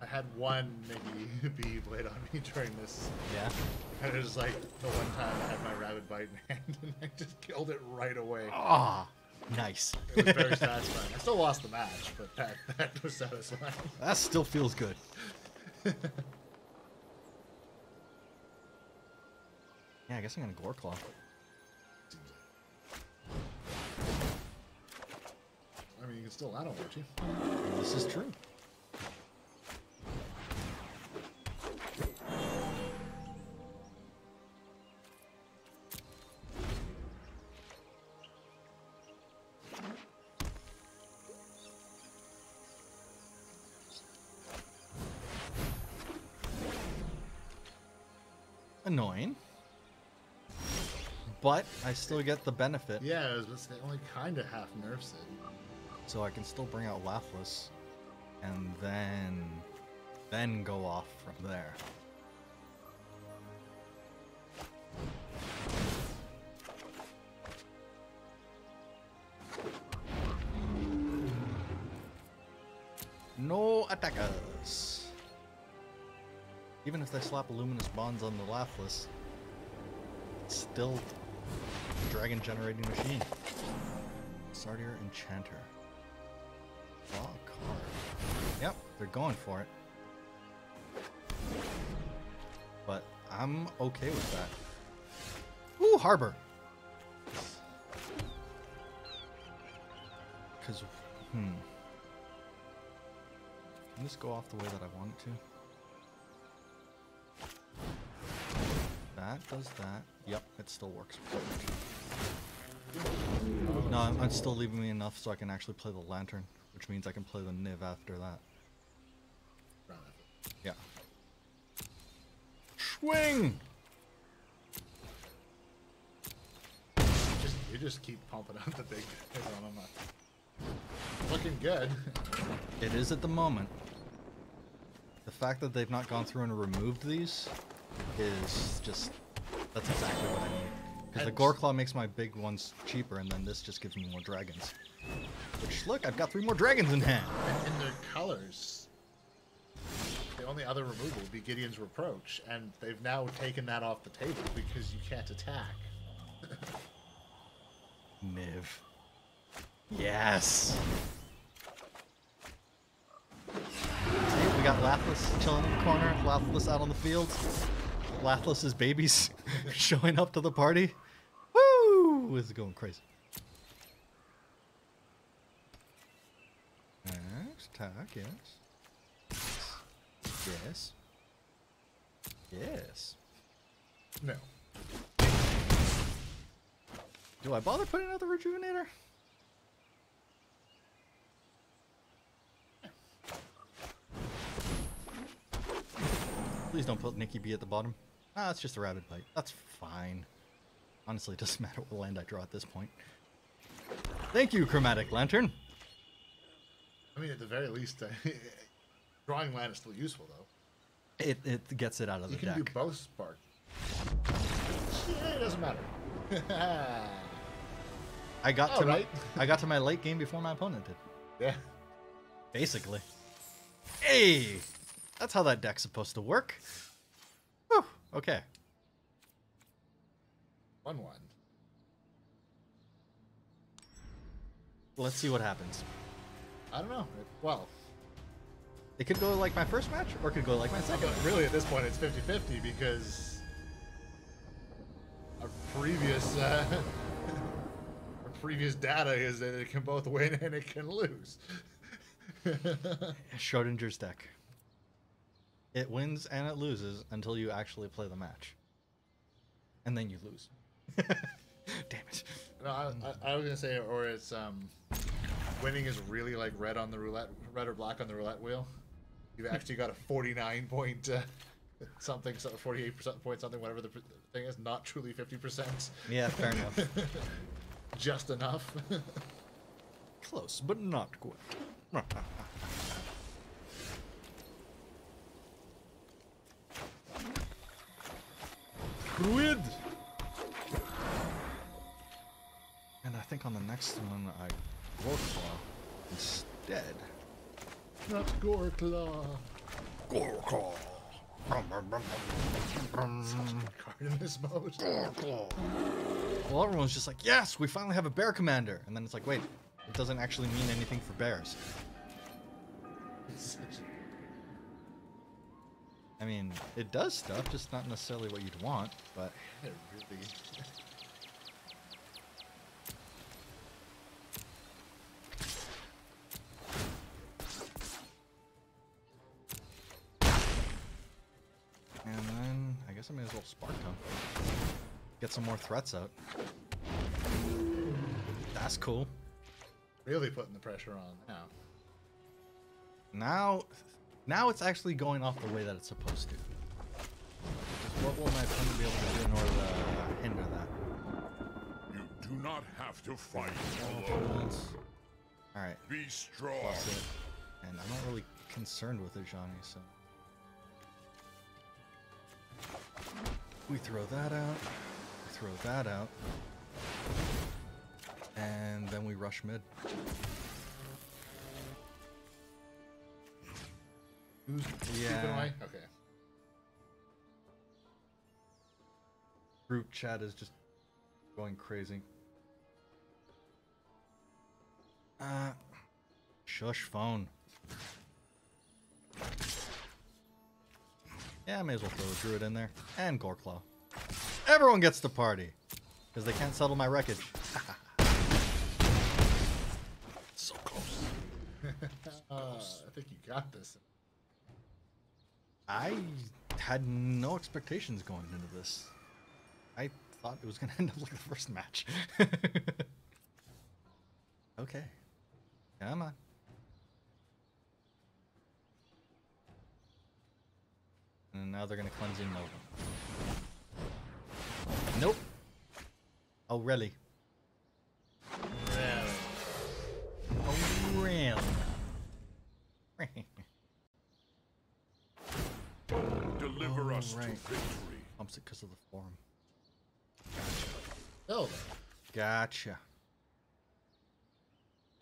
I had one Mickey bee blade on me during this. Yeah. And it was like the one time I had my rabbit bite in hand and I just killed it right away. Ah, nice. It was very satisfying. I still lost the match, but that was satisfying. That still feels good. Yeah, I guess I'm gonna Gore Claw. I mean, you can still land on, can't you? This is true. Annoying. But I still get the benefit. Yeah, it was, they only kind of half nerfs it. So I can still bring out Laughless and then go off from there. No attackers. Even if they slap Luminous Bonds on the Laughless, it's still a dragon generating machine. Sardier Enchanter. Draw a card. Yep, they're going for it. But I'm okay with that. Ooh, Harbor. Because, Can this go off the way that I want it to? That does that. Yep, it still works. No, I'm still leaving me enough so I can actually play the Lantern, which means I can play the Niv after that. Yeah. Swing! You just keep pumping out the big guys on them. Looking good. It is at the moment. The fact that they've not gone through and removed these is just... That's exactly what I need. Because the Goreclaw makes my big ones cheaper, and then this just gives me more dragons. Which, look, I've got 3 more dragons in hand. And their colors. They only other removal would be Gideon's Reproach, and they've now taken that off the table because you can't attack. Niv. Yes. See, we got Lathless chilling in the corner, Lathless out on the field, Lathless's babies showing up to the party. Woo! This is going crazy. Yes, attack, yes. Yes. Yes. No. Do I bother putting out the Rejuvenator? Please don't put Nikki B at the bottom. Ah, it's just a Rabid Bite. That's fine. Honestly, it doesn't matter what land I draw at this point. Thank you, Chromatic Lantern. I mean, at the very least, drawing land is still useful, though. It gets it out of the You deck. can do both Spark. Yeah, it doesn't matter. I got Oh, to right. I got to my late game before my opponent did. Yeah. Basically. Hey! That's how that deck's supposed to work. Whew, okay. 1-1. Let's see what happens. I don't know. Well, It could go like my first match, or it could go like my second. really, at this point, it's 50-50 because our previous our previous data is that it can both win and it can lose. Schrodinger's deck. It wins and it loses until you actually play the match. And then you lose. Damn it. No, I was gonna say, or it's winning is really like red on the roulette, red or black on the roulette wheel. You've actually got a 49 point something, 48% point something, whatever the thing is, not truly 50%. Yeah, fair enough. Just enough. Close, but not quite. Druid! And I think on the next one I Gorklaw instead. Not Gorklaw. Gorklaw. Card in this mode. Well, everyone's just like, yes, we finally have a bear commander. And then it's like, wait, it doesn't actually mean anything for bears. I mean, it does stuff, just not necessarily what you'd want, but... It really... And then, I guess I may as well Spark Tongue. Get some more threats out. That's cool. Really putting the pressure on now. Now it's actually going off the way that it's supposed to. Just what will my opponent be able to do in order to hinder that? You do not have to fight alone. Alright, Be strong. plus it. And I'm not really concerned with it, Johnny, so... We throw that out. We throw that out. And then we rush mid. Who's keeping away? Okay. Group chat is just going crazy. Shush phone. Yeah, I may as well throw a Druid in there. And Gorklaw. Everyone gets to party. Because they can't settle my wreckage. So close. I think you got this. I had no expectations going into this. I thought it was going to end up like the first match. Okay. Come on. And now they're going to cleanse in Nova. Nope. Oh, really? Oh, really? Deliver us right. to victory. Pumps it because of the form. Oh, Gotcha.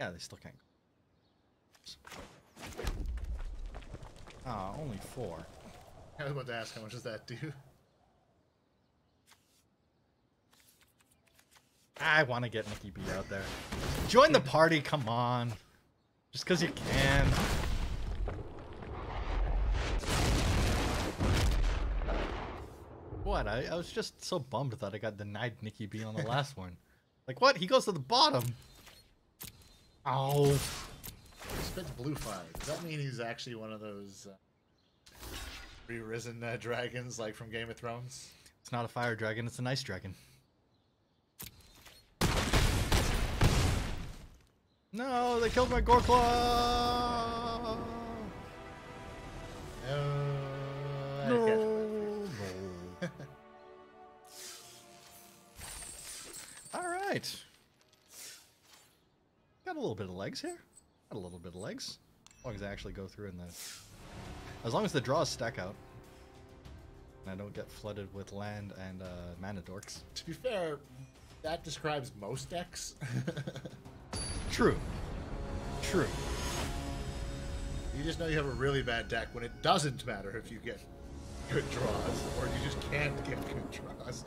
Yeah, they still can't. Ah, only 4. I was about to ask how much does that do? I want to get Nikki B out there. Join the party, come on. Just because you can. What? I was just so bummed that I got denied Nikki B on the last one. Like, what? He goes to the bottom. Oh. He spits blue fire. Does that mean he's actually one of those re-risen dragons like from Game of Thrones? It's not a fire dragon, it's an ice dragon. No, they killed my Gorkla! No. Alright. Got a little bit of legs here. Got a little bit of legs. As long as I actually go through in the... As long as the draws stack out. And I don't get flooded with land and mana dorks. To be fair, that describes most decks. True. True. You just know you have a really bad deck when it doesn't matter if you get good draws, or you just can't get good draws.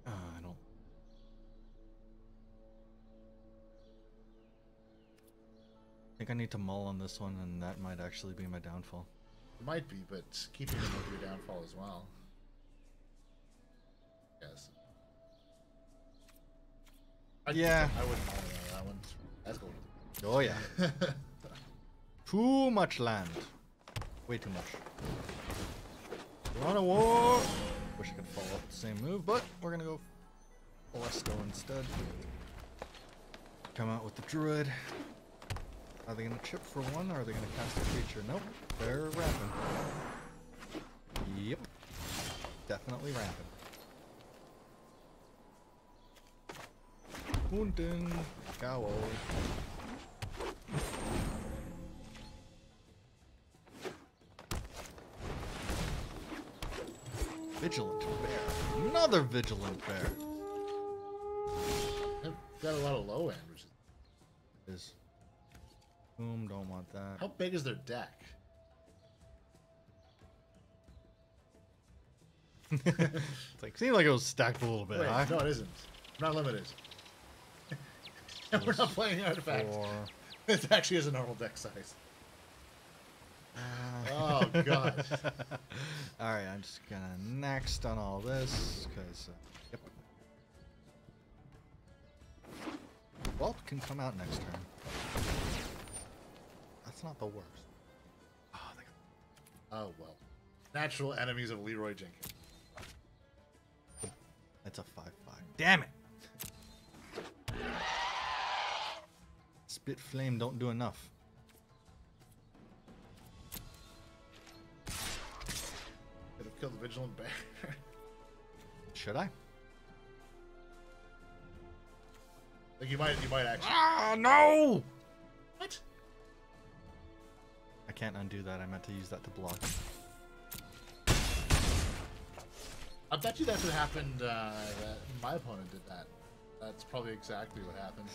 I don't... I think I need to mull on this one, and that might actually be my downfall. It might be, but keeping them will be your downfall as well. Yes. Yeah. I wouldn't mind that one. That's cool. Oh yeah. Too much land. Way too much. Run a war. Wish I could follow up the same move, but we're gonna go Olesto instead. Come out with the druid. Are they gonna chip for one, or are they gonna cast a creature? Nope. They're ramping. Yep. Definitely ramping. Unten, Gao. Vigilant bear. Another vigilant bear. I've got a lot of low end, which Is boom, don't want that. how big is their deck? It's like seemed like it was stacked a little bit, Wait, huh? no, it isn't. Not limited. We're not playing artifact. 4. It actually is a normal deck size. Oh god. Alright, I'm just gonna next on all this, because, yep. Whelp can come out next turn. That's not the worst. Oh well. Natural enemies of Leroy Jenkins. It's a 5/5. Damn it! Spit Flame don't do enough. Could have killed the Vigilant Bear. Should I? Like you might actually. Ah, no! What? I can't undo that. I meant to use that to block. I bet you that's what happened. That my opponent did that. That's probably exactly what happened.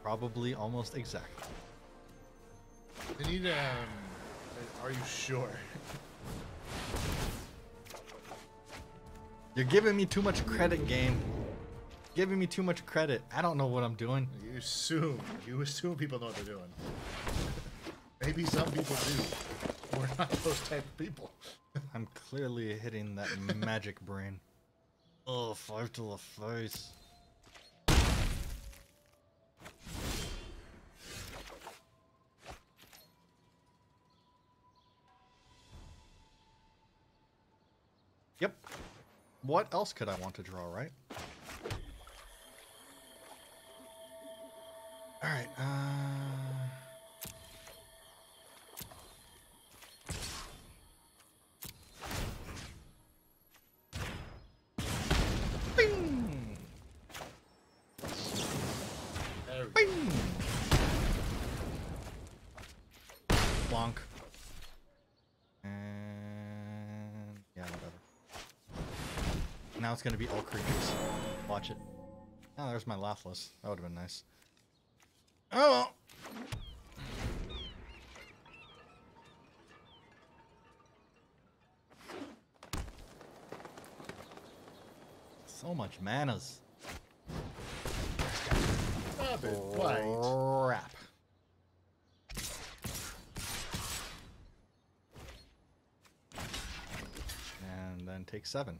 Probably almost exactly. They need. Are you sure? You're giving me too much credit, game. Giving me too much credit. I don't know what I'm doing. You assume. You assume people know what they're doing. Maybe some people do. We're not those type of people. I'm clearly hitting that magic brain. Oh, 5 to the face. Yep. What else could I want to draw, right? Alright, Bing! There we go. Bing! Bonk. And yeah, whatever. Now it's gonna be all creatures. Watch it. Oh, there's my Laughless. That would have been nice. Oh well. So much manas. Right. Crap. And then take 7.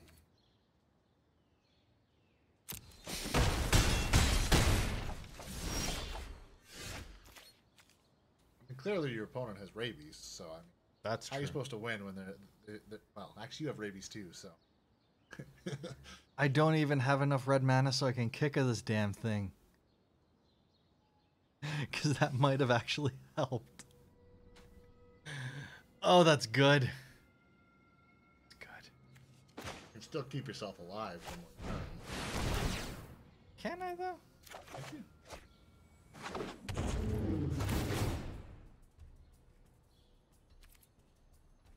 Clearly, your opponent has rabies, so I mean, That's how true. are you supposed to win when they're well? Actually, you have rabies too, so. I don't even have enough red mana so I can kick of this damn thing. Because that might have actually helped. Oh, that's good. That's good. You can still keep yourself alive from one turn. Can I, though?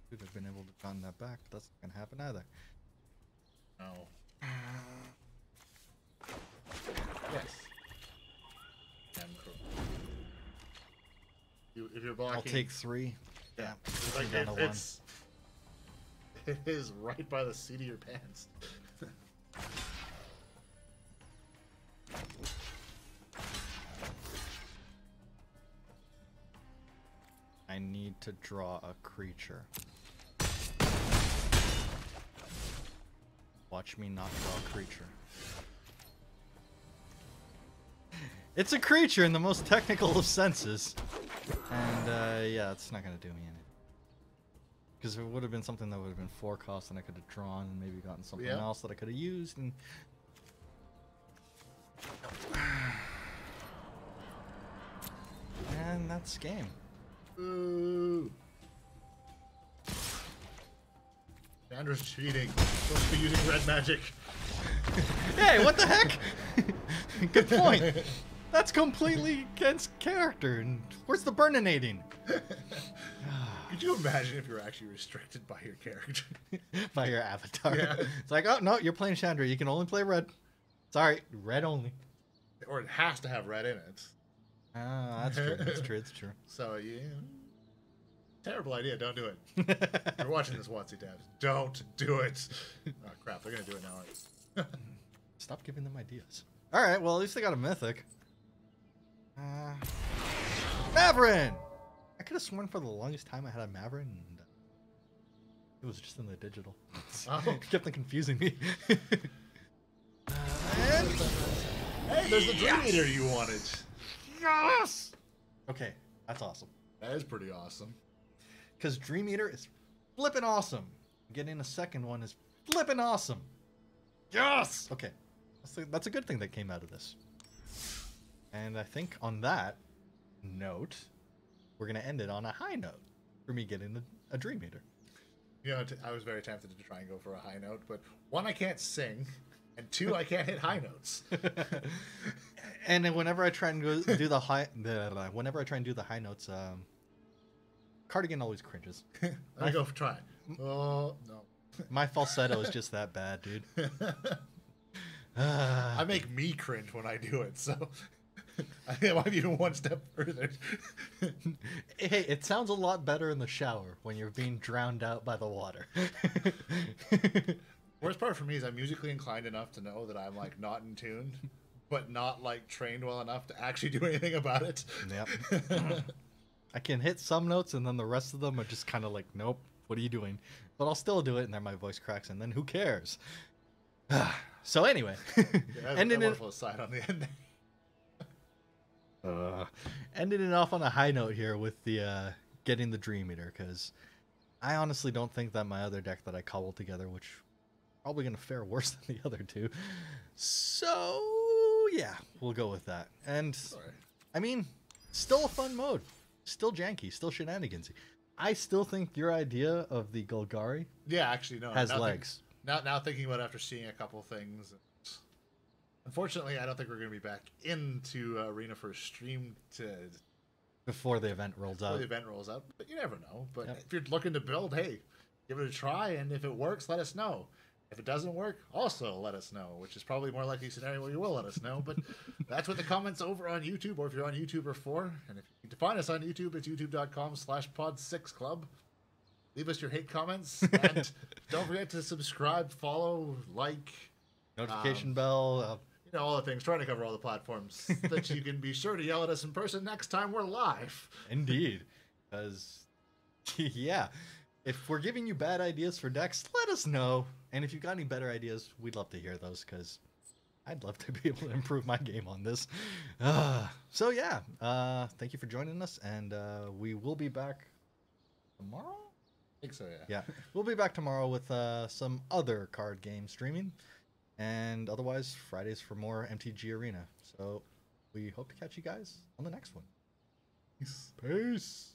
Should have been able to gotten that back, but that's not going to happen either. No. Yes. If you're blocking, I'll take 3. Yeah. It's like down to 1. it is right by the seat of your pants. I need to draw a creature. Watch me not draw a creature. It's a creature in the most technical of senses. And, yeah, it's not going to do me anything. Because it would have been something that would have been 4 costs and I could have drawn and maybe gotten something else that I could have used. And that's game. Ooh. Sandra's cheating. Supposed to be using red magic. Hey, what the heck? Good point. That's completely against character. And where's the burninating? Could you imagine if you were actually restricted by your character? By your avatar. Yeah. It's like, oh, no, you're playing Chandra. You can only play red. Sorry, red only. Or it has to have red in it. Ah, that's true. That's true. It's true. So, yeah. Terrible idea. Don't do it. You're watching this Watsy Dad. Don't do it. Oh, crap. They're going to do it now, aren't they? Stop giving them ideas. All right, well, at least they got a mythic. Maverin! I could have sworn for the longest time I had a Maverin, and it was just in the digital. Oh. It kept on confusing me. Hey, there's the Dream Eater you wanted. Yes! Okay, that's awesome. That is pretty awesome. Because Dream Eater is flippin' awesome. Getting a second one is flippin' awesome. Yes! Okay, that's a good thing that came out of this. And I think on that note, we're going to end it on a high note for me getting a Dream Eater. You know, I was very tempted to try and go for a high note, but 1, I can't sing, and 2, I can't hit high notes. And then whenever I try and do the high notes, Cardigan always cringes. Let me go for try. Oh, no. My falsetto is just that bad, dude. I make me cringe when I do it, so I think I might be even one step further. Hey, it sounds a lot better in the shower when you're being drowned out by the water. Worst part for me is I'm musically inclined enough to know that I'm like not in tune, but not like trained well enough to actually do anything about it. Yep. I can hit some notes and then the rest of them are just kind of like, nope, what are you doing? But I'll still do it and then my voice cracks and then who cares? So anyway, Ending it aside on the end. Ending it off on a high note here with the getting the Dream Eater, because I honestly don't think that my other deck that I cobbled together, which probably going to fare worse than the other two. So yeah, we'll go with that. And I mean, still a fun mode, still janky, still shenanigansy. I still think your idea of the Golgari actually no has legs. Now thinking about it after seeing a couple things. Unfortunately, I don't think we're going to be back into Arena for a stream Before the event rolls out. The event rolls out, but you never know. But if you're looking to build, hey, give it a try, and if it works, let us know. If it doesn't work, also let us know, which is probably more likely scenario where you will let us know. But that's what the comments over on YouTube, or if you're on YouTube, are for. And if you need to find us on YouTube, it's youtube.com/Podsixclub. Leave us your hate comments, and don't forget to subscribe, follow, like. Notification bell. You know, all the things, trying to cover all the platforms that you can be sure to yell at us in person next time we're live. Indeed. Because, yeah, if we're giving you bad ideas for decks, let us know. And if you've got any better ideas, we'd love to hear those, because I'd love to be able to improve my game on this. So, yeah, thank you for joining us, and we will be back tomorrow? I think so, yeah. Yeah, we'll be back tomorrow with some other card game streaming. And otherwise, Fridays for more MTG Arena. So we hope to catch you guys on the next one. Peace.